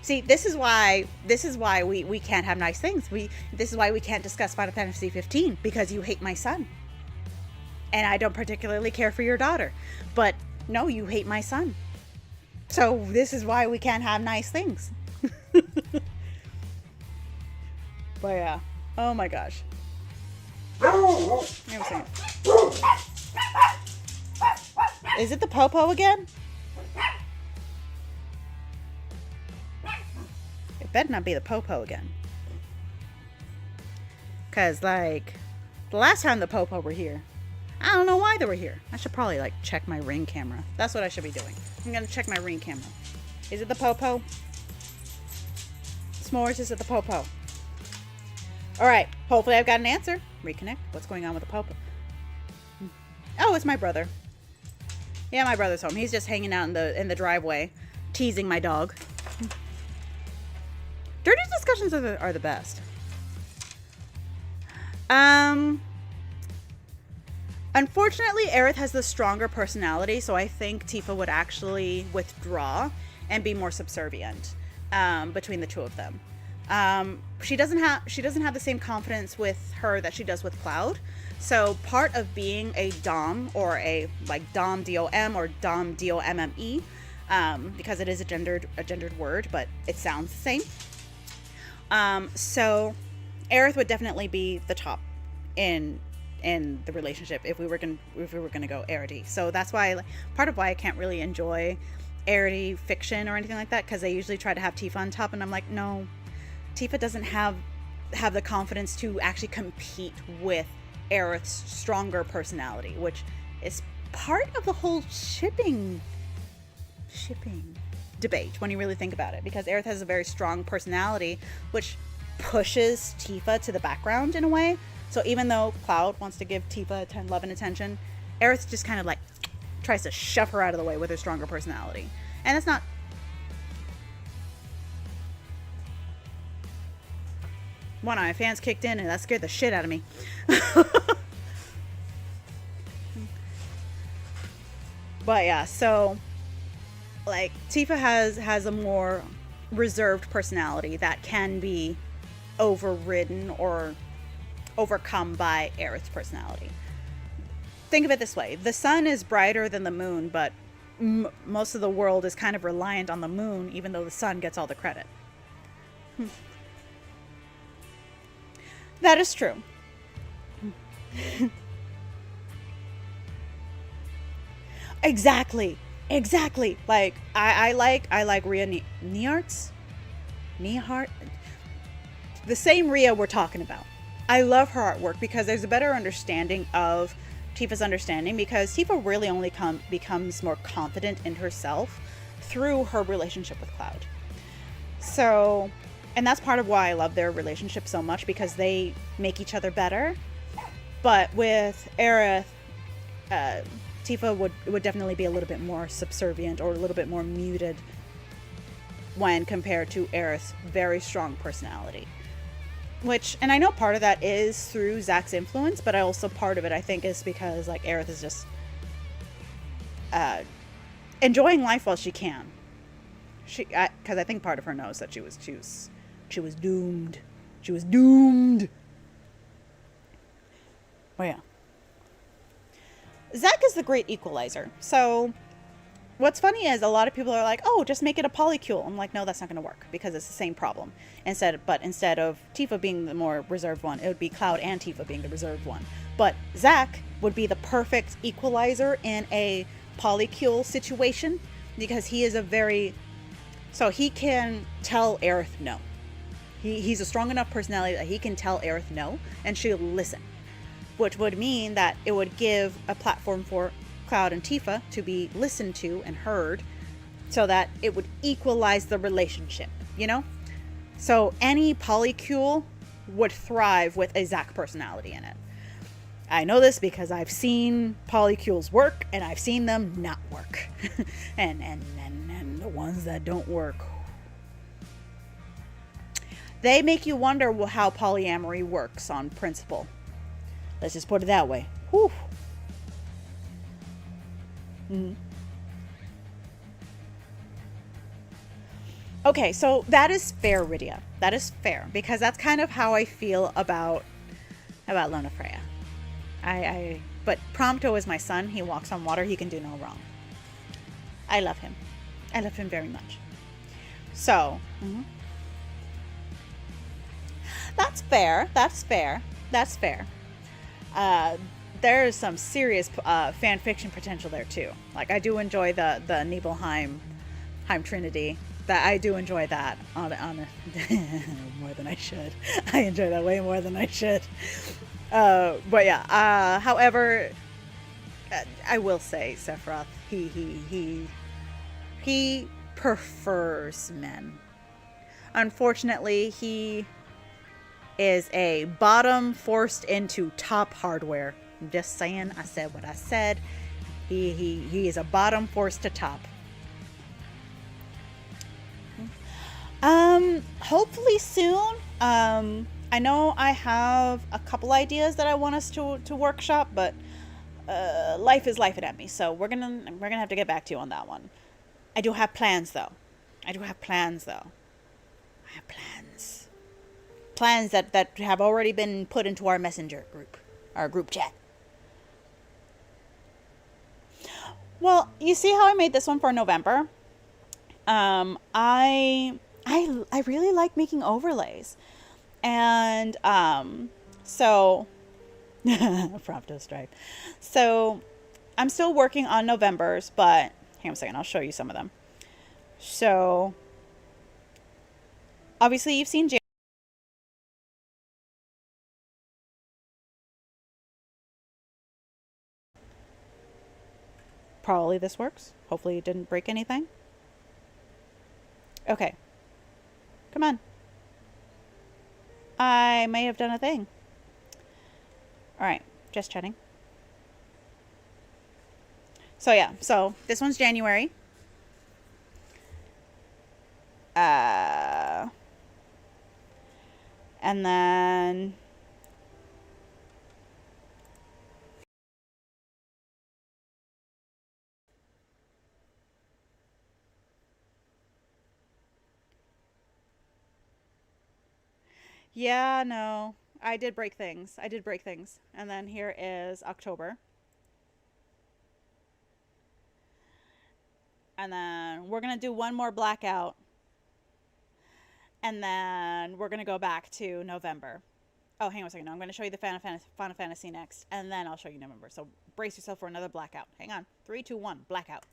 Speaker 2: See, this is why we can't have nice things. This is why we can't discuss Final Fantasy 15, because you hate my son. And I don't particularly care for your daughter. But no, you hate my son. So this is why we can't have nice things. But yeah. Oh my gosh. Is it the Popo again? It better not be the Popo again. Because, like, the last time the Popo were here, I don't know why they were here. I should probably, like, check my Ring camera. That's what I should be doing. I'm going to check my Ring camera. Is it the Popo? S'mores, is it the Popo? Alright, hopefully I've got an answer. Reconnect. What's going on with the Popo? Oh, it's my brother. Yeah, my brother's home. He's just hanging out in the driveway, teasing my dog. Dirty discussions are the best. Um, Unfortunately, Aerith has the stronger personality, so I think Tifa would actually withdraw and be more subservient between the two of them. She doesn't have the same confidence with her that she does with Cloud. So part of being a Dom, or a like Dom DOM or Dom DOMME, because it is a gendered word, but it sounds the same. So Aerith would definitely be the top in the relationship if we were gonna go Arity. So that's why part of why I can't really enjoy Arity fiction or anything like that, because they usually try to have Tifa on top, and I'm like, no, Tifa doesn't have the confidence to actually compete with Aerith's stronger personality, which is part of the whole shipping debate when you really think about it, because Aerith has a very strong personality which pushes Tifa to the background in a way. So even though Cloud wants to give Tifa love and attention, Aerith just kind of like tries to shove her out of the way with her stronger personality. And that's not... One of my fans kicked in and that scared the shit out of me. But yeah, so like Tifa has a more reserved personality that can be overridden or overcome by Aerith's personality. Think of it this way: the sun is brighter than the moon, but most of the world is kind of reliant on the moon, even though the sun gets all the credit. That is true. Exactly. Like I like Rhea Neihart, the same Rhea we're talking about. I love her artwork because there's a better understanding of Tifa's understanding, because Tifa really only becomes more confident in herself through her relationship with Cloud. So, and that's part of why I love their relationship so much, because they make each other better. But with Aerith, Tifa would definitely be a little bit more subservient or a little bit more muted when compared to Aerith's very strong personality. Which, and I know part of that is through Zach's influence, but also part of it I think is because like Aerith is just enjoying life while she can. Because I think part of her knows that she was doomed. She was doomed. Oh yeah. Zach is the great equalizer. So what's funny is a lot of people are like, oh, just make it a polycule. I'm like, no, that's not going to work, because it's the same problem. Instead of Tifa being the more reserved one, it would be Cloud and Tifa being the reserved one. But Zach would be the perfect equalizer in a polycule situation, because he is so he can tell Aerith no. He's a strong enough personality that he can tell Aerith no, and she'll listen. Which would mean that it would give a platform for Cloud and Tifa to be listened to and heard, so that it would equalize the relationship, you know? So any polycule would thrive with a Zac personality in it. I know this because I've seen polycules work and I've seen them not work. and the ones that don't work, they make you wonder how polyamory works on principle. Let's just put it that way. Whew. Mm-hmm. Okay, so that is fair, Rydia. That is fair, because that's kind of how I feel about Lona Freya. But Prompto is my son. He walks on water. He can do no wrong. I love him. I love him very much. So, that's fair. There is some serious fan fiction potential there too. Like, I do enjoy the Nibelheim Trinity. That I do enjoy that on more than I should. I enjoy that way more than I should. But yeah. However, I will say Sephiroth. He prefers men. Unfortunately, he is a bottom forced into top hardware. I'm just saying. I said what I said. He is a bottom forced to top. Hopefully soon. I know I have a couple ideas that I want us to workshop, but life is life at me, so we're gonna have to get back to you on that one. I do have plans though. I do have plans though. I have plans. Plans that have already been put into our messenger group, our group chat. Well, you see how I made this one for November? I really like making overlays, and so Prompto Stripe. So I'm still working on November's, but hang on a second, I'll show you some of them. So obviously you've seen probably this works. Hopefully it didn't break anything. Okay. Come on. I may have done a thing. Alright, just chatting. So yeah, so this one's January. And then yeah, no. I did break things. I did break things. And then here is October. And then we're going to do one more blackout. And then we're going to go back to November. Oh, hang on a second. No, I'm going to show you the Final Fantasy next. And then I'll show you November. So brace yourself for another blackout. Hang on. 3, 2, 1. Blackout.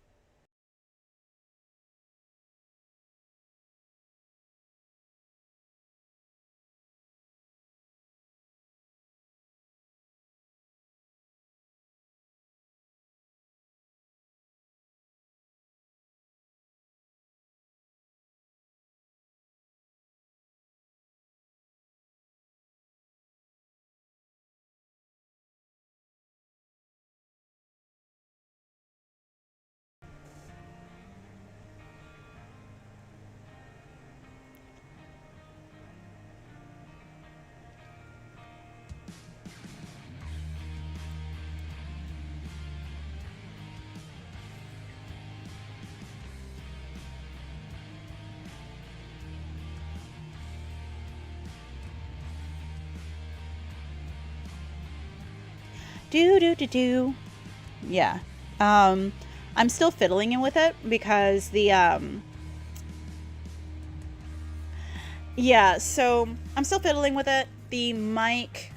Speaker 2: Do. Yeah. I'm still fiddling in with it because yeah, so I'm still fiddling with it. The mic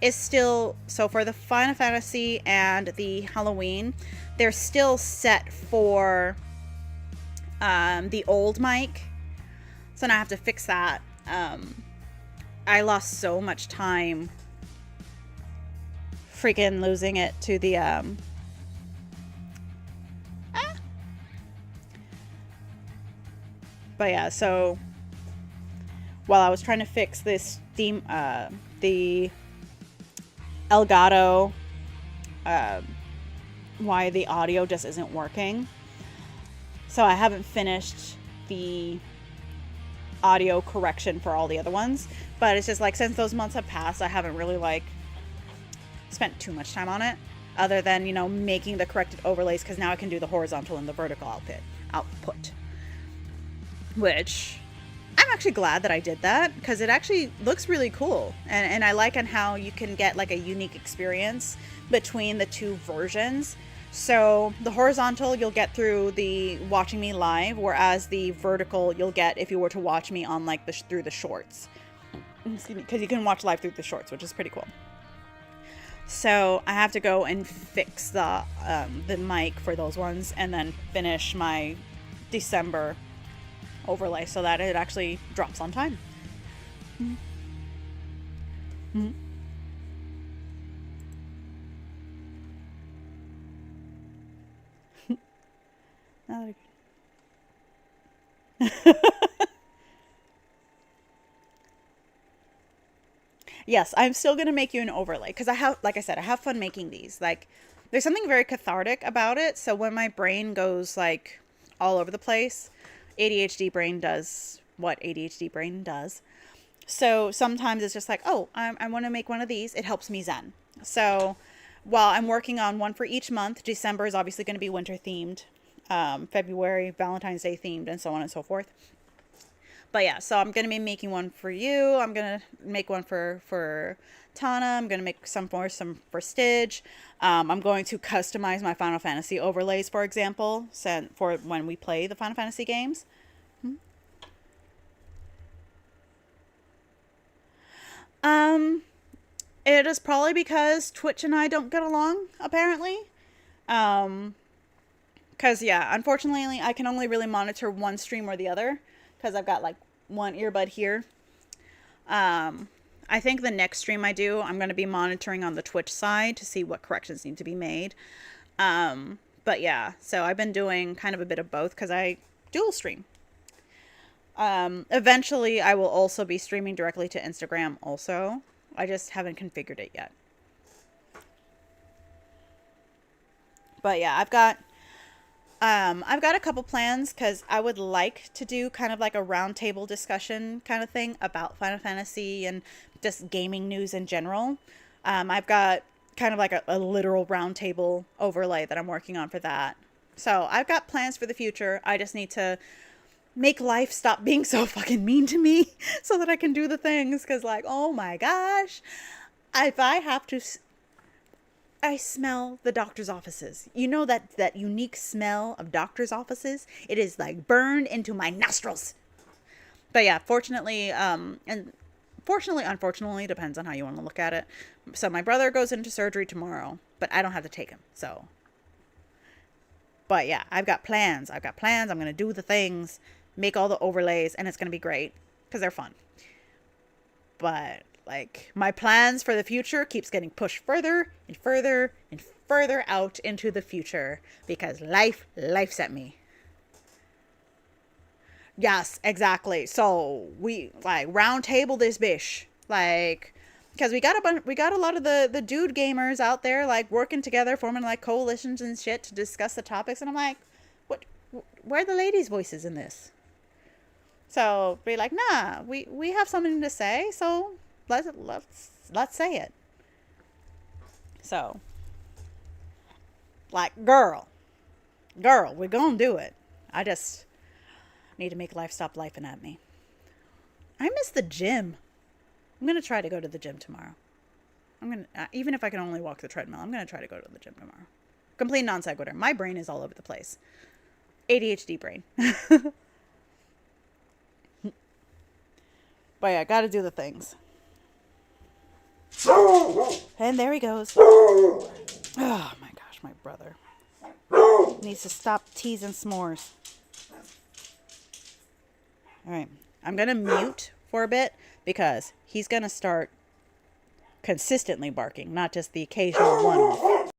Speaker 2: is still, so for the Final Fantasy and the Halloween, they're still set for the old mic. So now I have to fix that. I lost so much time freaking losing it to the but yeah, so while I was trying to fix this theme, the Elgato, why the audio just isn't working. So I haven't finished the audio correction for all the other ones, but it's just like since those months have passed, I haven't really like spent too much time on it, other than, you know, making the corrected overlays, because now I can do the horizontal and the vertical output, which I'm actually glad that I did that, because it actually looks really cool, and I like on how you can get like a unique experience between the two versions. So the horizontal you'll get through the watching me live, whereas the vertical you'll get if you were to watch me on like through the shorts, because you can watch live through the shorts, which is pretty cool. So I have to go and fix the mic for those ones, and then finish my December overlay so that it actually drops on time. Mm-hmm. Yes, I'm still going to make you an overlay, because I have, like I said, I have fun making these. Like, there's something very cathartic about it. So when my brain goes like all over the place, ADHD brain does what ADHD brain does. So sometimes it's just like, oh, I want to make one of these. It helps me zen. So while I'm working on one for each month, December is obviously going to be winter themed, February, Valentine's Day themed, and so on and so forth. But yeah, so I'm going to be making one for you. I'm going to make one for Tana. I'm going to make some for Stidge. I'm going to customize my Final Fantasy overlays, for example, for when we play the Final Fantasy games. Um, it is probably because Twitch and I don't get along, apparently. Because, yeah, unfortunately, I can only really monitor one stream or the other. Because I've got, like, one earbud here. I think the next stream I do, I'm going to be monitoring on the Twitch side to see what corrections need to be made. But, yeah, so I've been doing kind of a bit of both because I dual stream. Eventually, I will also be streaming directly to Instagram also. I just haven't configured it yet. But yeah, I've got a couple plans because I would like to do kind of like a roundtable discussion kind of thing about Final Fantasy and just gaming news in general. I've got kind of like a literal roundtable overlay that I'm working on for that. So I've got plans for the future. I just need to make life stop being so fucking mean to me so that I can do the things. Because, like, oh my gosh, if I have to, I smell the doctor's offices. You know that unique smell of doctor's offices? It is like burned into my nostrils. But yeah, fortunately, unfortunately, depends on how you want to look at it. So my brother goes into surgery tomorrow, but I don't have to take him. So, but yeah, I've got plans. I'm going to do the things, make all the overlays, and it's going to be great because they're fun. But like, my plans for the future keeps getting pushed further and further and further out into the future because life's at me. Yes, exactly. So we like round table this bish, like, because we got a lot of the dude gamers out there like working together, forming like coalitions and shit to discuss the topics, and I'm like, where are the ladies' voices in this? So be like, nah, we have something to say, so let's say it. So, like, girl, we're gonna do it. I just need to make life stop lifing at me. I miss the gym. I'm gonna try to go to the gym tomorrow. I'm gonna even if I can only walk the treadmill, I'm gonna try to go to the gym tomorrow. Complete non sequitur. My brain is all over the place. ADHD brain. But yeah, gotta do the things. And there he goes. Oh my gosh, my brother needs to stop teasing s'mores. Alright, I'm gonna mute for a bit because he's gonna start consistently barking, not just the occasional one-off.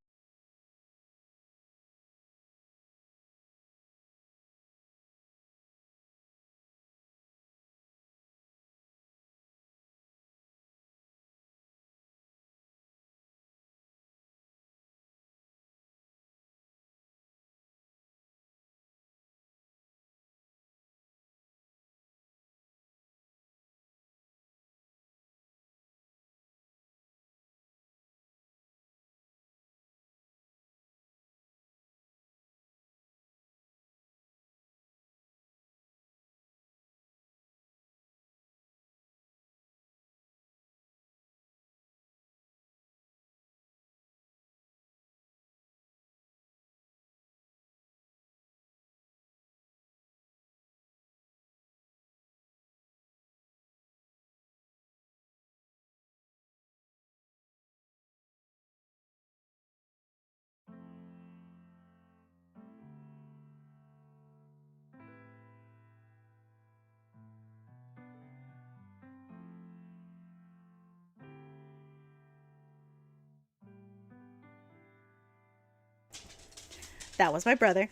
Speaker 2: That was my brother.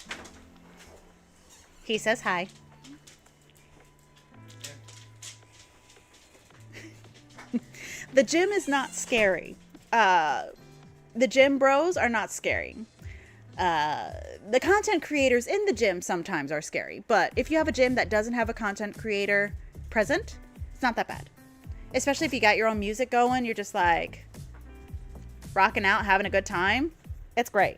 Speaker 2: He says hi. The gym is not scary. The gym bros are not scary. The content creators in the gym sometimes are scary. But if you have a gym that doesn't have a content creator present, it's not that bad. especially if you got your own music going, you're just like rocking out, having a good time. It's great.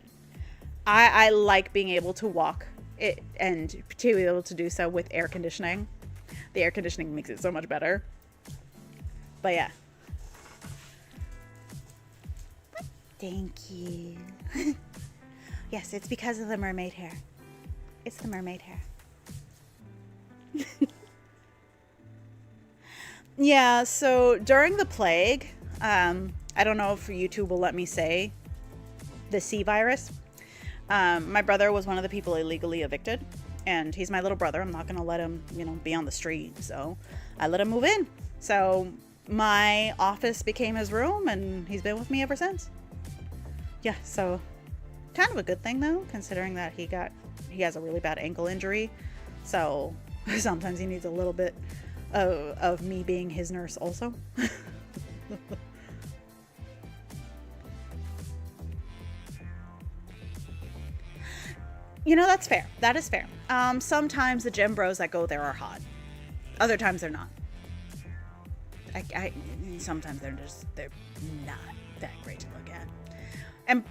Speaker 2: I like being able to walk it and to be able to do so with air conditioning. The air conditioning makes it so much better. But yeah. Thank you. Yes, it's because of the mermaid hair. It's the mermaid hair. Yeah, so during the plague, I don't know if YouTube will let me say the C virus. My brother was one of the people illegally evicted, and he's my little brother. I'm not going to let him, be on the street. So I let him move in. So my office became his room, and he's been with me ever since. Yeah, so kind of a good thing though, considering that he has a really bad ankle injury. So sometimes he needs a little bit of me being his nurse also. That's fair. That is fair. Sometimes the gym bros that go there are hot. Other times they're not. Sometimes they're not that great to look at. And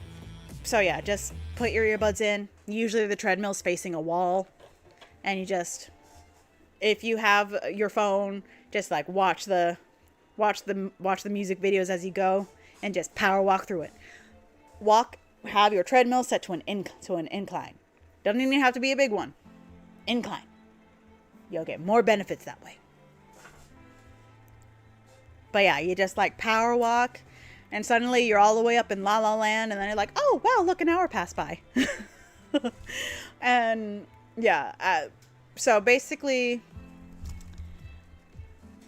Speaker 2: so yeah, just put your earbuds in. Usually the treadmill's facing a wall, and you just, if you have your phone, just like watch the music videos as you go, and just power walk through it. Have your treadmill set to an incline. Doesn't even have to be a big one. Incline. You'll get more benefits that way. But yeah, you just like power walk, and suddenly you're all the way up in La La Land, and then you're like, oh wow, look, an hour passed by. And yeah, so basically,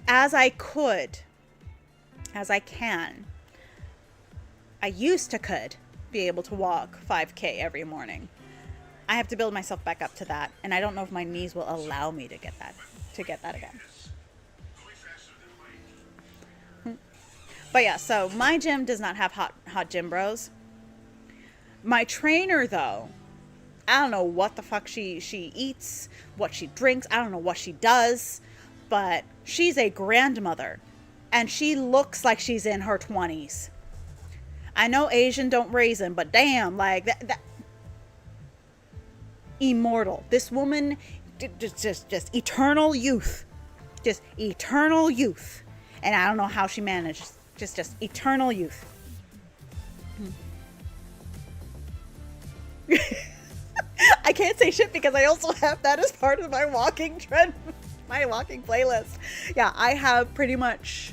Speaker 2: as I could be able to walk 5K every morning. I have to build myself back up to that, and I don't know if my knees will allow me to get that again. But yeah, so my gym does not have hot gym bros. My trainer though, I don't know what the fuck she eats, what she drinks, I don't know what she does, but she's a grandmother, and she looks like she's in her 20s. I know Asian don't raisin, but damn, like that immortal. This woman, just eternal youth, just eternal youth, and I don't know how she managed. Just eternal youth. I can't say shit because I also have that as part of my walking trend, my walking playlist. Yeah, I have pretty much.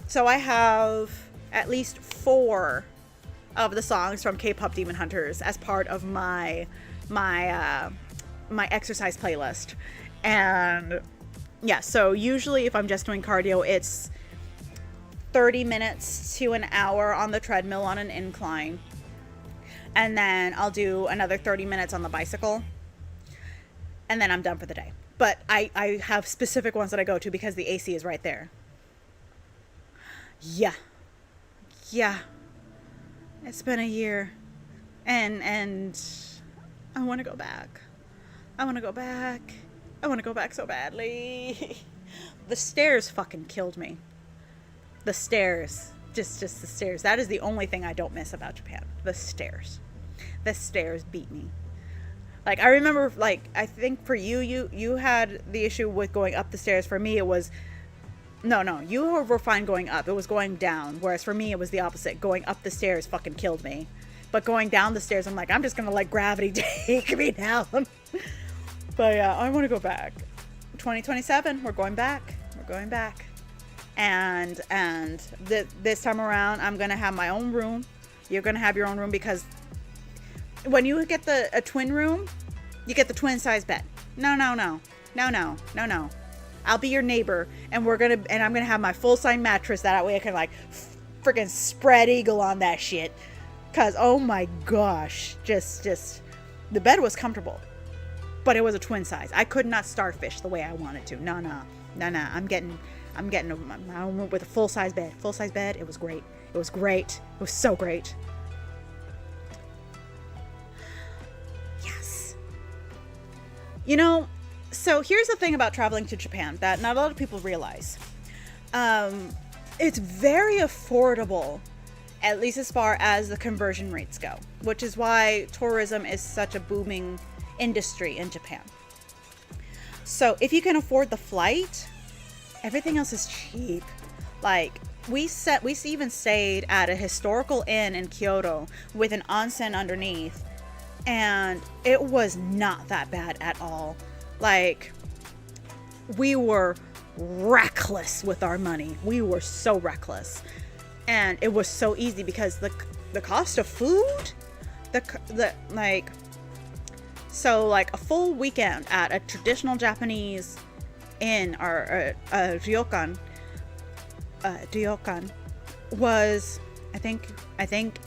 Speaker 2: So I have at least 4 of the songs from K-pop Demon Hunters as part of my exercise playlist. And yeah, so usually if I'm just doing cardio, it's 30 minutes to an hour on the treadmill on an incline, and then I'll do another 30 minutes on the bicycle, and then I'm done for the day. But I have specific ones that I go to because the AC is right there. Yeah, it's been a year, and I want to go back. I want to go back so badly. The stairs fucking killed me. The stairs, just the stairs. That is the only thing I don't miss about Japan. The stairs beat me. Like, I remember, like, I think for you had the issue with going up the stairs. For me, it was, no, you were fine going up. It was going down. Whereas for me, it was the opposite. Going up the stairs fucking killed me. But going down the stairs, I'm like, I'm just gonna let gravity take me down. But yeah, I want to go back. 2027, we're going back. And this time around, I'm going to have my own room. You're going to have your own room, because when you get a twin room, you get the twin size bed. No. I'll be your neighbor, and I'm going to have my full size mattress. That way I can like freaking spread eagle on that shit. Cause oh my gosh, just the bed was comfortable, but it was a twin size. I could not starfish the way I wanted to. No. I'm getting my own room with a full size bed. It was great. It was so great. Yes. So here's the thing about traveling to Japan that not a lot of people realize. it's very affordable, at least as far as the conversion rates go, which is why tourism is such a booming industry in Japan. So if you can afford the flight, everything else is cheap. Like we even stayed at a historical inn in Kyoto with an onsen underneath, and it was not that bad at all. Like, we were reckless with our money. We were so reckless. And it was so easy because the cost of food, so like a full weekend at a traditional Japanese inn or ryokan was, I think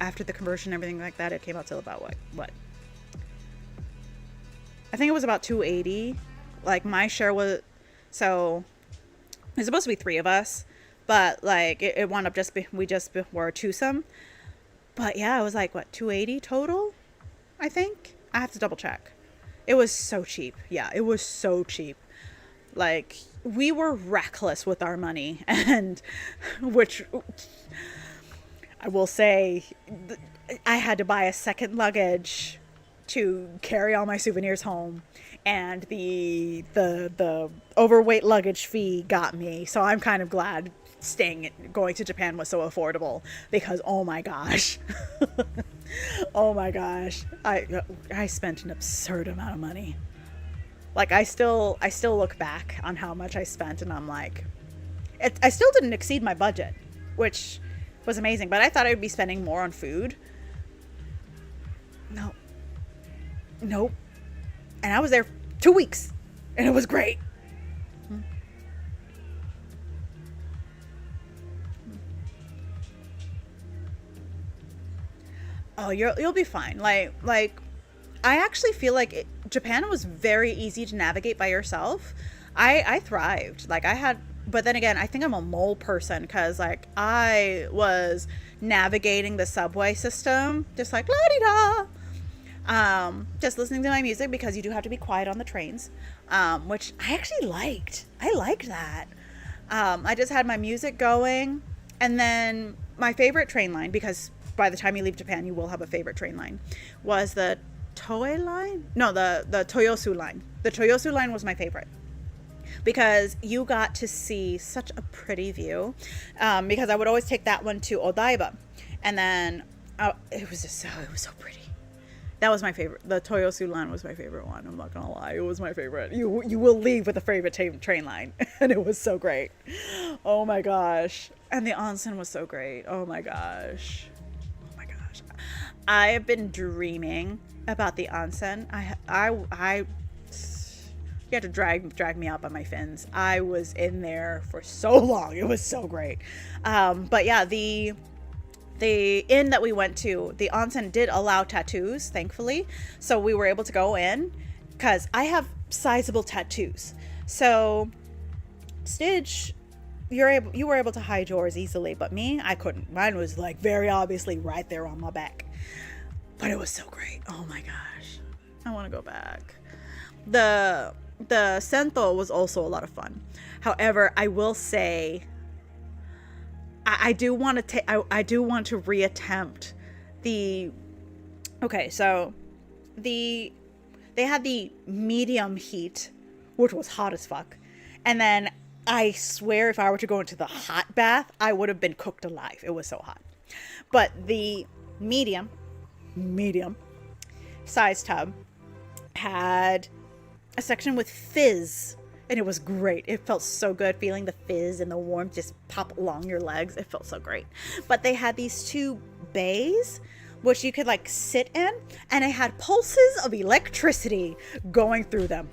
Speaker 2: after the conversion and everything like that, it came out to about what? I think it was about 280. Like my share was, so it's supposed to be 3 of us, but like it wound up we just were twosome. But yeah, it was like what, 280 total? I think. I have to double check. It was so cheap. Yeah, it was so cheap. Like, we were reckless with our money, and which I will say, I had to buy a second luggage to carry all my souvenirs home, and the overweight luggage fee got me. So I'm kind of glad going to Japan was so affordable, because oh my gosh. Oh my gosh, I spent an absurd amount of money. Like I still look back on how much I spent, and I'm like, I still didn't exceed my budget, which was amazing. But I thought I would be spending more on food. Nope. And I was there 2 weeks, and it was great. Oh, you'll be fine. Like I actually feel like Japan was very easy to navigate by yourself. I thrived. Like but then again, I think I'm a mole person, because like I was navigating the subway system just like la-di-da. Just listening to my music, because you do have to be quiet on the trains, which I actually liked. I liked that. I just had my music going, and then my favorite train line, because by the time you leave Japan, you will have a favorite train line, was the Toei line? No, the Toyosu line. The Toyosu line was my favorite, because you got to see such a pretty view, because I would always take that one to Odaiba, and then it was so pretty. That was my favorite. The Toyosu line was my favorite one. I'm not gonna lie, it was my favorite. You will leave with a favorite train line, and it was so great. Oh my gosh! And the onsen was so great. Oh my gosh! I have been dreaming about the onsen. You had to drag me out by my fins. I was in there for so long. It was so great. But yeah, the inn that we went to, the onsen did allow tattoos, thankfully. So we were able to go in, because I have sizable tattoos. So Stitch, you were able to hide yours easily, but me, I couldn't. Mine was like very obviously right there on my back. But it was so great. Oh my gosh. I want to go back. The sento was also a lot of fun. However, I will say, I do want to reattempt the. Okay, so they had the medium heat, which was hot as fuck, and then I swear if I were to go into the hot bath, I would have been cooked alive. It was so hot. But the medium size tub had a section with fizz, and it was great. It felt so good, feeling the fizz and the warmth just pop along your legs. It felt so great. But they had these 2 bays which you could like sit in, and it had pulses of electricity going through them.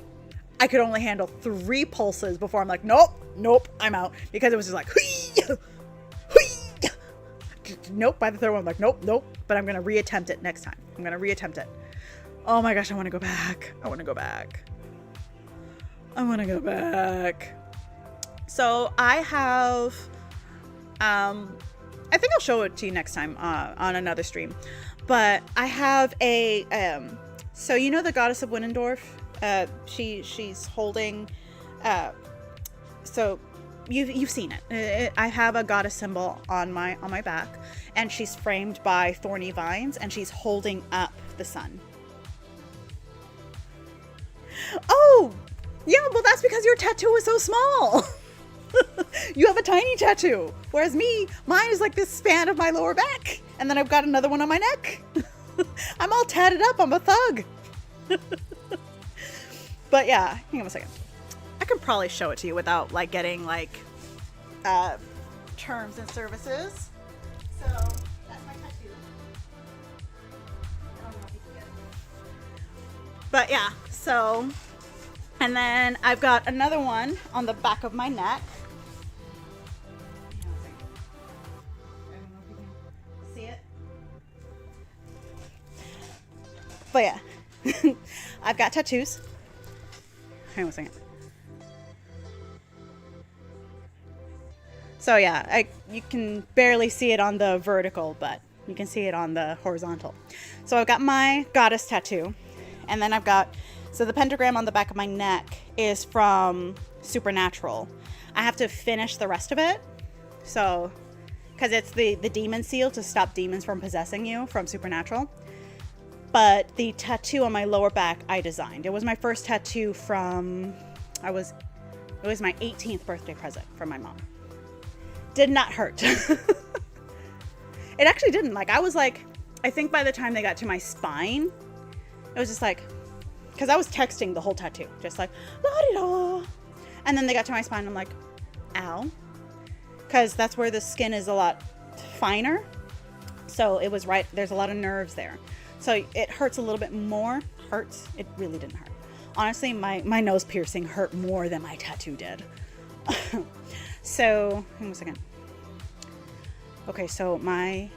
Speaker 2: I could only handle 3 pulses before I'm like, nope, I'm out, because it was just like nope. By the 3rd one, I'm like, nope, but I'm gonna reattempt it next time. Oh my gosh, I want to go back. So I have I think I'll show it to you next time on another stream, but I have a so you know the goddess of Winnendorf, she's holding so you've seen it. I have a goddess symbol on my back, and she's framed by thorny vines, and she's holding up the sun. Oh, yeah, well, that's because your tattoo is so small. You have a tiny tattoo, whereas mine is like this span of my lower back, and then I've got another one on my neck. I'm all tatted up. I'm a thug. But yeah, hang on a second. I could probably show it to you without like getting like terms and services. So that's my tattoo. I don't know if you can get it. But yeah, so, and then I've got another one on the back of my neck. See it? But yeah, I've got tattoos. Hang on a second. So yeah, you can barely see it on the vertical, but you can see it on the horizontal. So I've got my goddess tattoo, and then I've got, so the pentagram on the back of my neck is from Supernatural. I have to finish the rest of it, so, because it's the demon seal to stop demons from possessing you from Supernatural. But the tattoo on my lower back I designed. It was my first tattoo from, it was my 18th birthday present from my mom. Did not hurt. It actually didn't. Like, I was like, I think by the time they got to my spine, it was just like, because I was texting the whole tattoo, just like, la-di-da. And then they got to my spine, I'm like, ow. Because that's where the skin is a lot finer. So it was right, there's a lot of nerves there. So it hurts a little bit more. Hurts. It really didn't hurt. Honestly, my nose piercing hurt more than my tattoo did. So, hang on a second. Okay, so my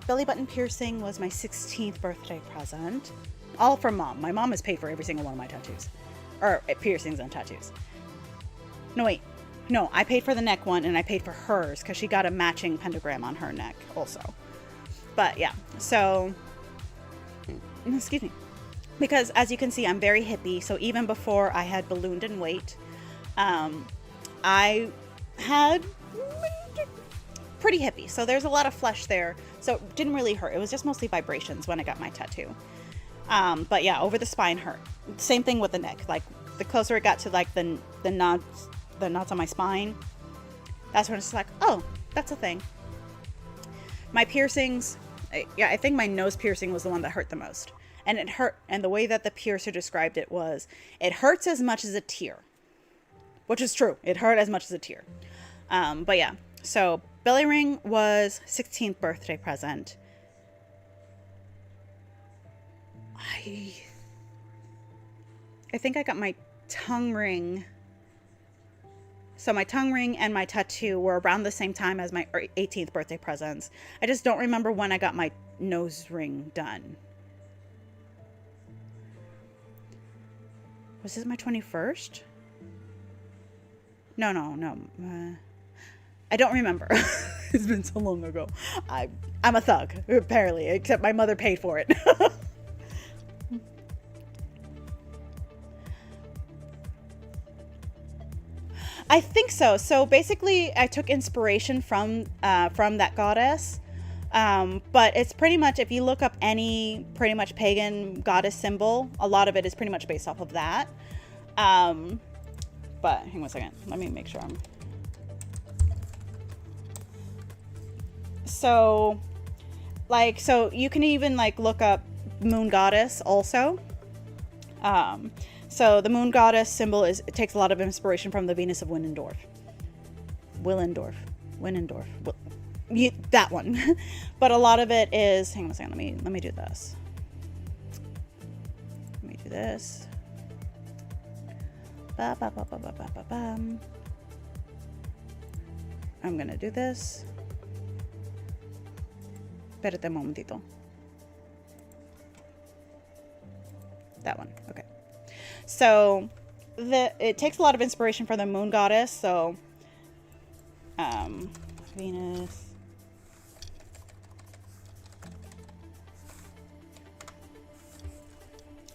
Speaker 2: belly button piercing was my 16th birthday present. All from mom. My mom has paid for every single one of my tattoos. Or piercings and tattoos. No, wait. No, I paid for the neck one and I paid for hers because she got a matching pentagram on her neck also. But yeah, so, excuse me. Because as you can see, I'm very hippie. So even before I had ballooned in weight, I had pretty hippie. So there's a lot of flesh there. So it didn't really hurt. It was just mostly vibrations when I got my tattoo. But yeah, over the spine hurt. Same thing with the neck. Like the closer it got to like the knots on my spine, that's when it's like, oh, that's a thing. My piercings, I think my nose piercing was the one that hurt the most. And it hurt, and the way that the piercer described it was, it hurts as much as a tear. Which is true. It hurt as much as a tear. But yeah, so belly ring was 16th birthday present. I think I got my tongue ring. So my tongue ring and my tattoo were around the same time as my 18th birthday presents. I just don't remember when I got my nose ring done. Was this my 21st? No. I don't remember. It's been so long ago. I'm a thug, apparently, except my mother paid for it. I think so. So basically, I took inspiration from that goddess. But it's pretty much, if you look up any pretty much pagan goddess symbol, a lot of it is pretty much based off of that. But hang on a second. Let me make sure I'm... So you can even like look up moon goddess also. So the moon goddess symbol it takes a lot of inspiration from the Venus of Willendorf. That one. But a lot of it is, hang on a second, let me do this. Let me do this. I'm gonna do this. Espérate un momentito. That one, okay. So it takes a lot of inspiration from the moon goddess. So Venus.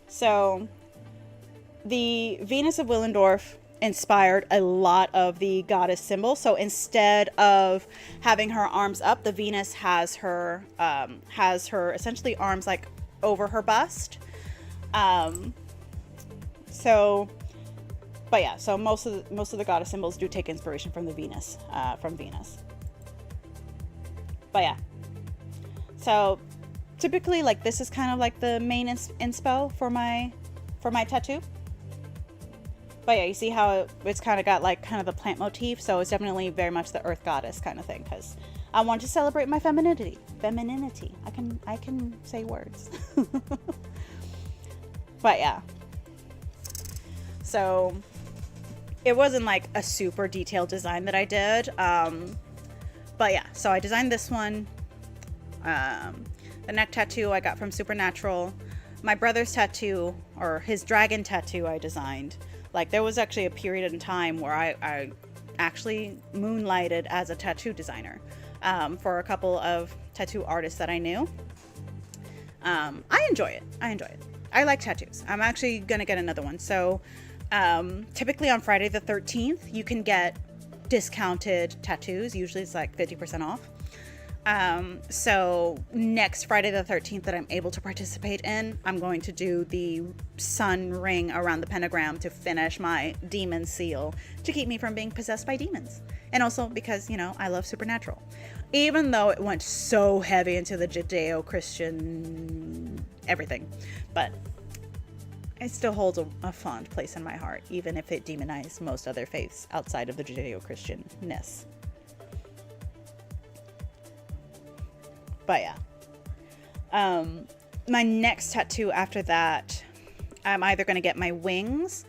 Speaker 2: So the Venus of Willendorf inspired a lot of the goddess symbol. So instead of having her arms up, the Venus has her essentially arms like over her bust. So, but yeah, so most of the goddess symbols do take inspiration from the Venus, from Venus. But yeah, so typically like this is kind of like the main inspo for my tattoo. But yeah, you see how it's kind of got like kind of the plant motif, so it's definitely very much the earth goddess kind of thing, because I want to celebrate my femininity. I can say words. But yeah, so it wasn't like a super detailed design that I did, but yeah, so I designed this one. The neck tattoo I got from Supernatural. My brother's tattoo, or his dragon tattoo, I designed. Like, there was actually a period in time where I actually moonlighted as a tattoo designer for a couple of tattoo artists that I knew. I enjoy it. I like tattoos. I'm actually going to get another one. So typically on Friday the 13th, you can get discounted tattoos. Usually it's like 50% off. So next Friday the 13th that I'm able to participate in, I'm going to do the sun ring around the pentagram to finish my demon seal to keep me from being possessed by demons. And also because, you know, I love Supernatural. Even though it went so heavy into the Judeo-Christian everything. But it still holds a fond place in my heart, even if it demonized most other faiths outside of the Judeo-Christianness. But yeah, my next tattoo after that, I'm either going to get my wings,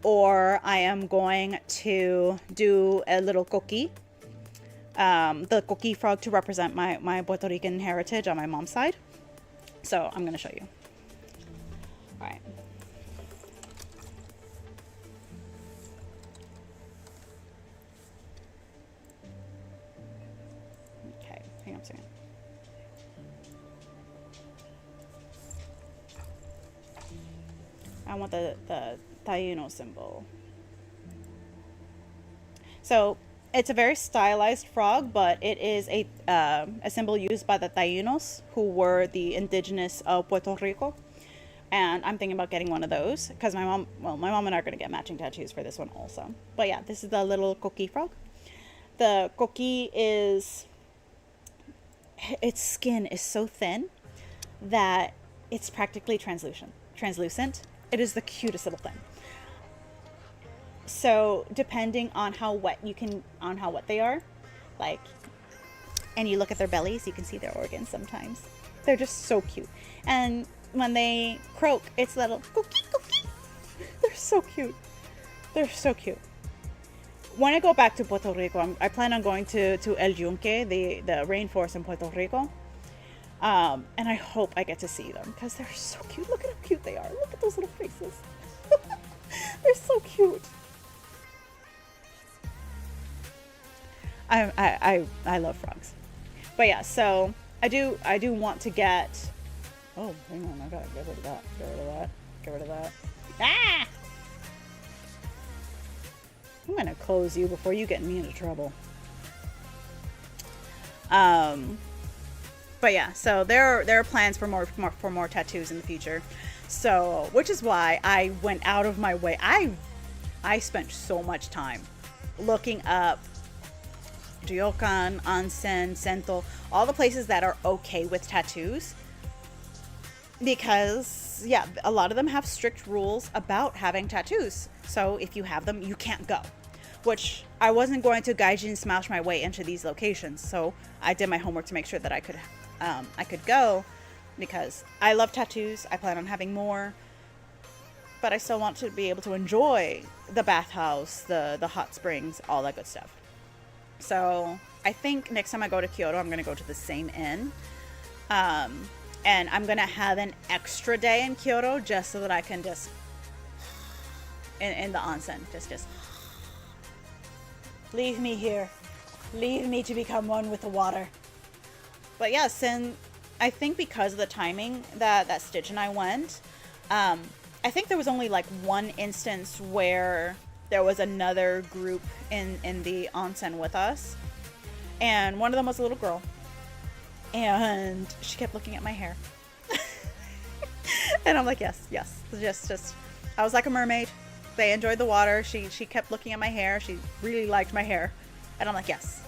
Speaker 2: or I am going to do a little coqui, the coqui frog, to represent my Puerto Rican heritage on my mom's side. So I'm going to show you. All right. Okay, hang on a second. I want the Taino symbol. So it's a very stylized frog, but it is a symbol used by the Taínos, who were the indigenous of Puerto Rico. And I'm thinking about getting one of those because my mom and I are going to get matching tattoos for this one also. But yeah, this is the little coqui frog. The coqui its skin is so thin that it's practically translucent. It is the cutest little thing. So depending on how wet they are, like, and you look at their bellies, you can see their organs sometimes. They're just so cute. And when they croak, it's little cookie. They're so cute. When I go back to Puerto Rico, I plan on going to El Yunque, the rainforest in Puerto Rico. And I hope I get to see them because they're so cute. Look at how cute they are. Look at those little faces. They're so cute. I love frogs. But yeah, so I do want to get. Oh, hang on, I gotta get rid of that. Get rid of that. Ah! I'm gonna close you before you get me into trouble. But yeah, so there are plans for more tattoos in the future. So, which is why I went out of my way. I spent so much time looking up ryokan, onsen, sento, all the places that are okay with tattoos. Because, yeah, a lot of them have strict rules about having tattoos. So if you have them, you can't go. Which I wasn't going to gaijin smash my way into these locations. So I did my homework to make sure that I could go. Because I love tattoos. I plan on having more. But I still want to be able to enjoy the bathhouse, the hot springs, all that good stuff. So I think next time I go to Kyoto, I'm going to go to the same inn. And I'm going to have an extra day in Kyoto just so that I can just, in the onsen, just leave me here. Leave me to become one with the water. But yes, and I think because of the timing that Stitch and I went, I think there was only like one instance where there was another group in the onsen with us, and one of them was a little girl, and she kept looking at my hair. And I'm like, yes, just I was like a mermaid. They enjoyed the water. She kept looking at my hair. She really liked my hair, and I'm like, yes,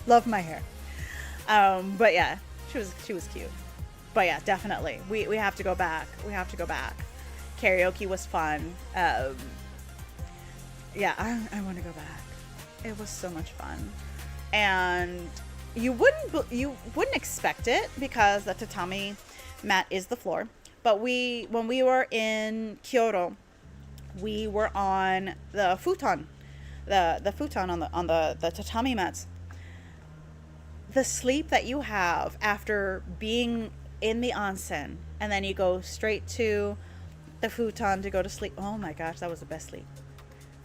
Speaker 2: love my hair. But yeah, she was cute. But yeah, definitely, we have to go back. We have to go back. Karaoke was fun. Yeah, I want to go back. It was so much fun, and you wouldn't expect it because the tatami mat is the floor. But when we were in Kyoto, we were on the futon, the futon on the tatami mats. The sleep that you have after being in the onsen, and then you go straight to the futon to go to sleep. Oh my gosh, that was the best sleep.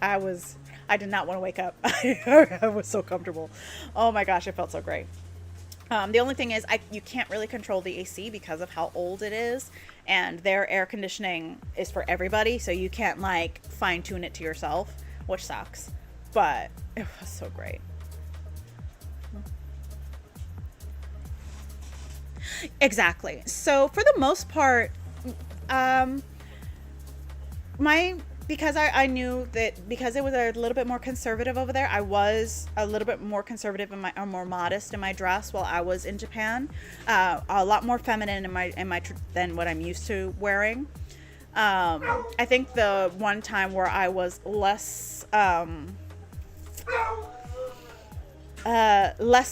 Speaker 2: I did not want to wake up. I was so comfortable. Oh my gosh, it felt so great. The only thing is, you can't really control the AC because of how old it is, and their air conditioning is for everybody, so you can't like fine tune it to yourself, which sucks. But it was so great. Exactly. So for the most part, because I knew that because it was a little bit more conservative over there, I was a little bit more conservative or more modest in my dress while I was in Japan. A lot more feminine than what I'm used to wearing. I think the one time where I was less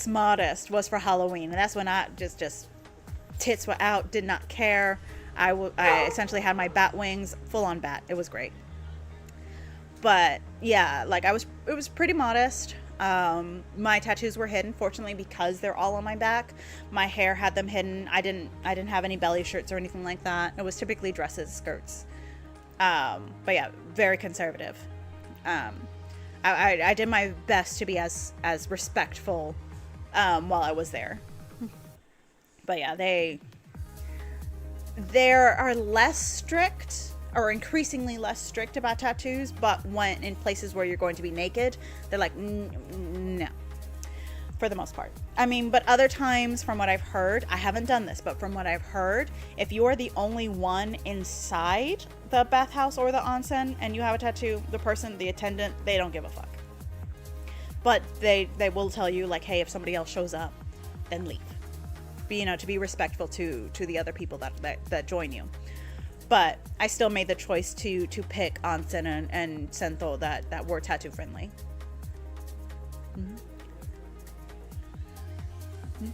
Speaker 2: modest was for Halloween, and that's when I just tits were out, did not care. I essentially had my bat wings, full on bat. It was great. But yeah, like it was pretty modest. My tattoos were hidden, fortunately, because they're all on my back. My hair had them hidden. I didn't have any belly shirts or anything like that. It was typically dresses, skirts. But yeah, very conservative. I did my best to be as respectful while I was there. But yeah, they are less strict, or increasingly less strict about tattoos, but when in places where you're going to be naked, they're like, no, for the most part. I mean, but other times, from what I've heard, I haven't done this, but from what I've heard, if you are the only one inside the bathhouse or the onsen and you have a tattoo, the attendant, they don't give a fuck. But they will tell you, like, hey, if somebody else shows up, then leave. To be respectful to the other people that join you. But I still made the choice to pick onsen and sento that were tattoo friendly. Mm-hmm. Mm-hmm.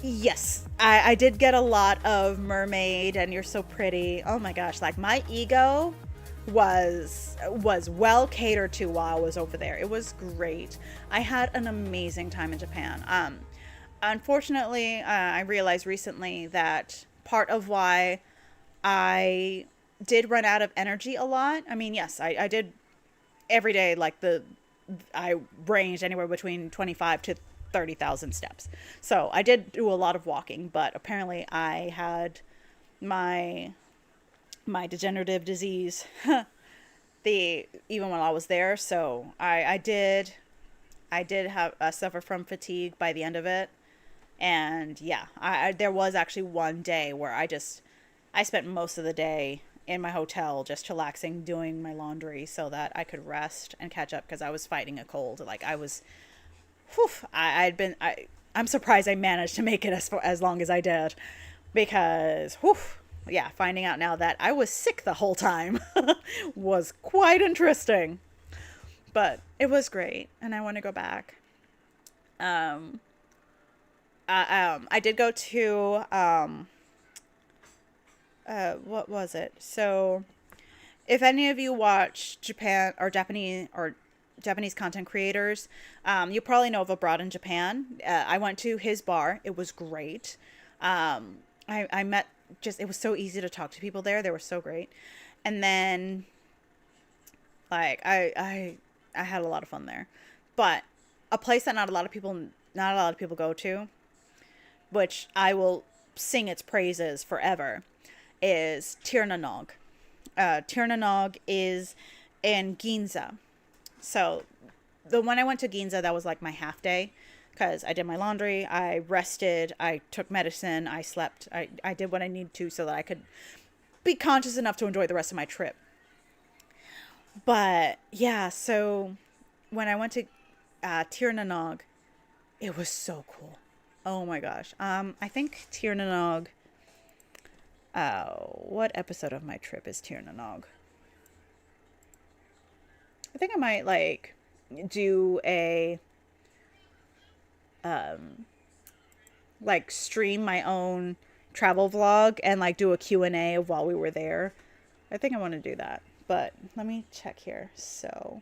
Speaker 2: Yes, I did get a lot of mermaid and you're so pretty. Oh my gosh, like my ego was well catered to while I was over there. It was great. I had an amazing time in Japan. Unfortunately, I realized recently that part of why I did run out of energy a lot. I mean, yes, I did every day, like I ranged anywhere between 25 to 30,000 steps. So I did do a lot of walking, but apparently I had my degenerative disease even when I was there. So I did have suffer from fatigue by the end of it. And yeah, there was actually one day where I spent most of the day in my hotel just chillaxing, doing my laundry so that I could rest and catch up because I was fighting a cold. Like I was, I'm surprised I managed to make it as long as I did because, yeah, finding out now that I was sick the whole time was quite interesting. But it was great, and I want to go back. I did go to what was it? So, if any of you watch Japanese content creators, you probably know of Abroad in Japan. I went to his bar. It was great. I met it was so easy to talk to people there. They were so great. And then, like, I had a lot of fun there. But a place that not a lot of people go to, which I will sing its praises forever, is Tir na Nog. Tirnanog is in Ginza. So the when I went to Ginza, that was like my half day because I did my laundry, I rested, I took medicine, I slept, I did what I needed to so that I could be conscious enough to enjoy the rest of my trip. But yeah, so when I went to Tirnanog, it was so cool. Oh my gosh. I think Tirnanog. What episode of my trip is Tirnanog? I think I might like do a like stream my own travel vlog and like do a Q&A of while we were there. I think I want to do that. But let me check here. So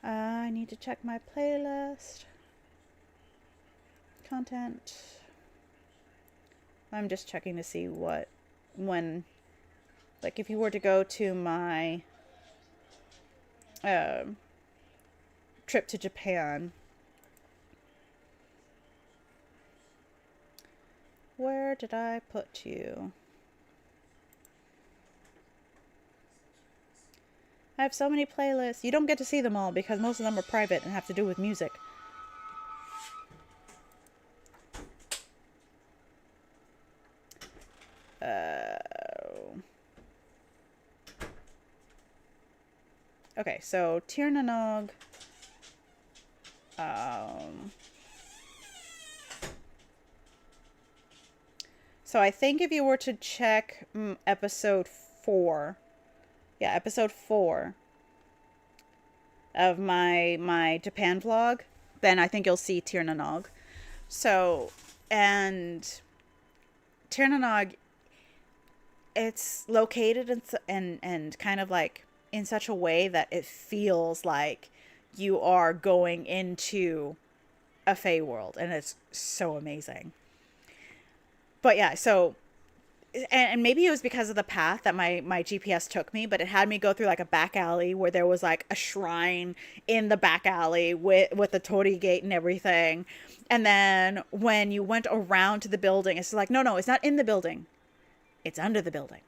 Speaker 2: I need to check my playlist. Content. I'm just checking to see when, like if you were to go to my trip to Japan, where did I put you? I have so many playlists. You don't get to see them all because most of them are private and have to do with music. Okay, so Tirnanog. So I think if you were to check episode 4, episode 4 of my Japan vlog, then I think you'll see Tirnanog. So, and Tirnanog, it's located and kind of like in such a way that it feels like you are going into a Fey world, and it's so amazing. But yeah, so and maybe it was because of the path that my GPS took me, but it had me go through like a back alley where there was like a shrine in the back alley with the torii gate and everything. And then when you went around to the building, it's like, no, it's not in the building. It's under the building.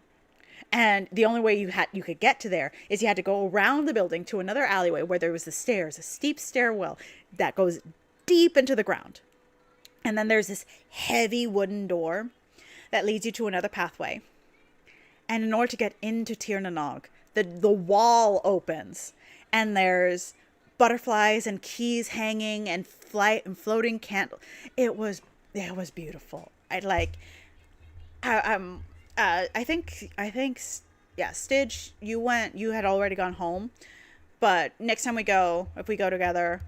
Speaker 2: And the only way you could get to there is you had to go around the building to another alleyway where there was the stairs, a steep stairwell that goes deep into the ground. And then there's this heavy wooden door that leads you to another pathway. And in order to get into Tirnanog, the wall opens and there's butterflies and keys hanging and floating candle. It was beautiful. I think yeah, Stidge, you had already gone home, but next time we go, if we go together,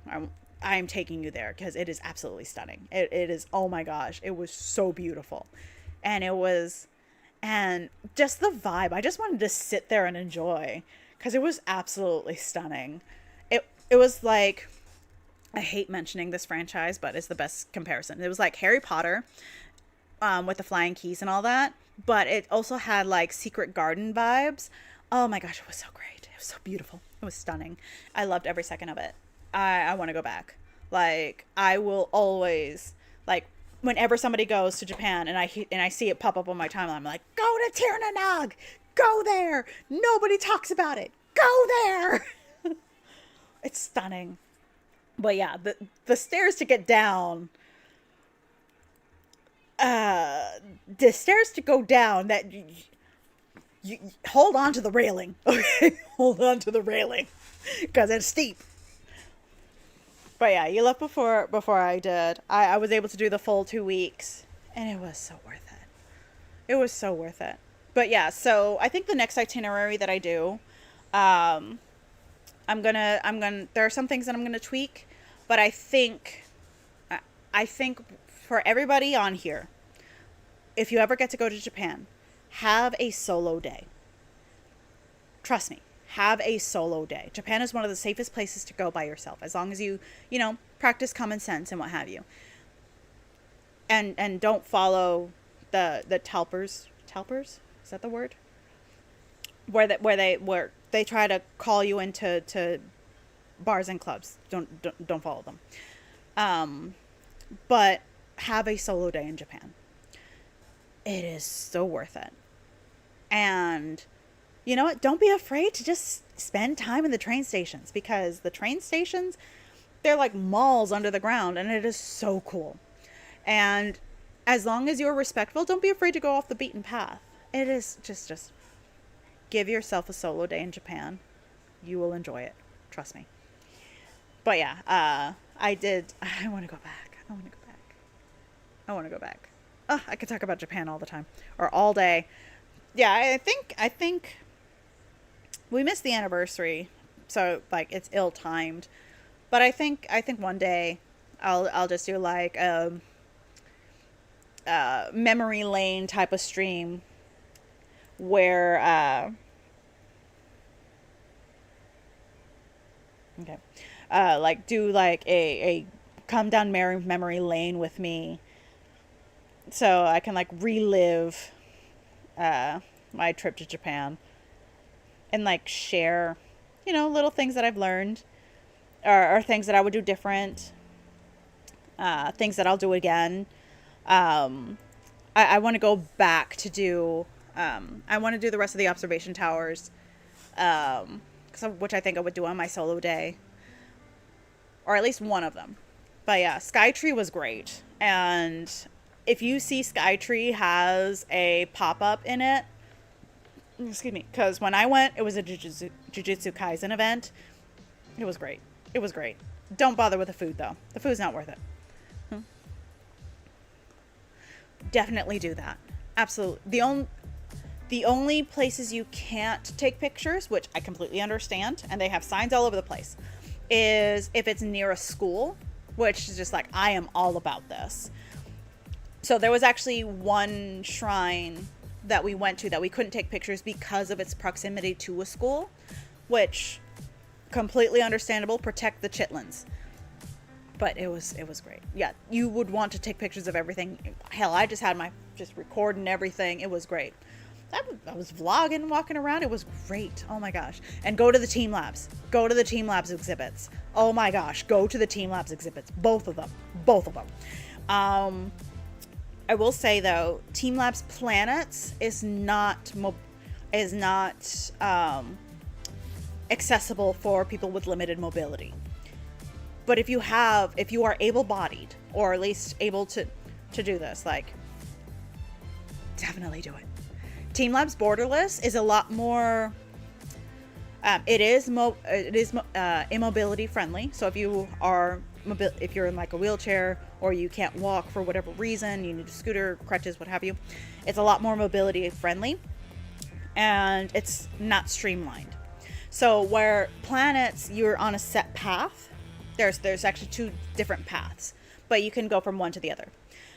Speaker 2: I'm taking you there because it is absolutely stunning. It is, oh my gosh, it was so beautiful. And just the vibe, I just wanted to sit there and enjoy because it was absolutely stunning. It was like, I hate mentioning this franchise, but it's the best comparison. It was like Harry Potter, with the flying keys and all that, but it also had like Secret Garden vibes. Oh my gosh, it was so great. It was so beautiful. It was stunning. I loved every second of it. I want to go back. Like, I will always, like, whenever somebody goes to Japan and I see it pop up on my timeline, I'm like, go to Tirnanog, go there. Nobody talks about it. Go there. It's stunning. But yeah, the stairs to get down, the stairs to go down, that you hold on to the railing. Okay, hold on to the railing because it's steep. But yeah, you left before I did. I was able to do the full 2 weeks, and it was so worth it. It was so worth it. But yeah, so I think the next itinerary that I do, I'm gonna. There are some things that I'm gonna tweak, but I think for everybody on here, if you ever get to go to Japan, have a solo day. Trust me. Have a solo day. Japan is one of the safest places to go by yourself, as long as you practice common sense and what have you. And don't follow the talpers. Talpers? Is that the word? Where they try to call you into bars and clubs. Don't follow them. But have a solo day in Japan. It is so worth it. And you know what? Don't be afraid to just spend time in the train stations, because the train stations, they're like malls under the ground, and it is so cool. And as long as you're respectful, don't be afraid to go off the beaten path. It is just give yourself a solo day in Japan. You will enjoy it. Trust me. But yeah, I want to go back. I want to go back. I want to go back. Oh, I could talk about Japan all the time or all day. Yeah, I think we missed the anniversary, so like it's ill-timed. But I think one day I'll just do like memory lane type of stream where okay, like do like a come down memory lane with me, so I can like relive my trip to Japan and like share, you know, little things that I've learned, or things that I would do different, things that I'll do again. I want to go back to do, I want to do the rest of the observation towers, which I think I would do on my solo day, or at least one of them. But yeah, Skytree was great. And if you see Skytree has a pop-up in it, excuse me, because when I went, it was a Jujutsu Kaisen event. It was great. It was great. Don't bother with the food, though. The food's not worth it. Definitely do that. Absolutely. The only places you can't take pictures, which I completely understand, and they have signs all over the place, is if it's near a school, which is just like, I am all about this. So there was actually one shrine that we went to that we couldn't take pictures because of its proximity to a school, which completely understandable. Protect the chitlins. But it was great. Yeah, you would want to take pictures of everything. Hell, I just had just recording everything. It was great. I was vlogging, walking around. It was great. Oh my gosh. And go to the Team Labs. Go to the Team Labs exhibits. Oh my gosh. Go to the Team Labs exhibits. Both of them. Both of them. I will say though, Team Labs Planets is not accessible for people with limited mobility. But if you are able-bodied, or at least able to do this, like, definitely do it. Team Labs Borderless is a lot more. It is immobility friendly. So if you're in like a wheelchair, or you can't walk for whatever reason, you need a scooter, crutches, what have you, it's a lot more mobility friendly, and it's not streamlined. So where Planets, you're on a set path. There's actually two different paths, but you can go from one to the other.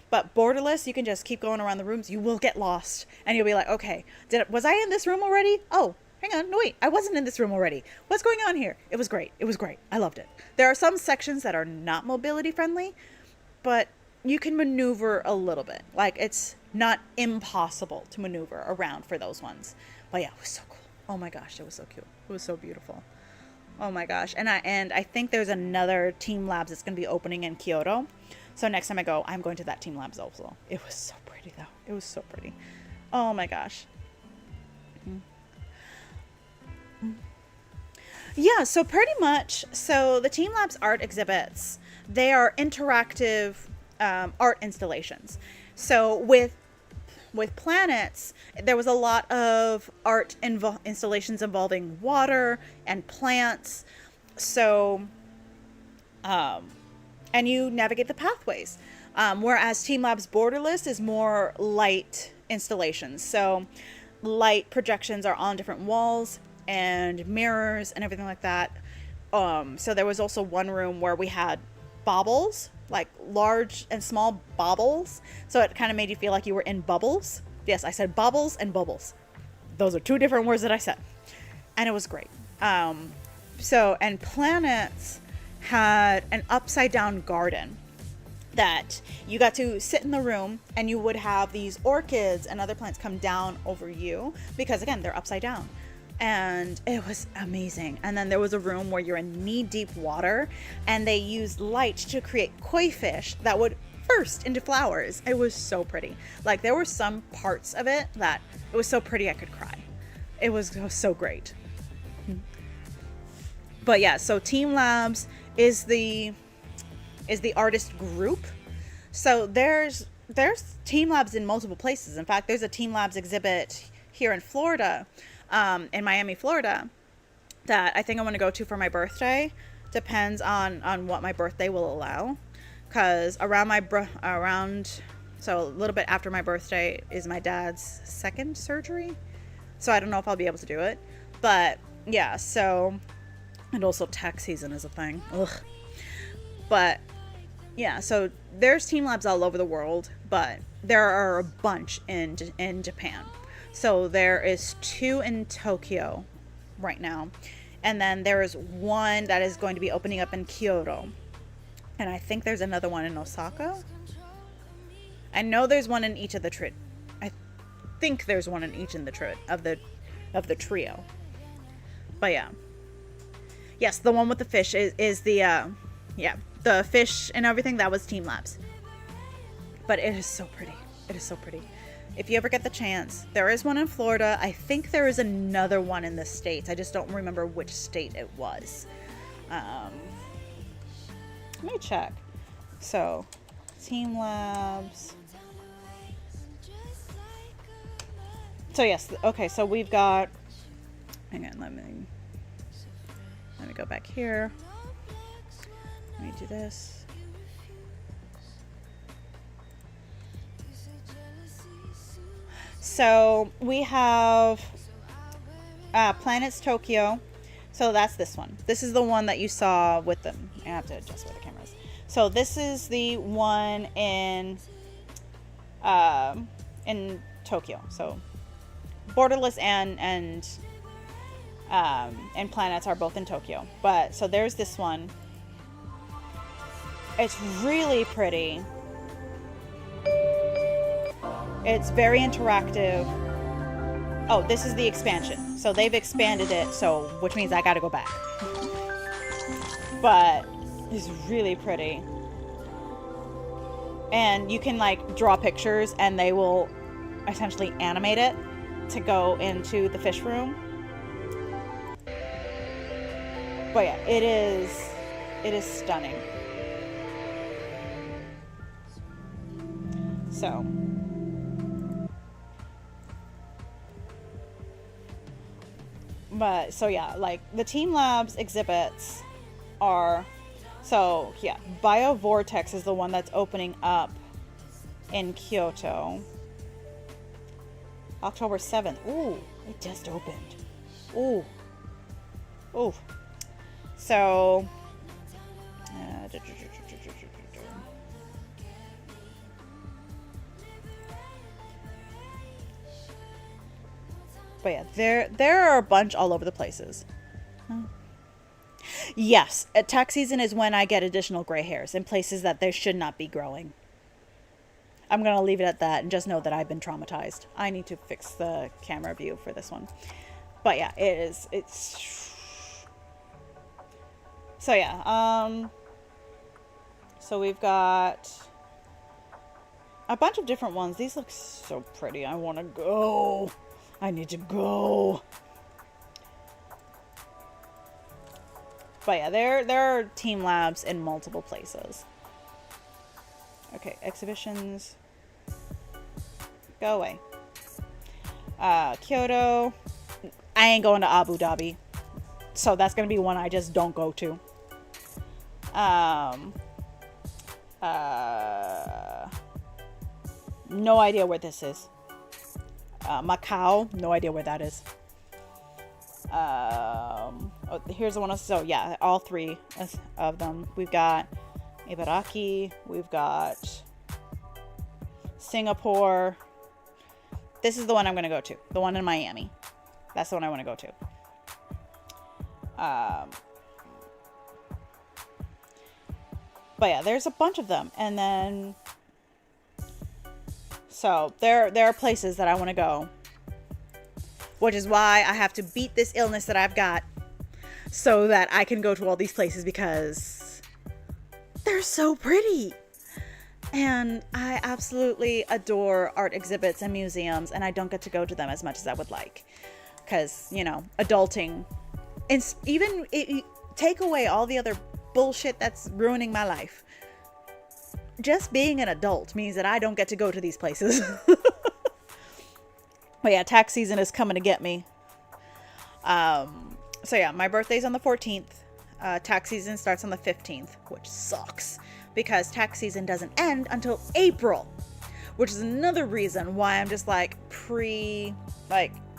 Speaker 2: But Borderless, you can just keep going around the rooms. You will get lost, and you'll be like, okay, was I in this room already? Oh, hang on, no wait, I wasn't in this room already. What's going on here? It was great. It was great. I loved it. There are some sections that are not mobility friendly, but you can maneuver a little bit. Like, it's not impossible to maneuver around for those ones. But yeah, it was so cool. Oh my gosh, it was so cute. It was so beautiful. Oh my gosh. And I think there's another Team Labs that's going to be opening in Kyoto. So next time I go, I'm going to that Team Labs also. It was so pretty though. It was so pretty. Oh my gosh. Yeah, so pretty much, so the Team Labs art exhibits, they are interactive art installations. So with Planets, there was a lot of art installations involving water and plants. So, and you navigate the pathways. Whereas Team Labs Borderless is more light installations. So light projections are on different walls and mirrors and everything like that. So there was also one room where we had baubles, like large and small baubles. So it kind of made you feel like you were in bubbles. Yes, I said baubles and bubbles. Those are two different words that I said. And it was great. And Planets had an upside down garden that you got to sit in the room, and you would have these orchids and other plants come down over you because, again, they're upside down. And it was amazing. And then there was a room where you're in knee-deep water, and they used light to create koi fish that would burst into flowers. It was so pretty. Like, there were some parts of it that it was so pretty I could cry. it was so great. But yeah, so Team Labs is the artist group. So there's Team Labs in multiple places. In fact, there's a Team Labs exhibit here in Florida, in Miami, Florida, that I think I want to go to for my birthday. Depends on what my birthday will allow, because so a little bit after my birthday is my dad's second surgery, so I don't know if I'll be able to do it. But yeah, so, and also tax season is a thing. Ugh. But yeah, so there's Team Labs all over the world, but there are a bunch in Japan. So there is 2 in Tokyo right now, and then there is one that is going to be opening up in Kyoto, and I think there's another one in Osaka. I know there's one in each of the I think there's one in each of the trio. But yeah, yes, the one with the fish is the the fish and everything. That was Team Labs. But it is so pretty. It is so pretty. If you ever get the chance, there is one in Florida. I think there is another one in the States. I just don't remember which state it was. Let me check. So, Team Labs. So yes, okay, so we've got, hang on, let me go back here. Let me do this. So we have Planets Tokyo. So that's this one. This is the one that you saw with them. I have to adjust where the camera is. So this is the one in Tokyo. So Borderless and Planets are both in Tokyo. But so there's this one. It's really pretty. It's very interactive. Oh, this is the expansion. So they've expanded it, so which means I gotta go back. But it's really pretty. And you can like draw pictures and they will essentially animate it to go into the fish room. But yeah, it is stunning. So but so yeah, like the Team Labs exhibits are, so yeah, Biovortex is the one that's opening up in Kyoto October 7th. Ooh, it just opened. Ooh. So but yeah, there are a bunch all over the places. Yes, tax season is when I get additional gray hairs in places that they should not be growing. I'm going to leave it at that and just know that I've been traumatized. I need to fix the camera view for this one. But yeah, it's... So yeah, so we've got a bunch of different ones. These look so pretty. I want to go. I need to go. But yeah, there are Team Labs in multiple places. Okay, exhibitions. Go away. Kyoto. I ain't going to Abu Dhabi. So that's going to be one I just don't go to. No idea where this is. Macau, no idea where that is. Oh, here's the one. So yeah, all 3 of them. We've got Ibaraki. We've got Singapore. This is the one I'm going to go to. The one in Miami. That's the one I want to go to. But yeah, there's a bunch of them. And then, so there are places that I want to go, which is why I have to beat this illness that I've got so that I can go to all these places, because they're so pretty. And I absolutely adore art exhibits and museums, and I don't get to go to them as much as I would like. because, adulting, and even take away all the other bullshit that's ruining my life. Just being an adult means that I don't get to go to these places. But yeah, tax season is coming to get me. So yeah, my birthday's on the 14th. Tax season starts on the 15th, which sucks because tax season doesn't end until April, which is another reason why I'm just like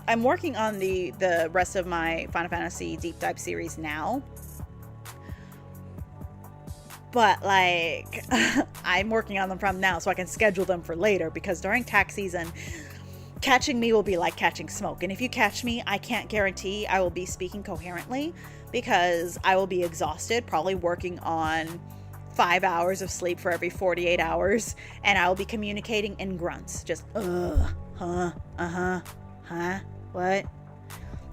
Speaker 2: I'm working on the rest of my Final Fantasy deep dive series now. But like I'm working on them from now so I can schedule them for later, because during tax season, catching me will be like catching smoke. And if you catch me, I can't guarantee I will be speaking coherently, because I will be exhausted, probably working on 5 hours of sleep for every 48 hours. And I will be communicating in grunts. Just, huh, what?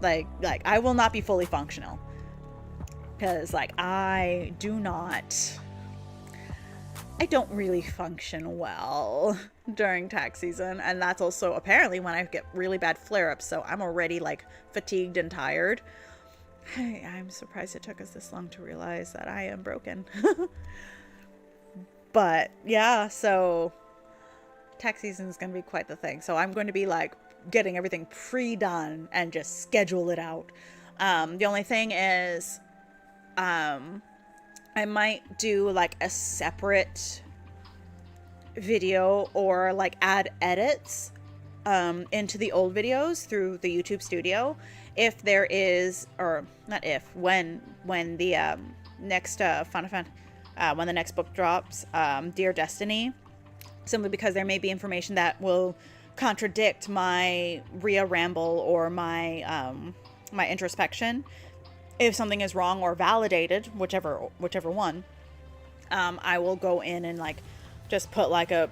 Speaker 2: Like I will not be fully functional. Because like I don't really function well during tax season, and that's also apparently when I get really bad flare-ups, so I'm already like fatigued and tired. I'm surprised it took us this long to realize that I am broken. But yeah, so tax season is going to be quite the thing. So I'm going to be like getting everything pre-done and just schedule it out. The only thing is I might do like a separate video or like add edits into the old videos through the YouTube studio if there is, or not if, when the next Final Fantasy, when the next book drops, Dear Destiny, simply because there may be information that will contradict my Rhea ramble or my my introspection. If something is wrong or validated, whichever one, I will go in and like just put like a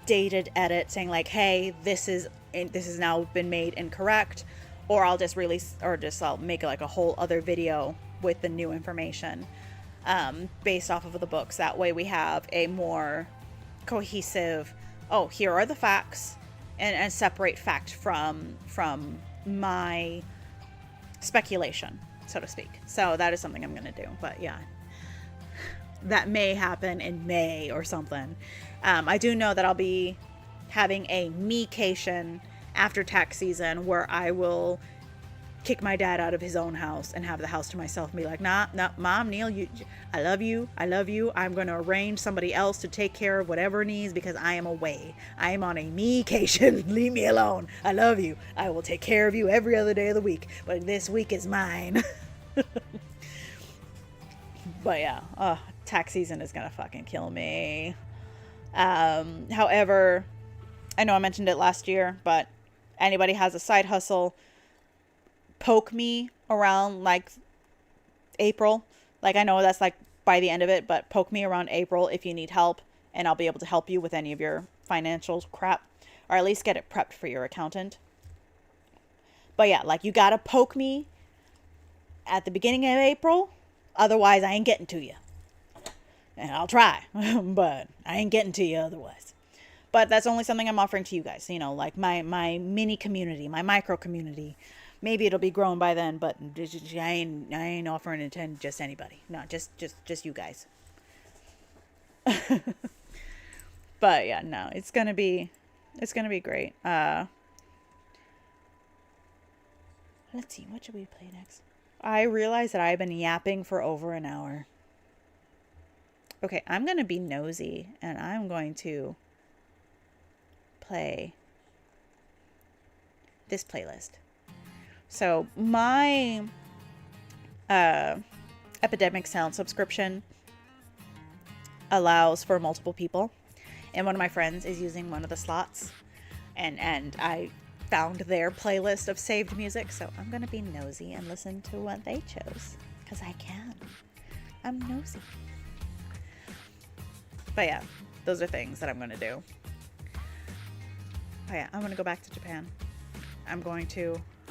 Speaker 2: dated edit saying like, hey, this has now been made incorrect, or I'll just release, or just I'll make like a whole other video with the new information based off of the books. That way we have a more cohesive, oh, here are the facts, and separate fact from my speculation, so to speak. So that is something I'm going to do. But yeah, that may happen in May or something. I do know that I'll be having a me-cation after tax season where I will kick my dad out of his own house and have the house to myself and be like, nah, Mom, Neil, I love you. I'm going to arrange somebody else to take care of whatever needs because I am away. I am on a me-cation. Leave me alone. I love you. I will take care of you every other day of the week, but this week is mine. But yeah, tax season is going to fucking kill me. However, I know I mentioned it last year, but anybody has a side hustle, poke me around like April. Like, I know that's like by the end of it, but poke me around April if you need help, and I'll be able to help you with any of your financial crap, or at least get it prepped for your accountant. But yeah, like, you gotta poke me at the beginning of April, otherwise I ain't getting to you. And I'll try, but I ain't getting to you otherwise. But that's only something I'm offering to you guys, like my mini community, my micro community. Maybe it'll be grown by then, but I ain't offering it to just anybody. No, just you guys. But yeah, no, it's gonna be great. Let's see, what should we play next? I realize that I've been yapping for over an hour. Okay, I'm gonna be nosy, and I'm going to play this playlist. So my Epidemic Sound subscription allows for multiple people, and one of my friends is using one of the slots, and I found their playlist of saved music, so I'm gonna be nosy and listen to what they chose, because I can. I'm nosy. But yeah, those are things that I'm gonna do. Oh yeah, I'm gonna go back to Japan.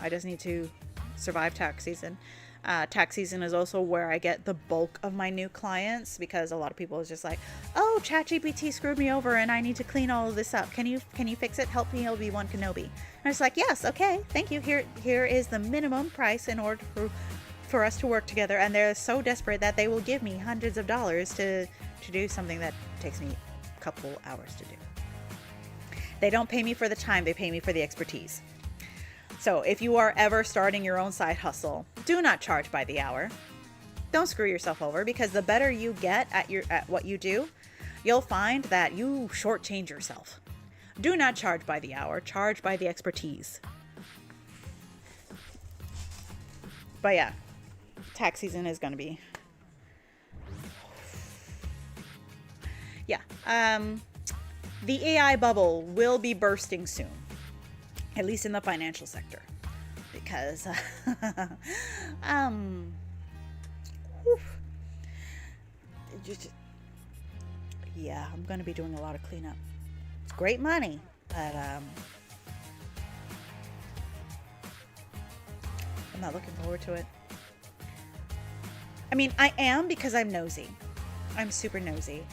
Speaker 2: I just need to survive tax season. Tax season is also where I get the bulk of my new clients, because a lot of people is just like, oh, ChatGPT screwed me over and I need to clean all of this up. Can you fix it? Help me, Obi-Wan Kenobi. And it's like, yes, okay, thank you. Here is the minimum price in order for us to work together. And they're so desperate that they will give me hundreds of dollars to do something that takes me a couple hours to do. They don't pay me for the time, they pay me for the expertise. So if you are ever starting your own side hustle, do not charge by the hour. Don't screw yourself over, because the better you get at what you do, you'll find that you shortchange yourself. Do not charge by the hour, charge by the expertise. But yeah, tax season is going to be... Yeah. The AI bubble will be bursting soon. At least in the financial sector, because yeah, I'm going to be doing a lot of cleanup. It's great money, but I'm not looking forward to it. I mean, I am, because I'm nosy. I'm super nosy.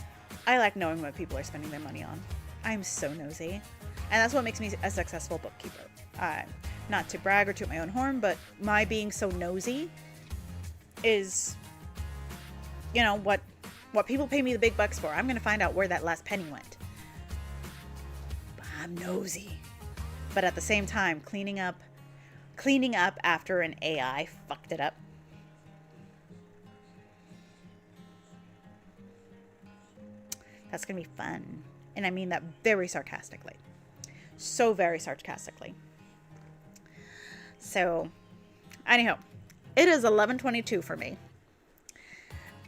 Speaker 2: I like knowing what people are spending their money on. I'm so nosy. And that's what makes me a successful bookkeeper. Not to brag or toot my own horn, but my being so nosy is, what people pay me the big bucks for. I'm going to find out where that last penny went. But I'm nosy. But at the same time, cleaning up after an AI fucked it up. That's going to be fun. And I mean that very sarcastically. So very sarcastically. So, anyhow, it is 11:22 for me.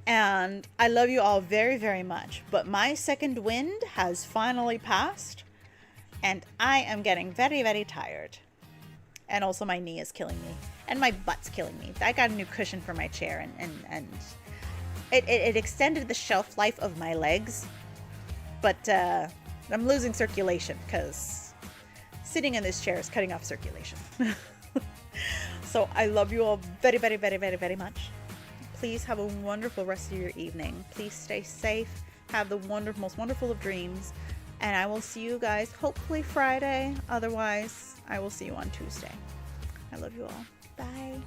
Speaker 2: And I love you all very, very much. But my second wind has finally passed. And I am getting very, very tired. And also my knee is killing me. And my butt's killing me. I got a new cushion for my chair. And it extended the shelf life of my legs. But I'm losing circulation, because sitting in this chair is cutting off circulation. So I love you all very, very, very, very, very much. Please have a wonderful rest of your evening. Please stay safe. Have the most wonderful of dreams. And I will see you guys hopefully Friday. Otherwise, I will see you on Tuesday. I love you all. Bye.